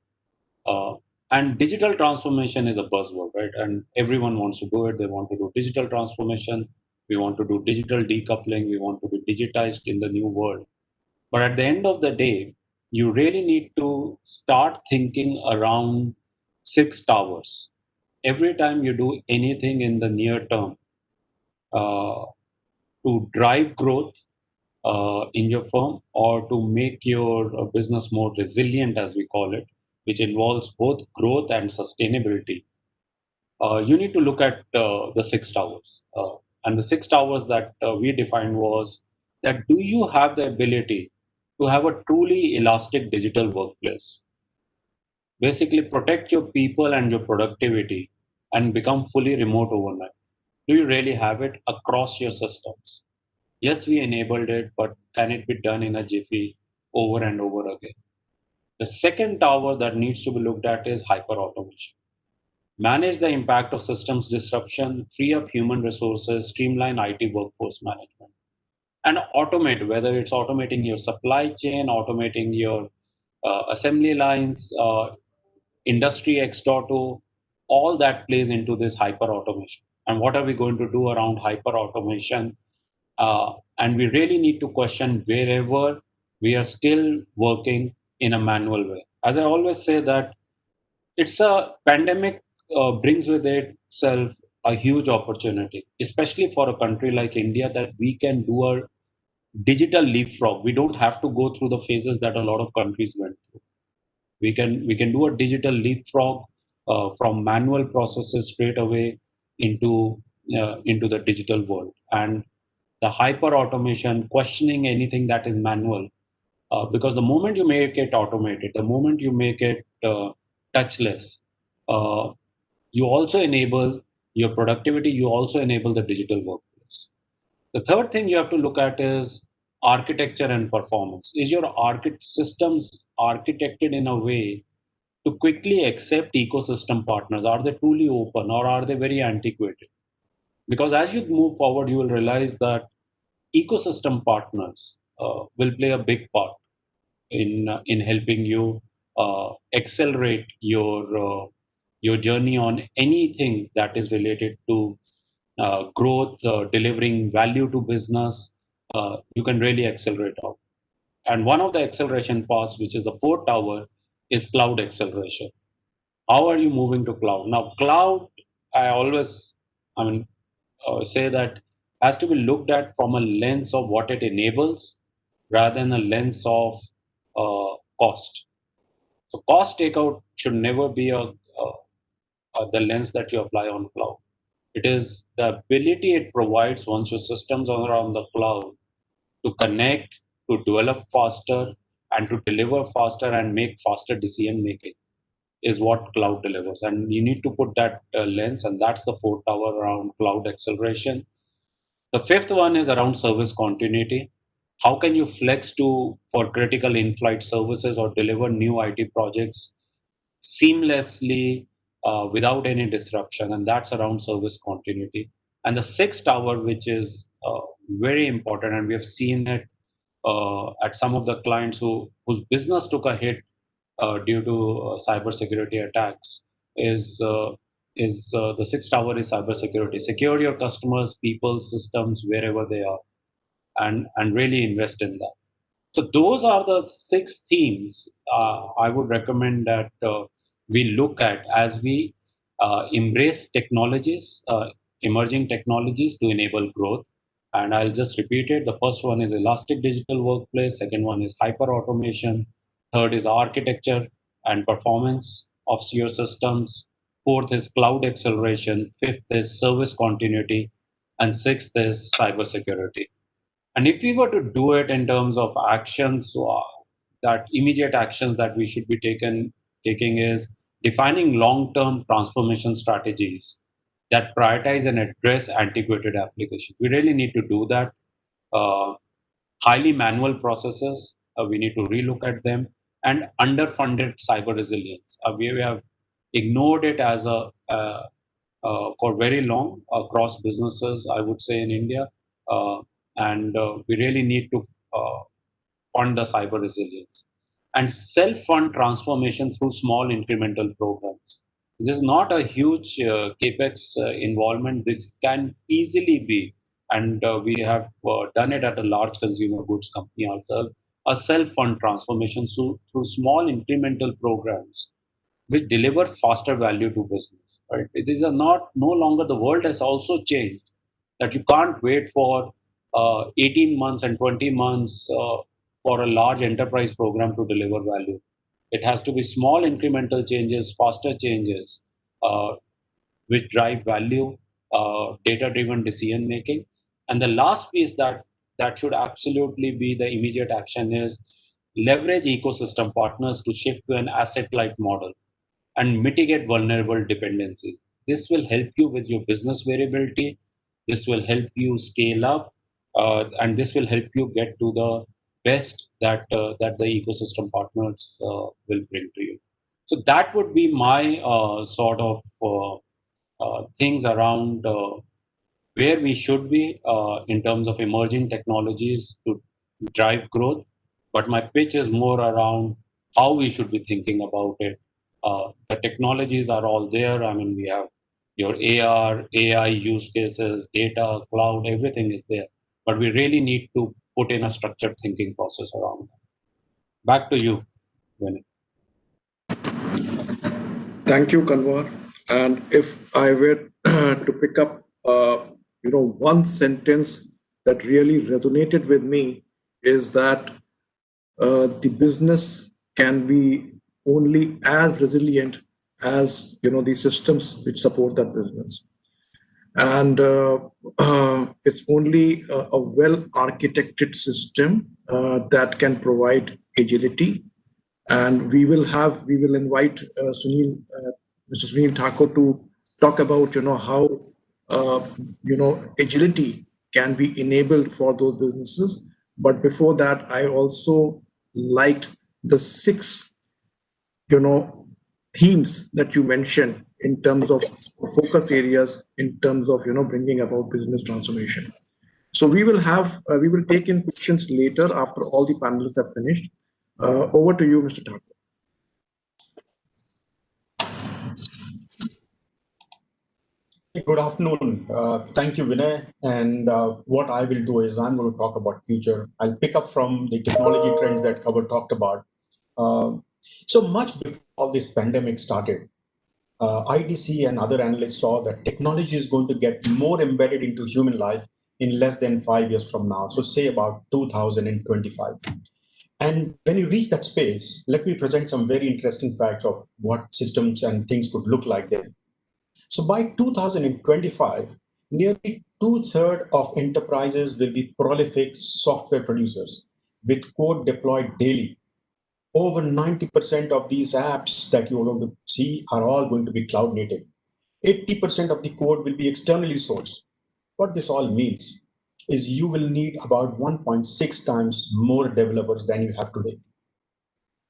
Uh, and digital transformation is a buzzword, right? And everyone wants to do it. They want to do digital transformation. We want to do digital decoupling. We want to be digitized in the new world. But at the end of the day, you really need to start thinking around 6 towers. Every time you do anything in the near term uh, to drive growth in your firm or to make your business more resilient, as we call it, which involves both growth and sustainability, you need to look at the 6 towers. And the 6 towers that we defined was that, do you have the ability to have a truly elastic digital workplace? Basically, protect your people and your productivity and become fully remote overnight. Do you really have it across your systems? Yes, we enabled it, but can it be done in a jiffy over and over again? The second tower that needs to be looked at is hyper automation. Manage the impact of systems disruption, free up human resources, streamline IT workforce management, and automate, whether it's automating your supply chain, automating your assembly lines, Industry X.0, all that plays into this hyper automation. And what are we going to do around hyper automation? And we really need to question wherever we are still working in a manual way. As I always say that it's a pandemic brings with itself a huge opportunity, especially for a country like India, that we can do a digital leapfrog. We don't have to go through the phases that a lot of countries went through. We can do a digital leapfrog from manual processes straight away into the digital world. And the hyper automation, questioning anything that is manual, because the moment you make it automated, the moment you make it touchless, you also enable your productivity, you also enable the digital workplace. The third thing you have to look at is architecture and performance. Is your systems architected in a way to quickly accept ecosystem partners? Are they truly open, or are they very antiquated? Because as you move forward, you will realize that ecosystem partners will play a big part in helping you accelerate your journey on anything that is related to growth, delivering value to business. You can really accelerate out. And one of the acceleration paths, which is the fourth tower, is cloud acceleration. How are you moving to cloud? Now, cloud, I always, say that has to be looked at from a lens of what it enables rather than a lens of cost. So cost takeout should never be the lens that you apply on cloud. It is the ability it provides once your systems are on the cloud to connect, to develop faster, and to deliver faster and make faster decision making is what cloud delivers. And you need to put that lens, and that's the fourth tower around cloud acceleration. The fifth one is around service continuity. How can you flex for critical in-flight services or deliver new IT projects seamlessly without any disruption? And that's around service continuity. And the sixth tower, which is very important, and we have seen it at some of the clients whose business took a hit due to cybersecurity attacks, is the sixth tower is cybersecurity. Secure your customers, people, systems, wherever they are, and really invest in that. So those are the six themes I would recommend that we look at as we embrace technologies, emerging technologies to enable growth. And I'll just repeat it. The first one is elastic digital workplace. Second one is hyper automation. Third is architecture and performance of your systems. Fourth is cloud acceleration. Fifth is service continuity. And sixth is cybersecurity. And if we were to do it in terms of actions, that immediate actions that we should be taking is defining long-term transformation strategies that prioritize and address antiquated applications. We really need to do that. Highly manual processes, we need to relook at them, and underfunded cyber resilience. We have ignored it as for very long across businesses, I would say, in India. And we really need to fund the cyber resilience and self-fund transformation through small incremental programs. This is not a huge capex involvement. This can easily be, and we have done it at a large consumer goods company ourselves, a self-fund transformation through small incremental programs which deliver faster value to business. Right? These are no longer, the world has also changed, that you can't wait for 18 months and 20 months for a large enterprise program to deliver value. It has to be small incremental changes, faster changes, which drive value, data-driven decision making. And the last piece that should absolutely be the immediate action is leverage ecosystem partners to shift to an asset-light model and mitigate vulnerable dependencies. This will help you with your business variability. This will help you scale up, and this will help you get to the best that the ecosystem partners will bring to you. So that would be my sort of things around where we should be in terms of emerging technologies to drive growth. But my pitch is more around how we should be thinking about it. The technologies are all there. I mean, we have your AR, AI use cases, data, cloud, everything is there. But we really need to put in a structured thinking process around that. Back to you, Vinay. Thank you, Kanwar. And if I were to pick up, one sentence that really resonated with me is that the business can be only as resilient as the systems which support that business. And it's only a well-architected system that can provide agility. And we will invite Mr. Sunil Thakur to talk about how agility can be enabled for those businesses. But before that, I also liked the 6 themes that you mentioned in terms of focus areas, in terms of bringing about business transformation. So we will take in questions later after all the panelists have finished. Over to you, Mr. Thakur. Good afternoon. Thank you, Vinay. And what I will do is I'm going to talk about future. I'll pick up from the technology trends that Cover talked about. So much before all this pandemic started, IDC and other analysts saw that technology is going to get more embedded into human life in less than 5 years from now. So say about 2025. And when you reach that space, let me present some very interesting facts of what systems and things could look like then. So by 2025, nearly 2/3 of enterprises will be prolific software producers with code deployed daily. Over 90% of these apps that you're going to see are all going to be cloud native. 80% of the code will be externally sourced. What this all means is you will need about 1.6 times more developers than you have today.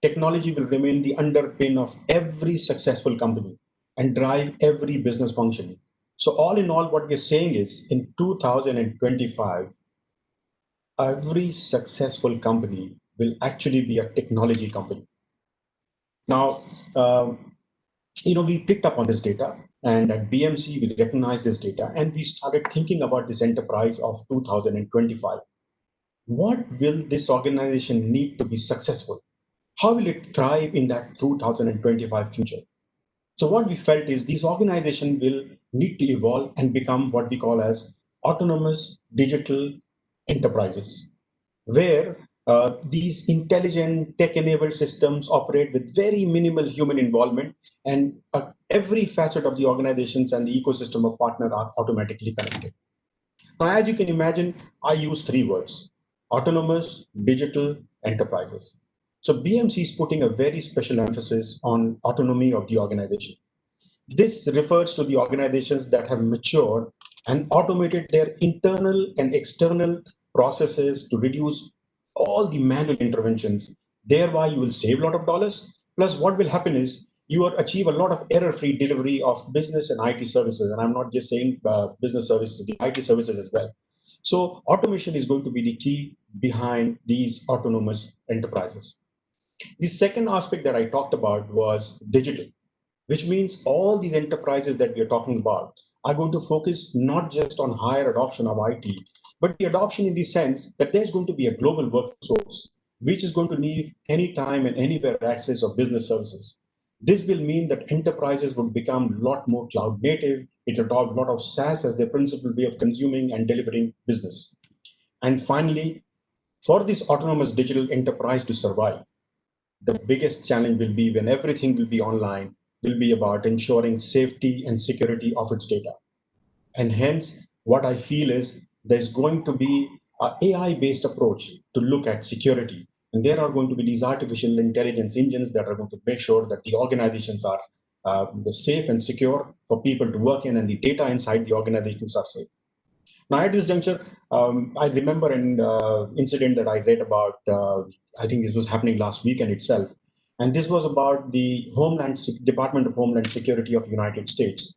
Technology will remain the underpin of every successful company and drive every business function. So all in all, what we're saying is in 2025, every successful company will actually be a technology company. Now, we picked up on this data, and at BMC, we recognized this data, and we started thinking about this enterprise of 2025. What will this organization need to be successful? How will it thrive in that 2025 future? So what we felt is these organizations will need to evolve and become what we call as autonomous digital enterprises, where these intelligent tech-enabled systems operate with very minimal human involvement, and every facet of the organizations and the ecosystem of partner are automatically connected. Now, as you can imagine, I use 3 words: autonomous digital enterprises. So BMC is putting a very special emphasis on autonomy of the organization. This refers to the organizations that have matured and automated their internal and external processes to reduce all the manual interventions. Thereby, you will save a lot of dollars. Plus, what will happen is you will achieve a lot of error-free delivery of business and IT services. And I'm not just saying business services, the IT services as well. So automation is going to be the key behind these autonomous enterprises. The second aspect that I talked about was digital, which means all these enterprises that we are talking about are going to focus not just on higher adoption of IT, but the adoption in the sense that there's going to be a global workforce, which is going to need anytime and anywhere access of business services. This will mean that enterprises will become a lot more cloud native. It will adopt a lot of SaaS as their principal way of consuming and delivering business. And finally, for this autonomous digital enterprise to survive, the biggest challenge will be when everything will be online, will be about ensuring safety and security of its data. And hence, what I feel is there's going to be an AI-based approach to look at security. And there are going to be these artificial intelligence engines that are going to make sure that the organizations are safe and secure for people to work in, and the data inside the organizations are safe. Now, at this juncture, I remember an incident that I read about, I think this was happening last weekend itself. And this was about the Department of Homeland Security of the United States.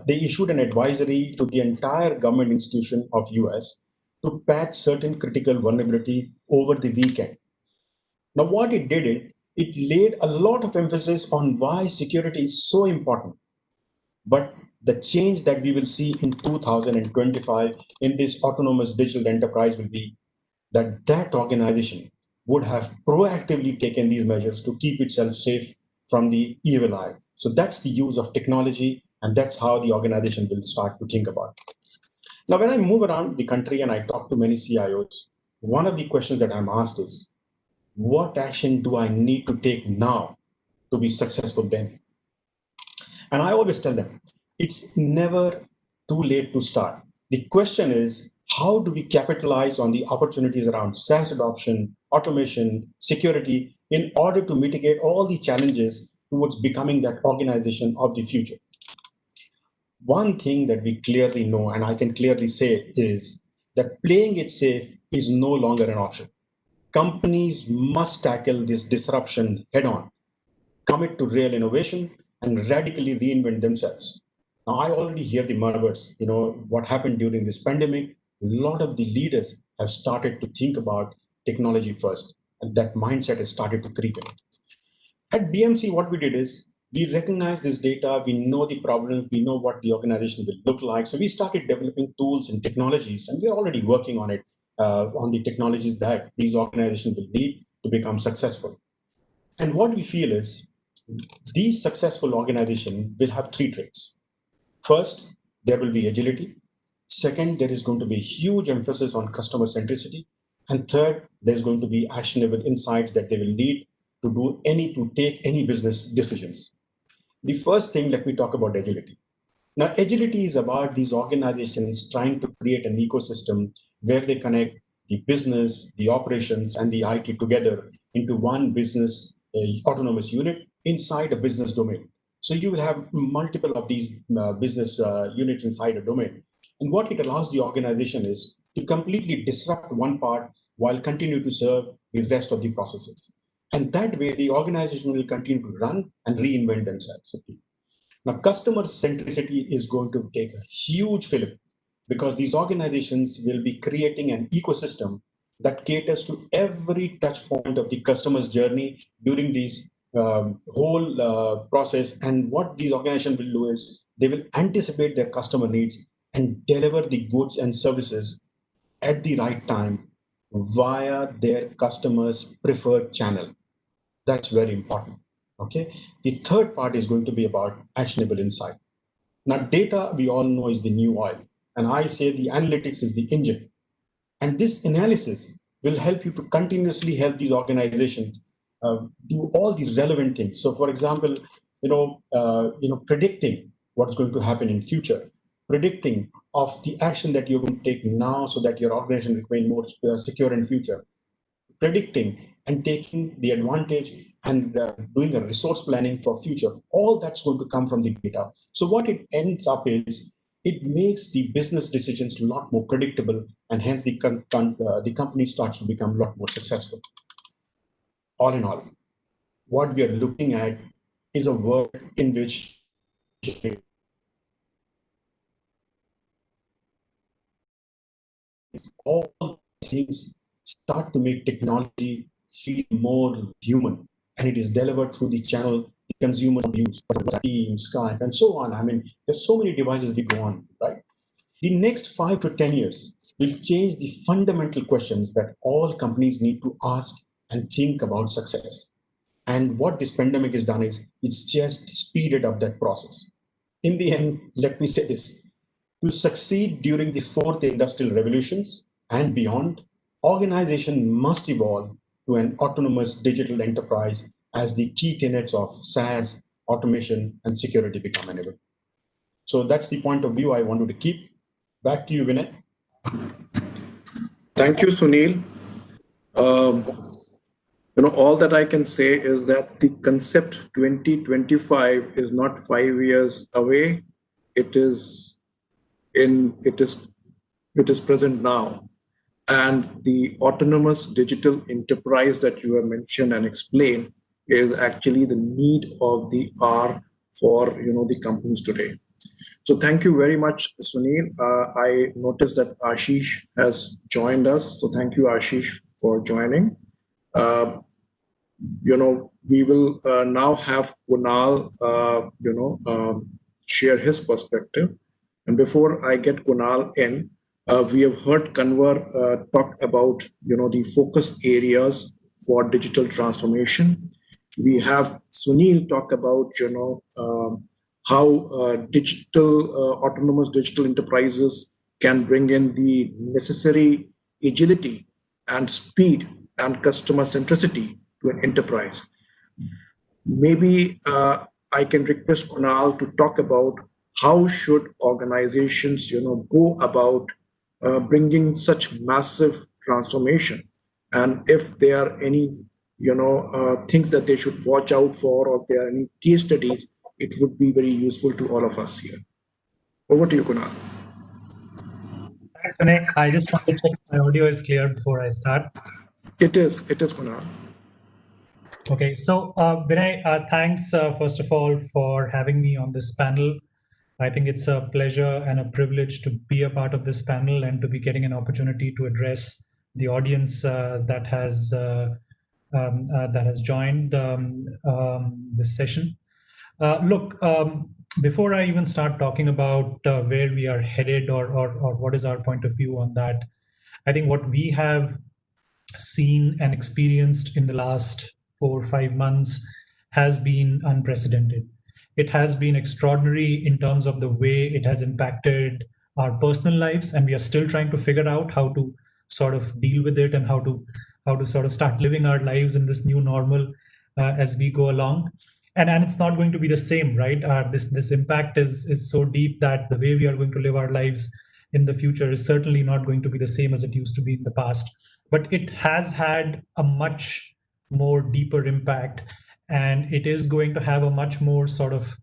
They issued an advisory to the entire government institution of US to patch certain critical vulnerability over the weekend. Now, what it did, it laid a lot of emphasis on why security is so important. But the change that we will see in 2025 in this autonomous digital enterprise will be that that organization would have proactively taken these measures to keep itself safe from the evil eye. So that's the use of technology, and that's how the organization will start to think about it. Now, when I move around the country and I talk to many CIOs, one of the questions that I'm asked is, what action do I need to take now to be successful then? And I always tell them, it's never too late to start. The question is, how do we capitalize on the opportunities around SaaS adoption, automation, security, in order to mitigate all the challenges towards becoming that organization of the future? One thing that we clearly know, and I can clearly say, is that playing it safe is no longer an option. Companies must tackle this disruption head on, commit to real innovation, and radically reinvent themselves. Now, I already hear the murmurs, what happened during this pandemic. A lot of the leaders have started to think about technology first, and that mindset has started to creep in. At BMC, what we did is we recognize this data, we know the problems, we know what the organization will look like. So we started developing tools and technologies, and we're already working on it, on the technologies that these organizations will need to become successful. And what we feel is these successful organizations will have three traits. First, there will be agility. Second, there is going to be a huge emphasis on customer centricity. And third, there's going to be actionable insights that they will need to take any business decisions. The first thing, let me talk about agility. Now, agility is about these organizations trying to create an ecosystem where they connect the business, the operations, and the IT together into one business autonomous unit inside a business domain. So you will have multiple of these business units inside a domain. And what it allows the organization is to completely disrupt one part while continue to serve the rest of the processes. And that way, the organization will continue to run and reinvent themselves. Now, customer centricity is going to take a huge fillip because these organizations will be creating an ecosystem that caters to every touch point of the customer's journey during these whole process. And what these organizations will do is they will anticipate their customer needs and deliver the goods and services at the right time via their customers' preferred channel. That's very important. Okay. The third part is going to be about actionable insight. Now, data, we all know, is the new oil. And I say the analytics is the engine. And this analysis will help you to continuously help these organizations do all these relevant things. So, for example, predicting what's going to happen in future, predicting of the action that you're going to take now so that your organization will remain more secure in future, predicting and taking the advantage and doing a resource planning for future. All that's going to come from the data. So what it ends up is it makes the business decisions a lot more predictable, and hence the company starts to become a lot more successful. All in all, what we are looking at is a world in which all things start to make technology feel more human, and it is delivered through the channel the consumer use, Teams, Skype, and so on. I mean, there's so many devices we go on, right? The next 5 to 10 years will change the fundamental questions that all companies need to ask and think about success. And what this pandemic has done is it's just speeded up that process. In the end, let me say this: to succeed during the fourth industrial revolutions and beyond, organizations must evolve to an autonomous digital enterprise as the key tenets of SaaS, automation, and security become enabled. So that's the point of view I wanted to keep. Back to you, Vinay. Thank you, Sunil. All that I can say is that the concept 2025 is not 5 years away. It is present now. And the autonomous digital enterprise that you have mentioned and explained is actually the need of the hour for the companies today. So thank you very much, Sunil. I noticed that Ashish has joined us. So thank you, Ashish, for joining. We will now have Kunal, share his perspective. And before I get Kunal in, we have heard Kanwar talk about, the focus areas for digital transformation. We have Sunil talk about, how autonomous digital enterprises can bring in the necessary agility and speed and customer centricity to an enterprise. Maybe I can request Kunal to talk about how should organizations, go about bringing such massive transformation, and if there are any, things that they should watch out for, or if there are any case studies, it would be very useful to all of us here. Over to you, Kunal. Thanks, Vinay. I just want to check my audio is clear before I start. It is, Kunal. Okay, so Vinay, thanks first of all for having me on this panel. I think it's a pleasure and a privilege to be a part of this panel and to be getting an opportunity to address the audience that has joined this session. Look, before I even start talking about where we are headed or what is our point of view on that, I think what we have seen and experienced in the last 4 or 5 months has been unprecedented. It has been extraordinary in terms of the way it has impacted our personal lives, and we are still trying to figure out how to sort of deal with it and how to sort of start living our lives in this new normal as we go along. And it's not going to be the same, right? This impact is so deep that the way we are going to live our lives in the future is certainly not going to be the same as it used to be in the past. But it has had a much more deeper impact, and it is going to have a much more sort of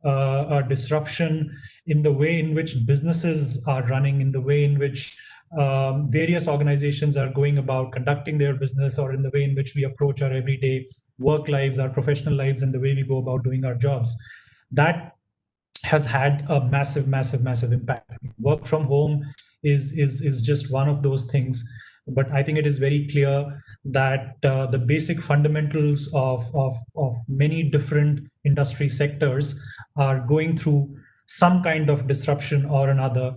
a disruption in the way in which businesses are running, in the way in which various organizations are going about conducting their business, or in the way in which we approach our everyday work lives, our professional lives, and the way we go about doing our jobs. That has had a massive impact. Work from home is just one of those things. But I think it is very clear that the basic fundamentals of many different industry sectors are going through some kind of disruption or another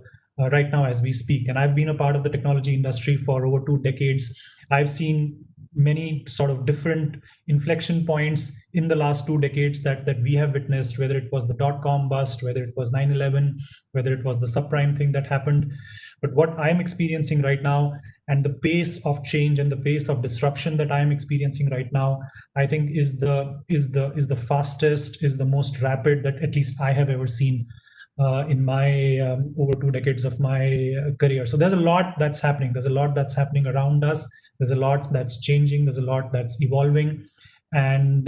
right now as we speak. And I've been a part of the technology industry for over 2 decades. I've seen many sort of different inflection points in the last 2 decades that we have witnessed, whether it was the dot-com bust, whether it was 9/11, whether it was the subprime thing that happened. But what I'm experiencing right now, and the pace of change and the pace of disruption that I'm experiencing right now, I think is the fastest, is the most rapid that at least I have ever seen in my over 2 decades of my career. So there's a lot that's happening. There's a lot that's happening around us. There's a lot that's changing. There's a lot that's evolving, and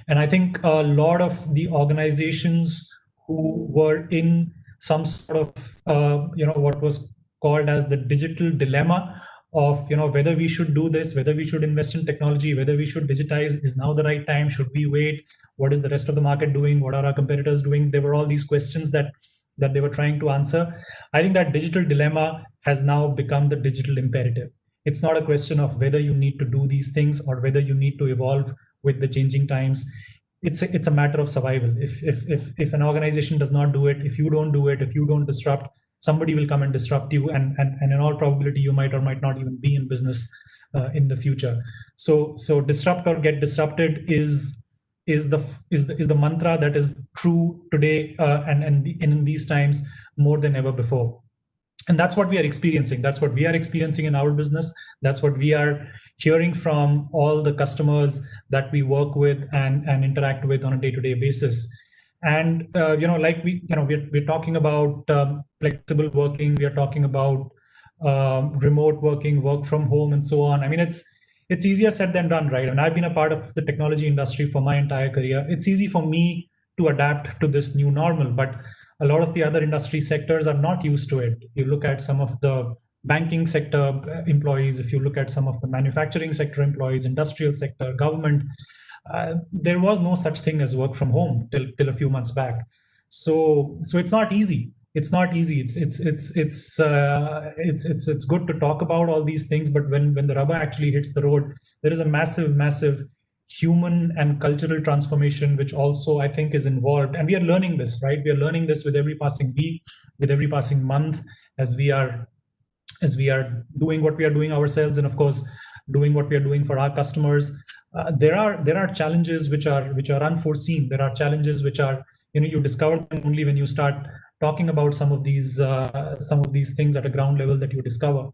I think a lot of the organizations who were in some sort of what was called as the digital dilemma of whether we should do this, whether we should invest in technology, whether we should digitize, is now the right time, should we wait, what is the rest of the market doing, what are our competitors doing? There were all these questions that they were trying to answer. I think that digital dilemma has now become the digital imperative. It's not a question of whether you need to do these things or whether you need to evolve with the changing times. It's a matter of survival. If an organization does not do it, if you don't do it, if you don't disrupt, somebody will come and disrupt you, and in all probability you might or might not even be in business in the future. So disrupt or get disrupted is the mantra that is true today and in these times more than ever before. And that's what we are experiencing. That's what we are experiencing in our business. That's what we are hearing from all the customers that we work with and interact with on a day-to-day basis. And like we're talking about flexible working, we are talking about remote working, work from home, and so on. I mean, it's easier said than done, right? And I've been a part of the technology industry for my entire career. It's easy for me to adapt to this new normal, but a lot of the other industry sectors are not used to it. You look at some of the banking sector employees, if you look at some of the manufacturing sector employees, industrial sector, government, there was no such thing as work from home till a few months back. So it's not easy. It's not easy. It's good to talk about all these things, but when the rubber actually hits the road, there is a massive human and cultural transformation, which also I think is involved. And we are learning this, right? We are learning this with every passing week, with every passing month, as we are doing what we are doing ourselves, and of course, doing what we are doing for our customers. There are challenges which are unforeseen. There are challenges which are, you discover them only when you start talking about some of these things at a ground level that you discover.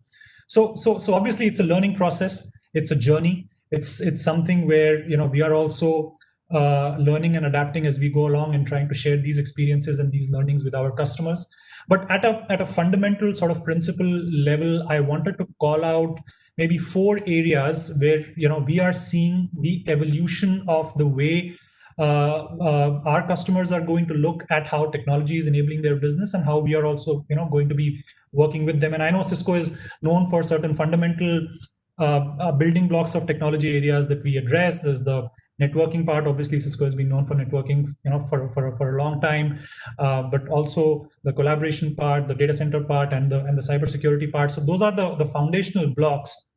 So obviously it's a learning process. It's a journey. It's something where we are also learning and adapting as we go along and trying to share these experiences and these learnings with our customers. But at a fundamental sort of principle level, I wanted to call out maybe 4 areas where we are seeing the evolution of the way our customers are going to look at how technology is enabling their business and how we are also going to be working with them. And I know Cisco is known for certain fundamental building blocks of technology areas that we address. There's the networking part. Obviously, Cisco has been known for networking for a long time, but also the collaboration part, the data center part, and the cybersecurity part. So those are the foundational blocks.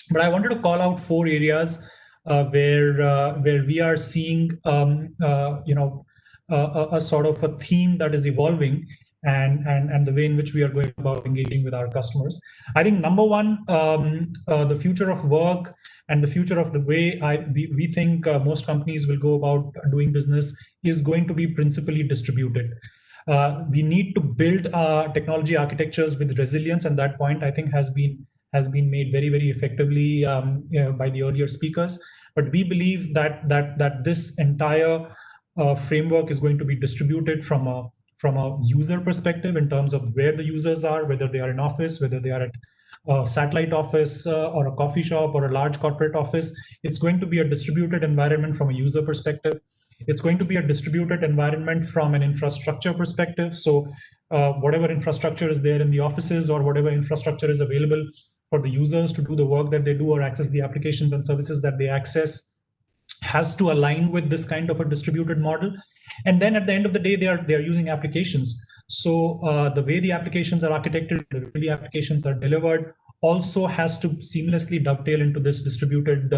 But I wanted to call out 4 areas where we are seeing a sort of a theme that is evolving, and the way in which we are going about engaging with our customers. I think number one, the future of work and the future of the way we think most companies will go about doing business is going to be principally distributed. We need to build technology architectures with resilience, and that point I think has been made very, very effectively by the earlier speakers. But we believe that this entire framework is going to be distributed from a user perspective in terms of where the users are, whether they are in office, whether they are at a satellite office or a coffee shop or a large corporate office. It's going to be a distributed environment from a user perspective. It's going to be a distributed environment from an infrastructure perspective. So whatever infrastructure is there in the offices or whatever infrastructure is available for the users to do the work that they do or access the applications and services that they access has to align with this kind of a distributed model. And then at the end of the day, they are using applications. So the way the applications are architected, the way the applications are delivered also has to seamlessly dovetail into this distributed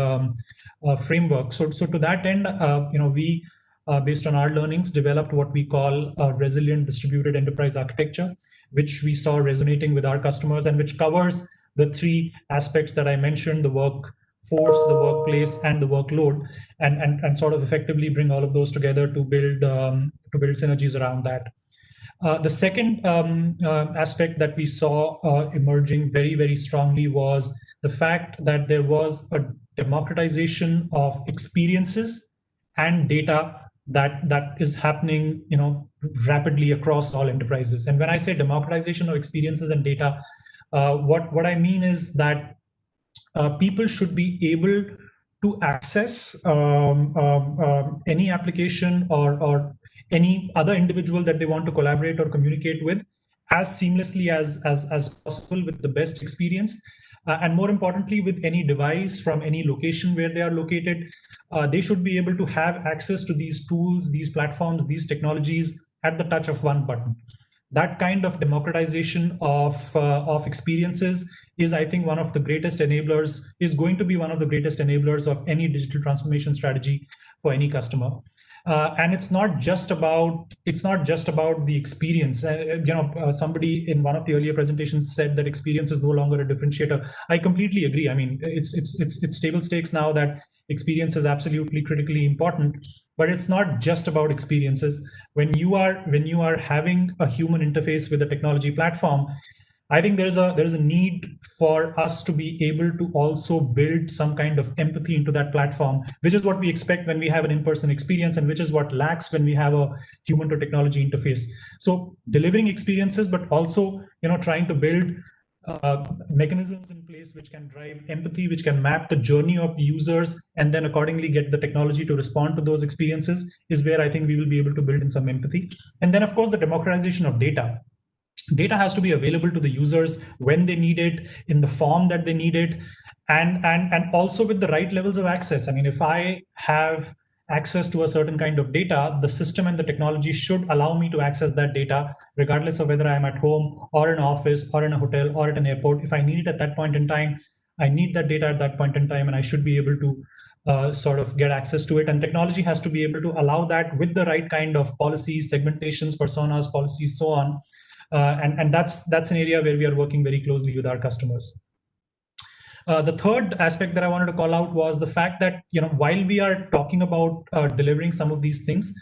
framework. So to that end, we, based on our learnings, developed what we call a resilient distributed enterprise architecture, which we saw resonating with our customers and which covers the 3 aspects that I mentioned: the workforce, the workplace, and the workload, and sort of effectively bring all of those together to build synergies around that. The second aspect that we saw emerging very, very strongly was the fact that there was a democratization of experiences and data that is happening, rapidly across all enterprises. And when I say democratization of experiences and data, what I mean is that people should be able to access any application or any other individual that they want to collaborate or communicate with as seamlessly as possible with the best experience. And more importantly, with any device from any location where they are located, they should be able to have access to these tools, these platforms, these technologies at the touch of one button. That kind of democratization of experiences is, I think, one of the greatest enablers, is going to be one of the greatest enablers of any digital transformation strategy for any customer. And it's not just about the experience. Somebody in one of the earlier presentations said that experience is no longer a differentiator. I completely agree. I mean, it's table stakes now that experience is absolutely critically important. But it's not just about experiences. When you are having a human interface with a technology platform, I think there is a need for us to be able to also build some kind of empathy into that platform, which is what we expect when we have an in-person experience, and which is what lacks when we have a human to technology interface. So delivering experiences, but also trying to build mechanisms in place which can drive empathy, which can map the journey of the users, and then accordingly get the technology to respond to those experiences, is where I think we will be able to build in some empathy. And then, of course, the democratization of data. Data has to be available to the users when they need it, in the form that they need it, and also with the right levels of access. I mean, if I have access to a certain kind of data, the system and the technology should allow me to access that data, regardless of whether I'm at home or in an office or in a hotel or at an airport. If I need it at that point in time, I need that data at that point in time, and I should be able to sort of get access to it. And technology has to be able to allow that with the right kind of policies, segmentations, personas, policies, so on. And that's an area where we are working very closely with our customers. The third aspect that I wanted to call out was the fact that, while we are talking about delivering some of these things,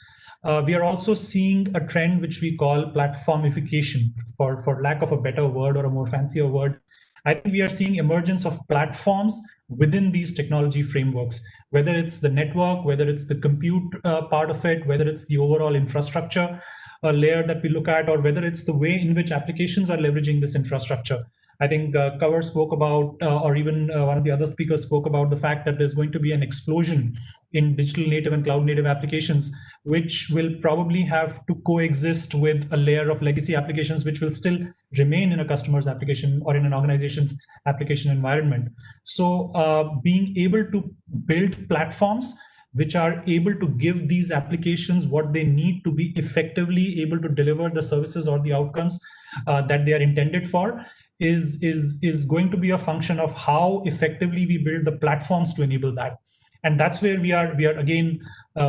we are also seeing a trend which we call platformification, for lack of a better word or a more fancier word. I think we are seeing emergence of platforms within these technology frameworks, whether it's the network, whether it's the compute part of it, whether it's the overall infrastructure layer that we look at, or whether it's the way in which applications are leveraging this infrastructure. I think Cover spoke about, or even one of the other speakers spoke about the fact that there's going to be an explosion in digital native and cloud native applications, which will probably have to coexist with a layer of legacy applications, which will still remain in a customer's application or in an organization's application environment. So being able to build platforms which are able to give these applications what they need to be effectively able to deliver the services or the outcomes that they are intended for is going to be a function of how effectively we build the platforms to enable that. And that's where we are again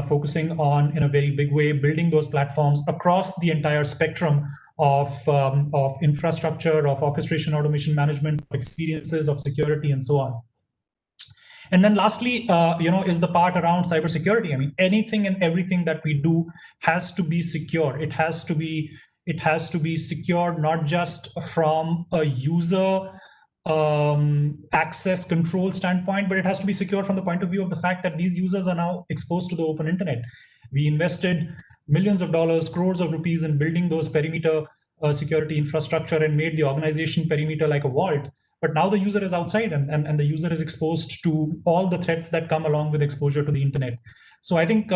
focusing on, in a very big way, building those platforms across the entire spectrum of infrastructure, of orchestration, automation management, of experiences, of security, and so on. And then lastly, is the part around cybersecurity. I mean, anything and everything that we do has to be secure. It has to be secure, not just from a user access control standpoint, but it has to be secure from the point of view of the fact that these users are now exposed to the open internet. We invested millions of dollars, crores of rupees in building those perimeter security infrastructure and made the organization perimeter like a vault. But now the user is outside and the user is exposed to all the threats that come along with exposure to the internet. So I think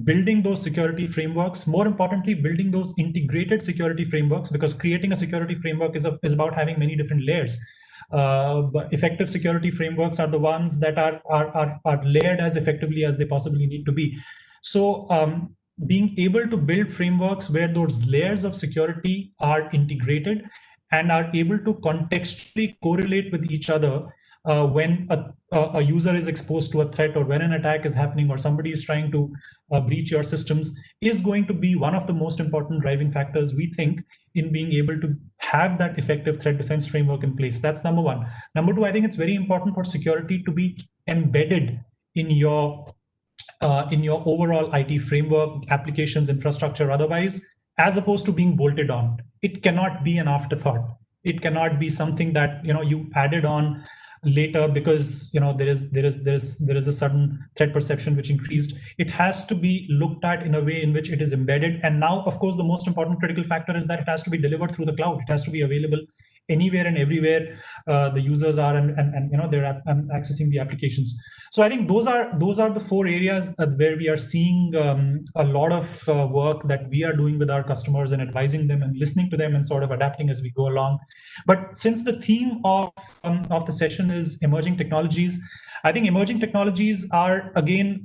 building those security frameworks, more importantly, building those integrated security frameworks, because creating a security framework is about having many different layers. But effective security frameworks are the ones that are layered as effectively as they possibly need to be. So being able to build frameworks where those layers of security are integrated and are able to contextually correlate with each other when a user is exposed to a threat, or when an attack is happening, or somebody is trying to breach your systems, is going to be one of the most important driving factors, we think, in being able to have that effective threat defense framework in place. That's number one. Number two, I think it's very important for security to be embedded in your overall IT framework, applications, infrastructure, otherwise, as opposed to being bolted on. It cannot be an afterthought. It cannot be something that you added on later because there is a sudden threat perception which increased. It has to be looked at in a way in which it is embedded. And now, of course, the most important critical factor is that it has to be delivered through the cloud. It has to be available anywhere and everywhere the users are, and they're accessing the applications. So I think those are the four areas where we are seeing a lot of work that we are doing with our customers and advising them and listening to them and sort of adapting as we go along. But since the theme of the session is emerging technologies, I think emerging technologies are, again,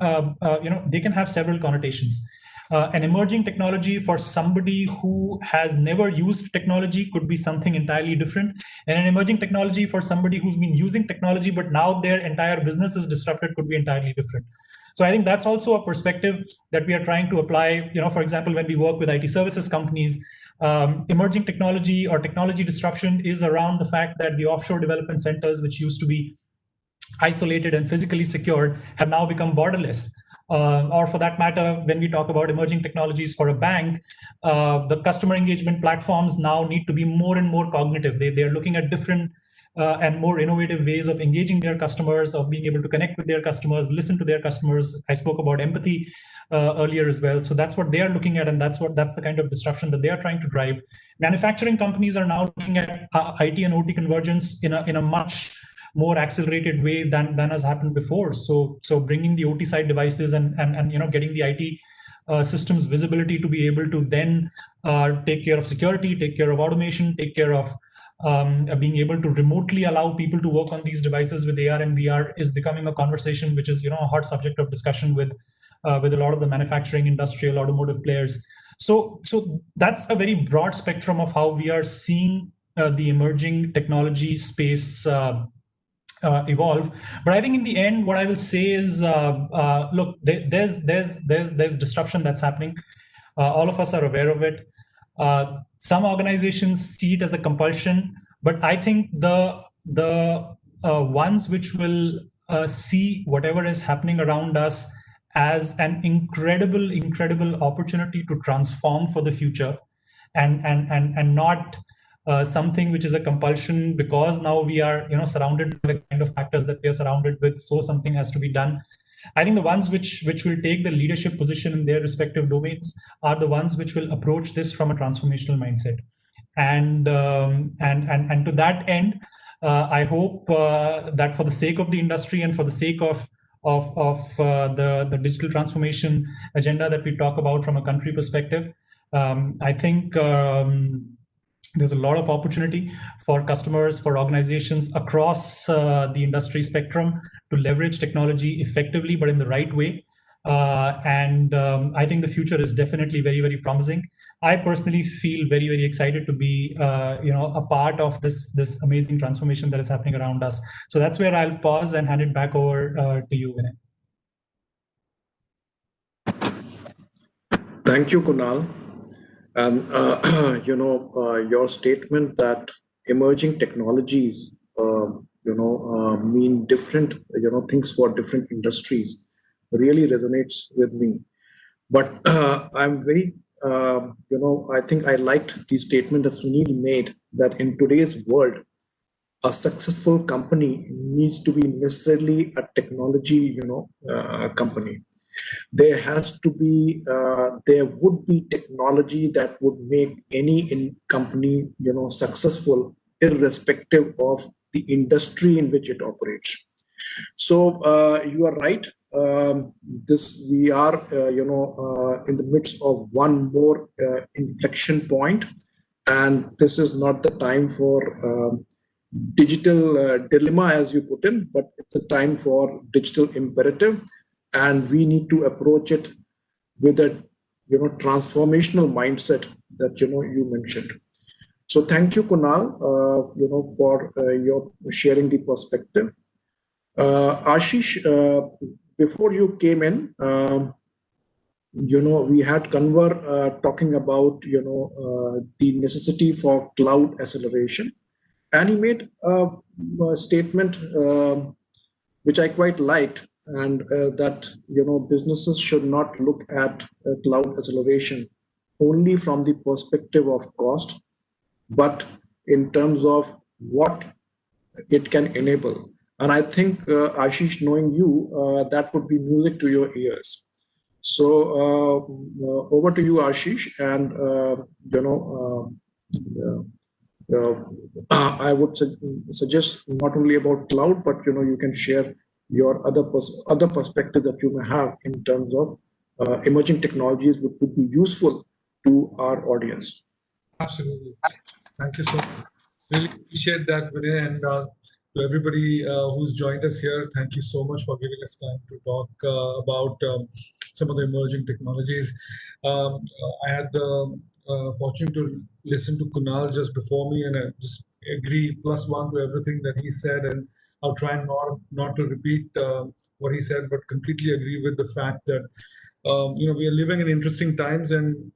they can have several connotations. An emerging technology for somebody who has never used technology could be something entirely different. And an emerging technology for somebody who's been using technology, but now their entire business is disrupted, could be entirely different. So I think that's also a perspective that we are trying to apply. For example, when we work with IT services companies, emerging technology or technology disruption is around the fact that the offshore development centers, which used to be isolated and physically secured, have now become borderless. Or for that matter, when we talk about emerging technologies for a bank, the customer engagement platforms now need to be more and more cognitive. They are looking at different and more innovative ways of engaging their customers, of being able to connect with their customers, listen to their customers. I spoke about empathy earlier as well. So that's what they are looking at, and that's the kind of disruption that they are trying to drive. Manufacturing companies are now looking at IT and OT convergence in a much more accelerated way than has happened before. So bringing the OT side devices and getting the IT systems visibility to be able to then take care of security, take care of automation, take care of being able to remotely allow people to work on these devices with AR and VR is becoming a conversation which is a hot subject of discussion with a lot of the manufacturing, industrial, automotive players. So that's a very broad spectrum of how we are seeing the emerging technology space evolve. But I think in the end, what I will say is, look, there's disruption that's happening. All of us are aware of it. Some organizations see it as a compulsion, but I think the ones which will see whatever is happening around us as an incredible opportunity to transform for the future, and not something which is a compulsion because now we are surrounded by the kind of factors that we are surrounded with, so something has to be done. I think the ones which will take the leadership position in their respective domains are the ones which will approach this from a transformational mindset. And to that end, I hope that for the sake of the industry and for the sake of the digital transformation agenda that we talk about from a country perspective, I think there's a lot of opportunity for customers, for organizations across the industry spectrum to leverage technology effectively, but in the right way. I think the future is definitely very, very promising. I personally feel very, very excited to be, a part of this amazing transformation that is happening around us. So that's where I'll pause and hand it back over to you, Vinay. Thank you, Kunal. And your statement that emerging technologies, mean different, things for different industries really resonates with me. But I'm very, I think I liked the statement that Sunil made that in today's world, a successful company needs to be necessarily a technology, company. There has to be, there would be technology that would make any company, successful, irrespective of the industry in which it operates. So you are right. We are, in the midst of one more inflection point, and this is not the time for digital dilemma, as you put in, but it's a time for digital imperative, and we need to approach it with a, transformational mindset that you mentioned. So thank you, Kunal, for your sharing the perspective. Ashish, before you came in, we had Kanwar talking about, the necessity for cloud acceleration. And he made a statement which I quite liked, and that, businesses should not look at cloud acceleration only from the perspective of cost, but in terms of what it can enable. And I think, Ashish, knowing you, that would be music to your ears. So over to you, Ashish. And, I would suggest not only about cloud, but, you can share your other perspective that you may have in terms of emerging technologies which could be useful to our audience. Absolutely. Thank you so much. Really appreciate that, Vinay, and to everybody who's joined us here, thank you so much for giving us time to talk about some of the emerging technologies. I had the fortune to listen to Kunal just before me, and I just agree +1 to everything that he said, and I'll try not to repeat what he said, but completely agree with the fact that we are living in interesting times, and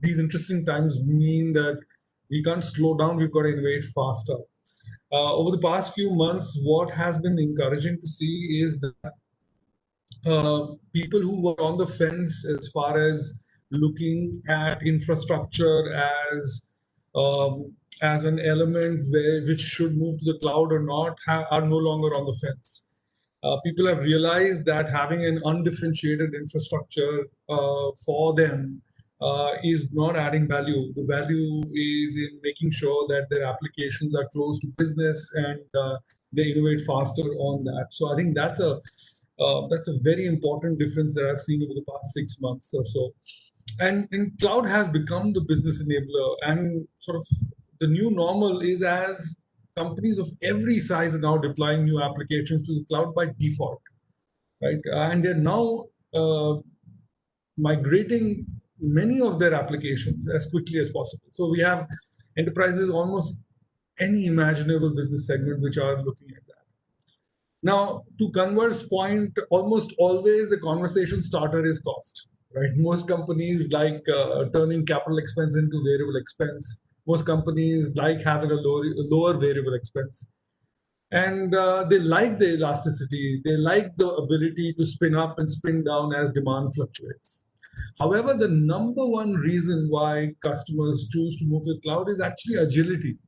these interesting times mean that we can't slow down, we've got to innovate faster. Over the past few months, what has been encouraging to see is that people who were on the fence as far as looking at infrastructure as an element which should move to the cloud or not are no longer on the fence. People have realized that having an undifferentiated infrastructure for them is not adding value. The value is in making sure that their applications are close to business and they innovate faster on that. So I think that's a very important difference that I've seen over the past 6 months or so. And cloud has become the business enabler, and sort of the new normal is as companies of every size are now deploying new applications to the cloud by default, right? And they're now migrating many of their applications as quickly as possible. So we have enterprises, almost any imaginable business segment, which are looking at that. Now, to Kanwar's point, almost always the conversation starter is cost, right? Most companies like turning capital expense into variable expense. Most companies like having a lower variable expense. And they like the elasticity. They like the ability to spin up and spin down as demand fluctuates. However, the number one reason why customers choose to move to the cloud is actually agility,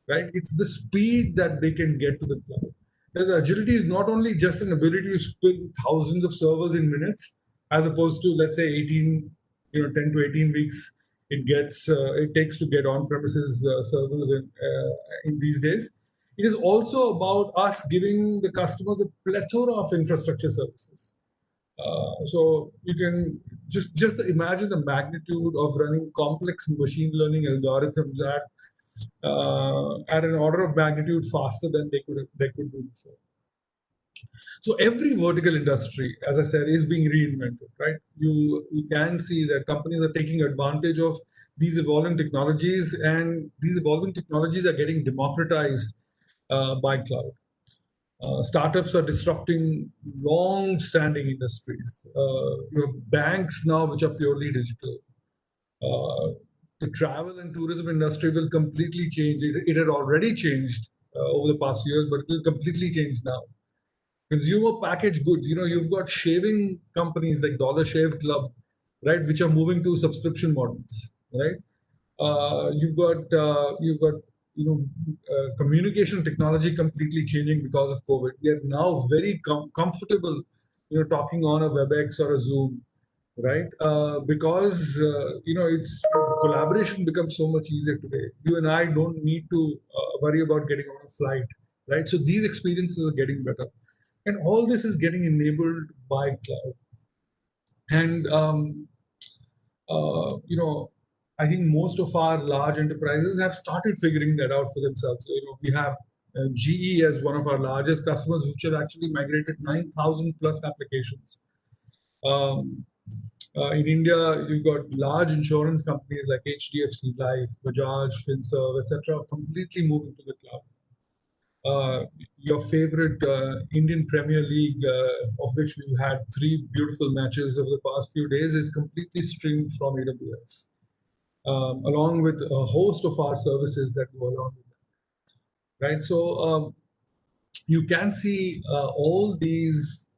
right? It's the speed that they can get to the cloud. The agility is not only just an ability to spin thousands of servers in minutes, as opposed to, let's say, 10 to 18 weeks it takes to get on-premises servers in these days. It is also about us giving the customers a plethora of infrastructure services. So you can just imagine the magnitude of running complex machine learning algorithms at an order of magnitude faster than they could do before. So every vertical industry, as I said, is being reinvented, right? You can see that companies are taking advantage of these evolving technologies, and these evolving technologies are getting democratized by cloud. Startups are disrupting long-standing industries. You have banks now which are purely digital. The travel and tourism industry will completely change. It had already changed over the past years, but it will completely change now. Consumer packaged goods, you've got shaving companies like Dollar Shave Club, right, which are moving to subscription models, right? You've got communication technology completely changing because of COVID. We are now very comfortable, talking on a WebEx or a Zoom, right? Because it's collaboration becomes so much easier today. You and I don't need to worry about getting on a flight, right? So these experiences are getting better, and all this is getting enabled by cloud. And I think most of our large enterprises have started figuring that out for themselves. So, we have GE as one of our largest customers, which have actually migrated 9,000 plus applications. In India, you've got large insurance companies like HDFC Life, Bajaj, Finserv, etc., completely moving to the cloud. Your favorite Indian Premier League, of which we've had 3 beautiful matches over the past few days, is completely streamed from AWS, along with a host of our services that go along with that. Right? So you can see all these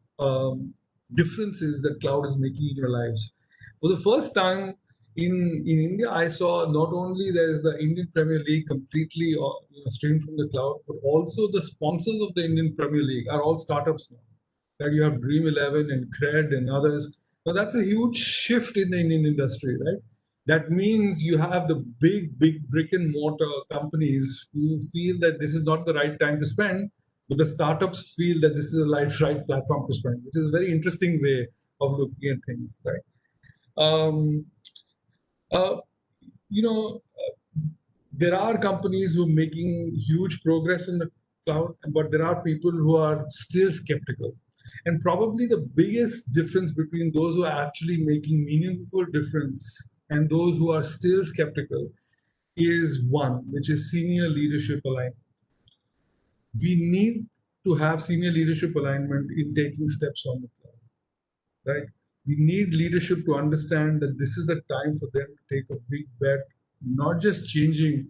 differences that cloud is making in your lives. For the first time in India, I saw not only there's the Indian Premier League completely streamed from the cloud, but also the sponsors of the Indian Premier League are all startups now. That you have Dream 11 and Cred and others. Now that's a huge shift in the Indian industry, right? That means you have the big brick and mortar companies who feel that this is not the right time to spend, but the startups feel that this is a right platform to spend, which is a very interesting way of looking at things, right? There are companies who are making huge progress in the cloud, but there are people who are still skeptical. And probably the biggest difference between those who are actually making meaningful difference and those who are still skeptical is one, which is senior leadership alignment. We need to have senior leadership alignment in taking steps on the cloud, right? We need leadership to understand that this is the time for them to take a big bet, not just changing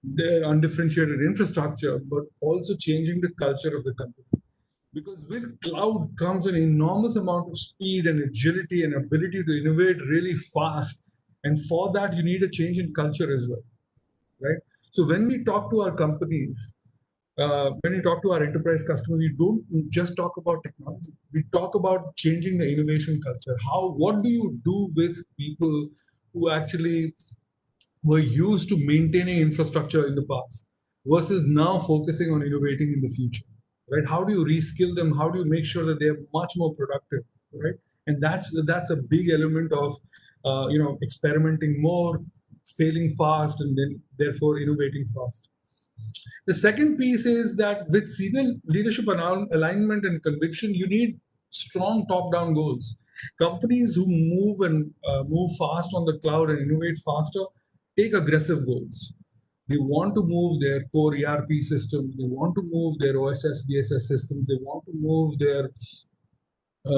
their undifferentiated infrastructure, but also changing the culture of the company. Because with cloud comes an enormous amount of speed and agility and ability to innovate really fast. And for that, you need a change in culture as well, right? So when we talk to our companies, when we talk to our enterprise customers, we don't just talk about technology. We talk about changing the innovation culture. What do you do with people who actually were used to maintaining infrastructure in the past versus now focusing on innovating in the future, right? How do you reskill them? How do you make sure that they're much more productive, right? And that's a big element of experimenting more, failing fast, and then therefore innovating fast. The second piece is that with senior leadership alignment and conviction, you need strong top-down goals. Companies who move fast on the cloud and innovate faster take aggressive goals. They want to move their core ERP systems. They want to move their OSS, BSS systems. They want to move their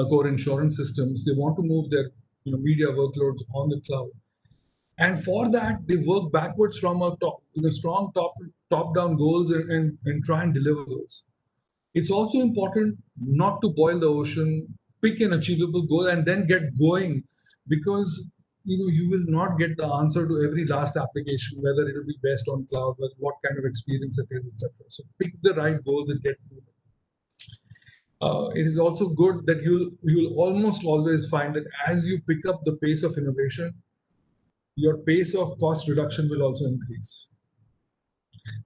core insurance systems. They want to move their media workloads on the cloud. And for that, they work backwards from a strong top-down goals and try and deliver those. It's also important not to boil the ocean, pick an achievable goal, and then get going because you will not get the answer to every last application, whether it will be best on cloud, what kind of experience it is, etc. So pick the right goals and get moving. It is also good that you'll almost always find that as you pick up the pace of innovation, your pace of cost reduction will also increase.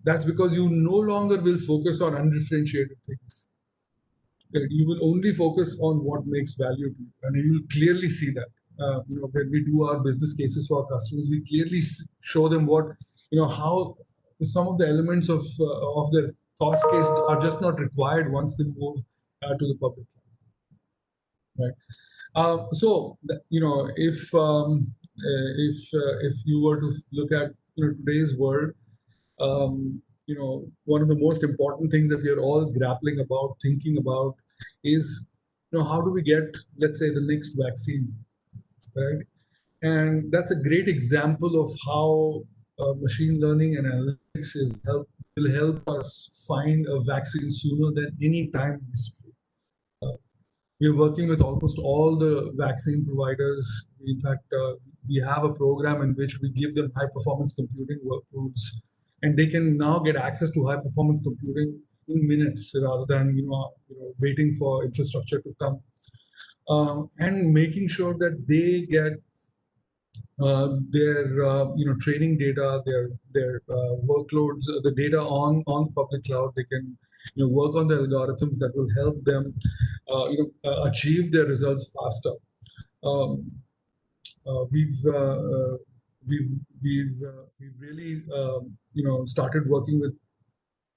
That's because you no longer will focus on undifferentiated things. You will only focus on what makes value to you, and you will clearly see that. When we do our business cases for our customers, we clearly show them what, how some of the elements of their cost case are just not required once they move to the public cloud, right? If you were to look at today's world, one of the most important things that we are all grappling about, thinking about, is how do we get, let's say, the next vaccine, right? And that's a great example of how machine learning and analytics will help us find a vaccine sooner than any time in history. We're working with almost all the vaccine providers. In fact, we have a program in which we give them high performance computing workloads, and they can now get access to high performance computing in minutes rather than waiting for infrastructure to come, and making sure that they get their training data, their workloads, the data on public cloud. They can work on the algorithms that will help them achieve their results faster. We've really started working with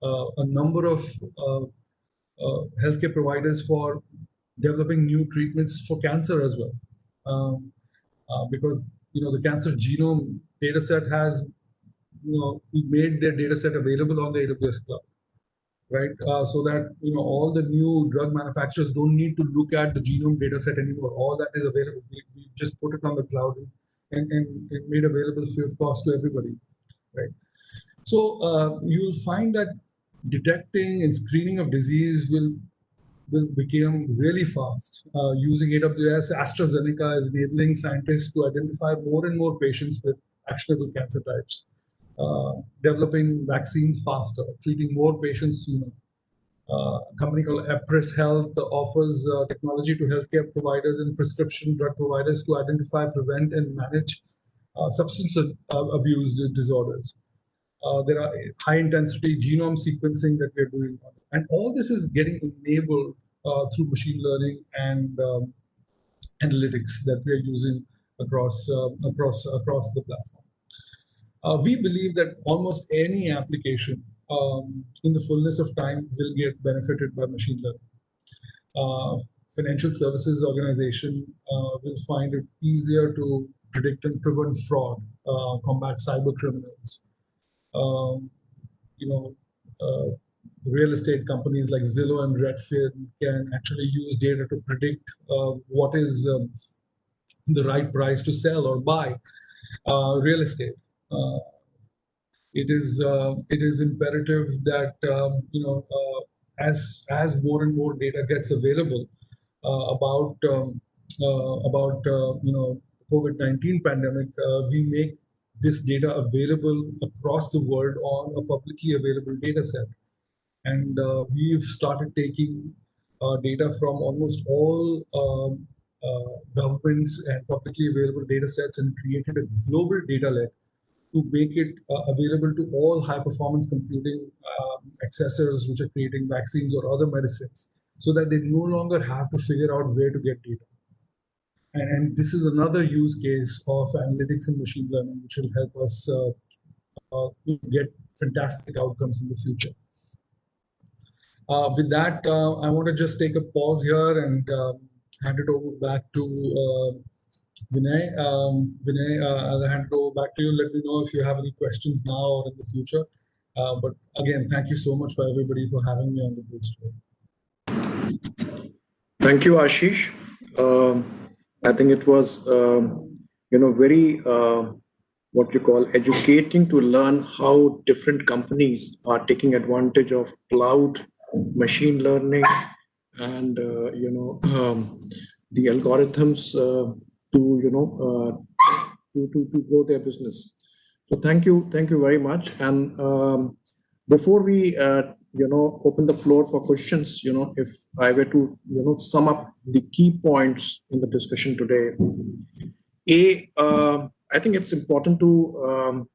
a number of healthcare providers for developing new treatments for cancer as well, because the cancer genome data set has we made their data set available on the AWS cloud, right? So that all the new drug manufacturers don't need to look at the genome data set anymore. All that is available. We just put it on the cloud and made available free of cost to everybody, right? So you'll find that detecting and screening of disease will become really fast. Using AWS, AstraZeneca is enabling scientists to identify more and more patients with actionable cancer types, developing vaccines faster, treating more patients sooner. A company called Epris Health offers technology to healthcare providers and prescription drug providers to identify, prevent, and manage substance abuse disorders. There are high-intensity genome sequencing that we're doing, and all this is getting enabled through machine learning and analytics that we are using across the platform. We believe that almost any application in the fullness of time will get benefited by machine learning. Financial services organization will find it easier to predict and prevent fraud, combat cyber criminals. Real estate companies like Zillow and Redfin can actually use data to predict what is the right price to sell or buy real estate. It is imperative that as more and more data gets available about COVID-19 pandemic, we make this data available across the world on a publicly available data set. And we've started taking data from almost all governments and publicly available data sets and created a global data lake to make it available to all high-performance computing accessors which are creating vaccines or other medicines, so that they no longer have to figure out where to get data. And this is another use case of analytics and machine learning, which will help us get fantastic outcomes in the future. With that, I want to just take a pause here and hand it over back to Vinay. Vinay, I'll hand it over back to you. Let me know if you have any questions now or in the future. But again, thank you so much for everybody for having me on the booth today. Thank you, Ashish. I think it was, very what you call educating to learn how different companies are taking advantage of cloud, machine learning, and the algorithms to grow their business. So thank you very much. And before we open the floor for questions, if I were to sum up the key points in the discussion today, I think it's important to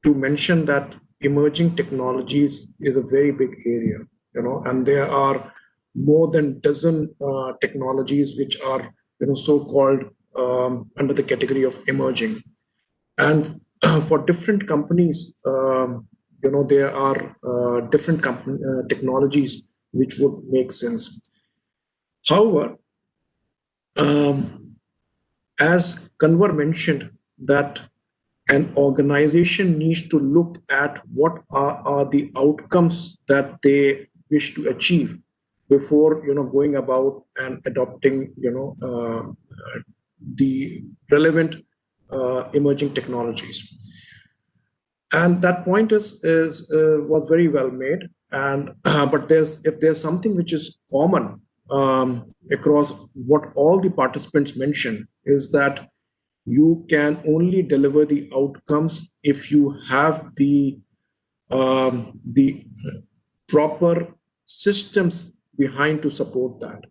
mention that emerging technologies is a very big area, and there are more than dozen technologies which are so-called under the category of emerging. And for different companies, there are different technologies which would make sense. However, as Kanwar mentioned, that an organization needs to look at what are the outcomes that they wish to achieve before going about and adopting the relevant emerging technologies. And that point was very well made. And but if there's something which is common across what all the participants mentioned, is that you can only deliver the outcomes if you have the proper systems behind to support that.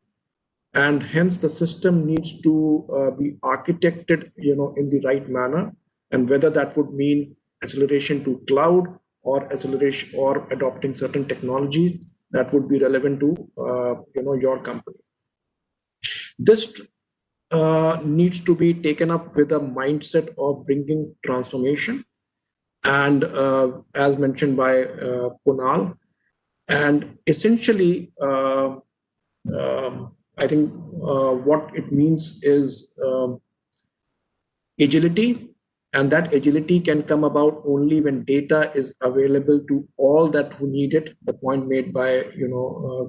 And hence the system needs to be architected in the right manner, and whether that would mean acceleration to cloud or acceleration or adopting certain technologies that would be relevant to your company. This needs to be taken up with a mindset of bringing transformation, and as mentioned by Kunal, and essentially I think what it means is agility, and that agility can come about only when data is available to all that who need it. The point made by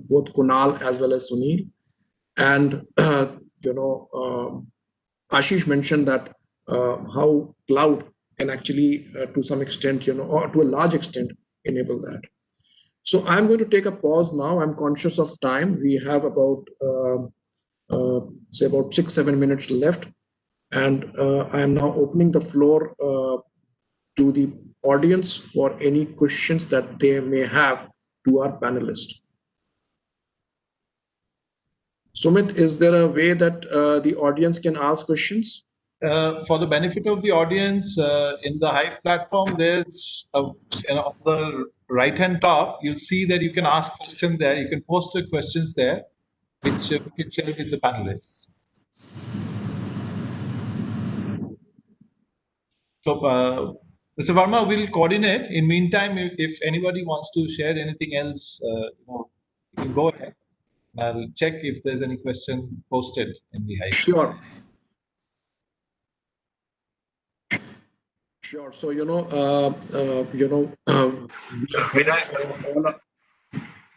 both Kunal as well as Sunil, and Ashish mentioned that how cloud can actually to some extent or to a large extent enable that. So I'm going to take a pause now. I'm conscious of time. We have about say about 6-7 minutes left, and I am now opening the floor to the audience for any questions that they may have to our panelists. Sumit, is there a way that the audience can ask questions? For the benefit of the audience, in the Hive platform, there's on the right-hand top, you'll see that you can ask questions there. You can post the questions there, which you can share with the panelists. So, Mr. Verma will coordinate. In meantime, if anybody wants to share anything else, you can go ahead. I'll check if there's any question posted in the Hive. Sure. Sure. So Vinay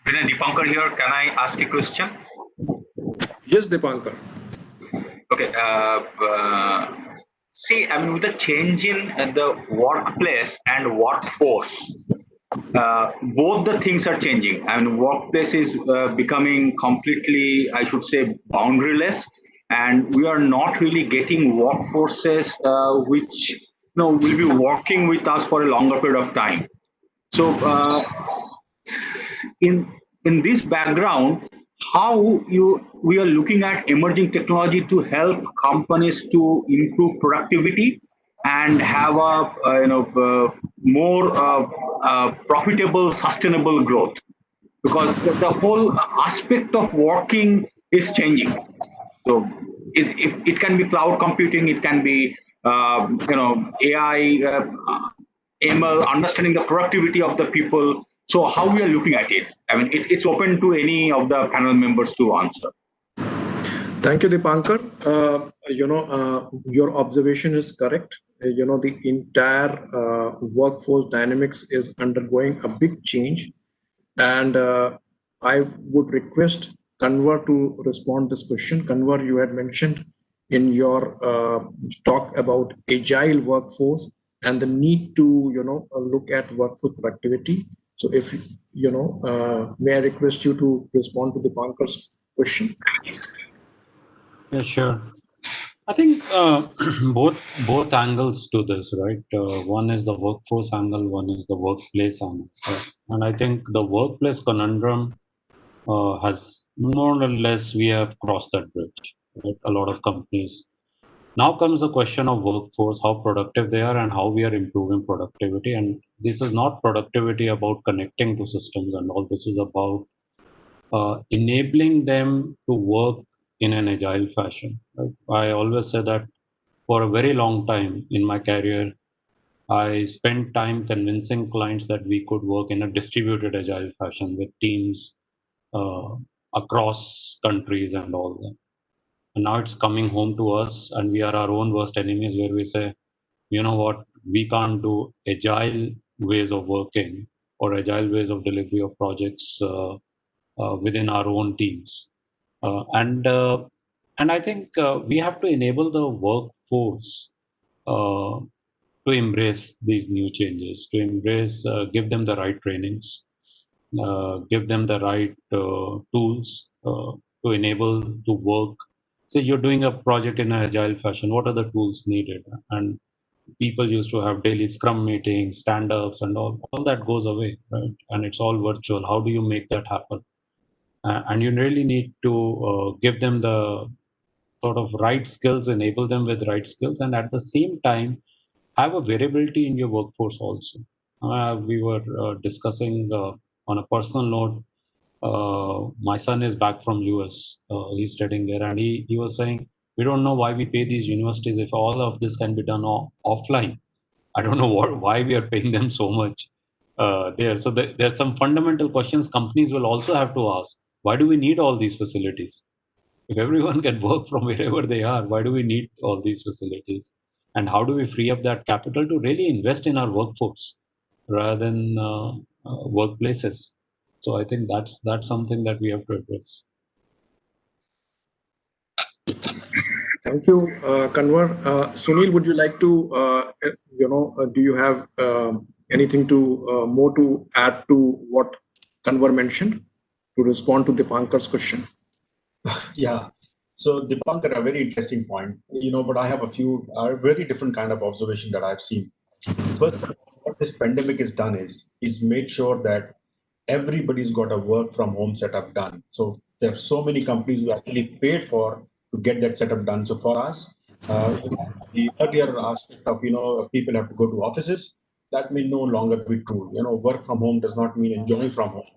Dipankar here. Can I ask a question? Yes, Dipankar. Okay. See, I mean, with the change in the workplace and workforce, both the things are changing. I mean, workplace is becoming completely, I should say, boundaryless, and we are not really getting workforces which will be working with us for a longer period of time. So, in this background, how we are looking at emerging technology to help companies to improve productivity and have a more profitable, sustainable growth, because the whole aspect of working is changing. So if it can be cloud computing, it can be AI, ML, understanding the productivity of the people. So how we are looking at it? I mean, it's open to any of the panel members to answer. Thank you, Dipankar. Your observation is correct. The entire workforce dynamics is undergoing a big change, and I would request Kanwar to respond to this question. Kanwar, you had mentioned in your talk about agile workforce and the need to look at workforce productivity. So if may I request you to respond to Dipankar's question? Yeah, sure. I think both angles to this, right? One is the workforce angle, one is the workplace angle, right? And I think the workplace conundrum has more or less we have crossed that bridge. Right? A lot of companies. Now comes the question of workforce, how productive they are, and how we are improving productivity. And this is not productivity about connecting to systems and all. This is about enabling them to work in an agile fashion. Right? I always say that for a very long time in my career, I spent time convincing clients that we could work in a distributed agile fashion with teams uh, across countries and all that. And now it's coming home to us, and we are our own worst enemies where we say, you know what, we can't do agile ways of working or agile ways of delivery of projects within our own teams. And I think we have to enable the workforce uh, to embrace these new changes, to embrace, give them the right trainings, give them the right tools to enable to work. Say you're doing a project in an agile fashion, what are the tools needed? And people used to have daily scrum meetings, stand-ups, and all that goes away, right? And it's all virtual. How do you make that happen? And you really need to give them the sort of right skills, enable them with right skills, and at the same time have a variability in your workforce also. We were discussing on a personal note. My son is back from US. He's studying there, and he was saying, we don't know why we pay these universities if all of this can be done offline. I don't know why we are paying them so much there. So there are some fundamental questions companies will also have to ask. Why do we need all these facilities? If everyone can work from wherever they are, why do we need all these facilities? And how do we free up that capital to really invest in our workforce rather than workplaces? So I think that's something that we have to address. Thank you, Kanwar. Sunil, would you like to, do you have anything to more to add to what Kanwar mentioned to respond to Dipankar's question? Yeah. So Dipankar, a very interesting point, but I have a few very different kind of observation that I've seen. First, what this pandemic has done is made sure that everybody's got a work from home setup done. So there are so many companies who actually paid for to get that setup done. So for us, the earlier aspect of, people have to go to offices, that may no longer be true. Work from home does not mean enjoying from home.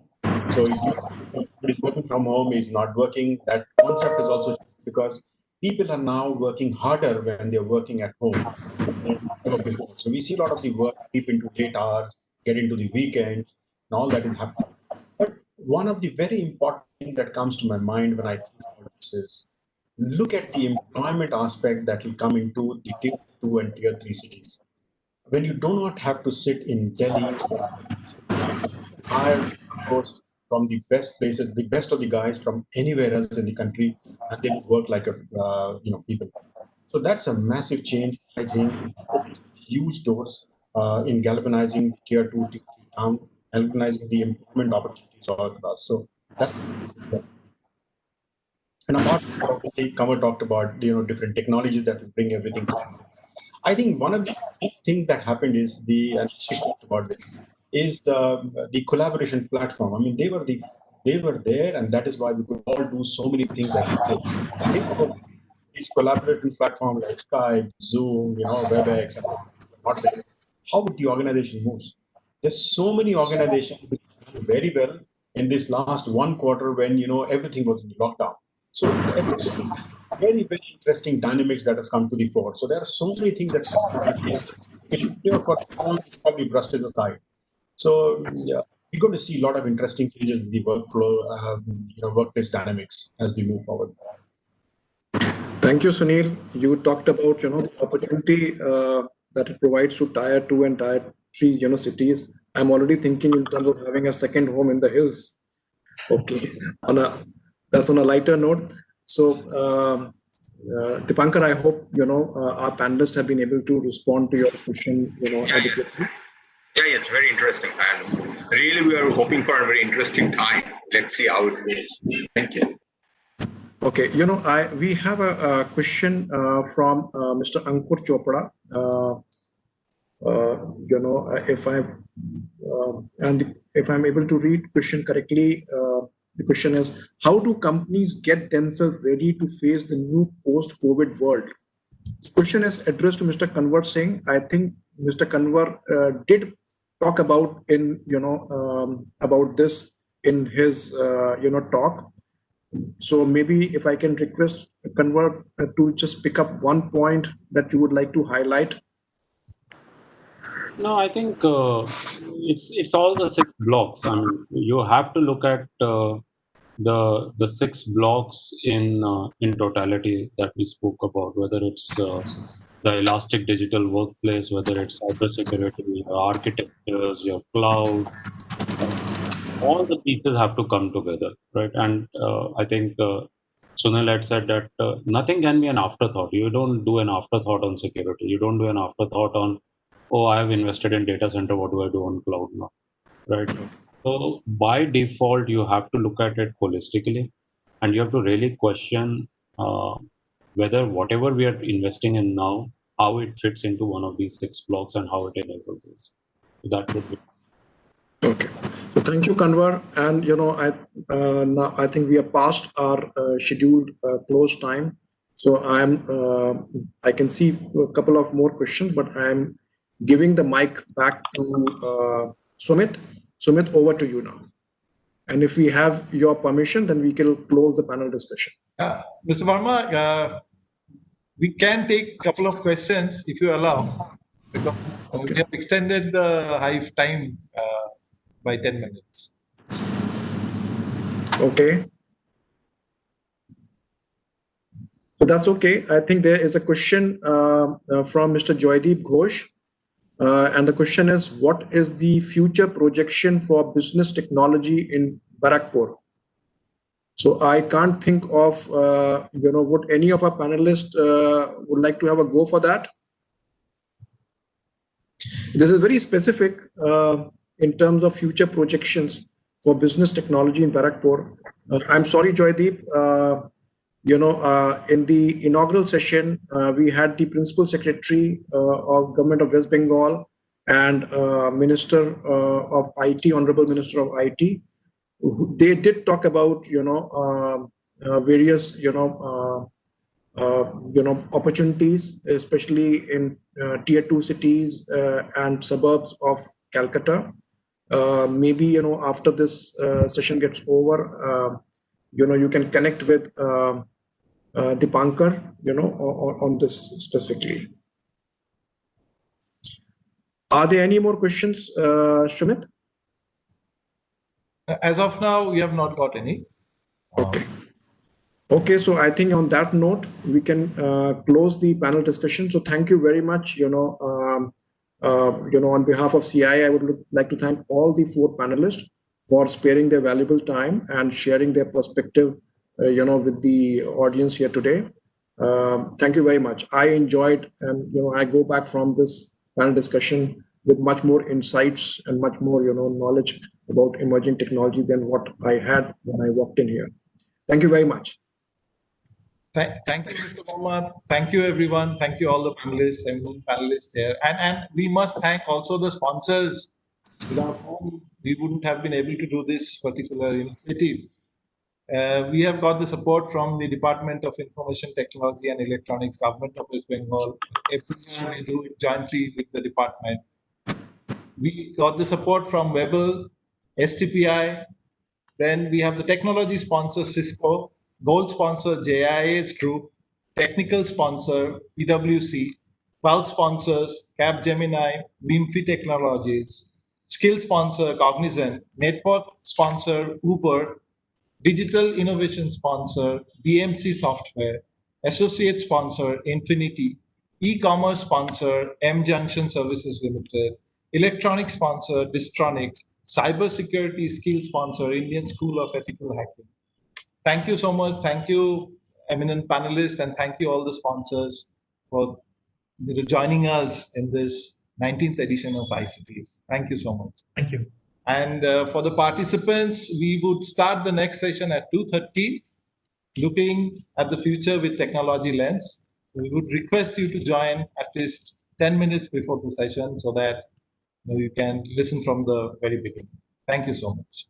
So if somebody is working from home is not working, that concept is also because people are now working harder when they're working at home than ever before. So we see a lot of the work creep into late hours, get into the weekend, and all that is happening. But one of the very important things that comes to my mind when I think about this is look at the employment aspect that will come into the tier 2 and tier 3 cities. When you do not have to sit in Delhi, hire those from the best places, the best of the guys from anywhere else in the country, and they work like a people. So that's a massive change. I think opens huge doors in galvanizing the tier 2, tier 3 town, galvanizing the employment opportunities all across. So that. And apart from that, obviously, Kamal talked about different technologies that will bring everything together. I think one of the big things that happened is and Ashish talked about this, is the collaboration platform. I mean, they were there, and that is why we could all do so many things at the place. Think about these collaboration platforms like Skype, Zoom, WebEx, and Outbreak. How would the organization move? There's so many organizations which done very well in this last one quarter when everything was in lockdown. So very, very interesting dynamics that has come to the fore. So there are so many things that which for all is probably brushed aside. So yeah, we're going to see a lot of interesting changes in the workflow, workplace dynamics as we move forward. Thank you, Sunil. You talked about the opportunity that it provides to tier 2 and tier 3 cities. I'm already thinking in terms of having a second home in the hills. Okay, that's on a lighter note. So, Dipankar, I hope our panelists have been able to respond to your question adequately. Yeah, yes, very interesting. And really, we are hoping for a very interesting time. Let's see how it goes. Thank you. Okay, we have a question from Mr. Ankur Chopra. If I'm able to read question correctly, the question is, how do companies get themselves ready to face the new post-COVID world? The question is addressed to Mr. Kanwar Singh. I think Mr. Kanwar did talk about about this in his talk. So maybe if I can request Kanwar to just pick up one point that you would like to highlight. No, I think it's all the 6 blocks. I mean, you have to look at the 6 blocks in totality that we spoke about, whether it's the elastic digital workplace, whether it's cybersecurity, your architectures, your cloud. All the pieces have to come together, right? And I think Sunil had said that nothing can be an afterthought. You don't do an afterthought on security. You don't do an afterthought on, oh, I have invested in data center. What do I do on cloud now, right? So by default, you have to look at it holistically, and you have to really question whether whatever we are investing in now, how it fits into one of these 6 blocks and how it enables us. So that would be. Okay. So thank you, Kanwar. And now I think we are past our scheduled close time. So I can see a couple of more questions, but I'm giving the mic back to Sumit. Sumit, over to you now. And if we have your permission, then we can close the panel discussion. Mr. Verma, we can take a couple of questions if you allow, because we have extended the Hive time by 10 minutes. Okay. So that's okay. I think there is a question from Mr. Joydeep Ghosh. And the question is, what is the future projection for business technology in Barakpur? So I can't think of, would any of our panelists would like to have a go for that? This is very specific in terms of future projections for business technology in Barakpur. I'm sorry, Joydeep. In the inaugural session, we had the Principal Secretary of Government of West Bengal and Minister of IT, Honorable Minister of IT. They did talk about, various, opportunities, especially in tier 2 cities and suburbs of Calcutta. Maybe, after this session gets over, you can connect with Dipankar, on this specifically. Are there any more questions, Sumit? As of now, we have not got any. Okay. Okay, so I think on that note, we can close the panel discussion. So thank you very much. On behalf of CI, I would like to thank all the 4 panelists for sparing their valuable time and sharing their perspective, with the audience here today. Thank you very much. I enjoyed, and I go back from this panel discussion with much more insights and much more, knowledge about emerging technology than what I had when I walked in here. Thank you very much. Thank you, Mr. Verma. Thank you, everyone. Thank you, all the panelists and panelists here. And we must thank also the sponsors, without whom we wouldn't have been able to do this particular initiative. We have got the support from the Department of Information Technology and Electronics, Government of West Bengal. Every year we do it jointly with the department. We got the support from Webel, STPI. Then we have the technology sponsor, Cisco, gold sponsor, JIA's Group, technical sponsor, PwC, cloud sponsors, Capgemini, Wimpy Technologies, skill sponsor, Cognizant, network sponsor, Uber, digital innovation sponsor, BMC Software, associate sponsor, Infinity, e-commerce sponsor, M Junction Services Limited, electronic sponsor, Distronics, cybersecurity skill sponsor, Indian School of Ethical Hacking. Thank you so much. Thank you, eminent panelists, and thank you all the sponsors for joining us in this 19th edition of ICTs. Thank you so much. Thank you. And for the participants, we would start the next session at 2:30. looking at the future with technology lens. So we would request you to join at least 10 minutes before the session so that you can listen from the very beginning. Thank you so much.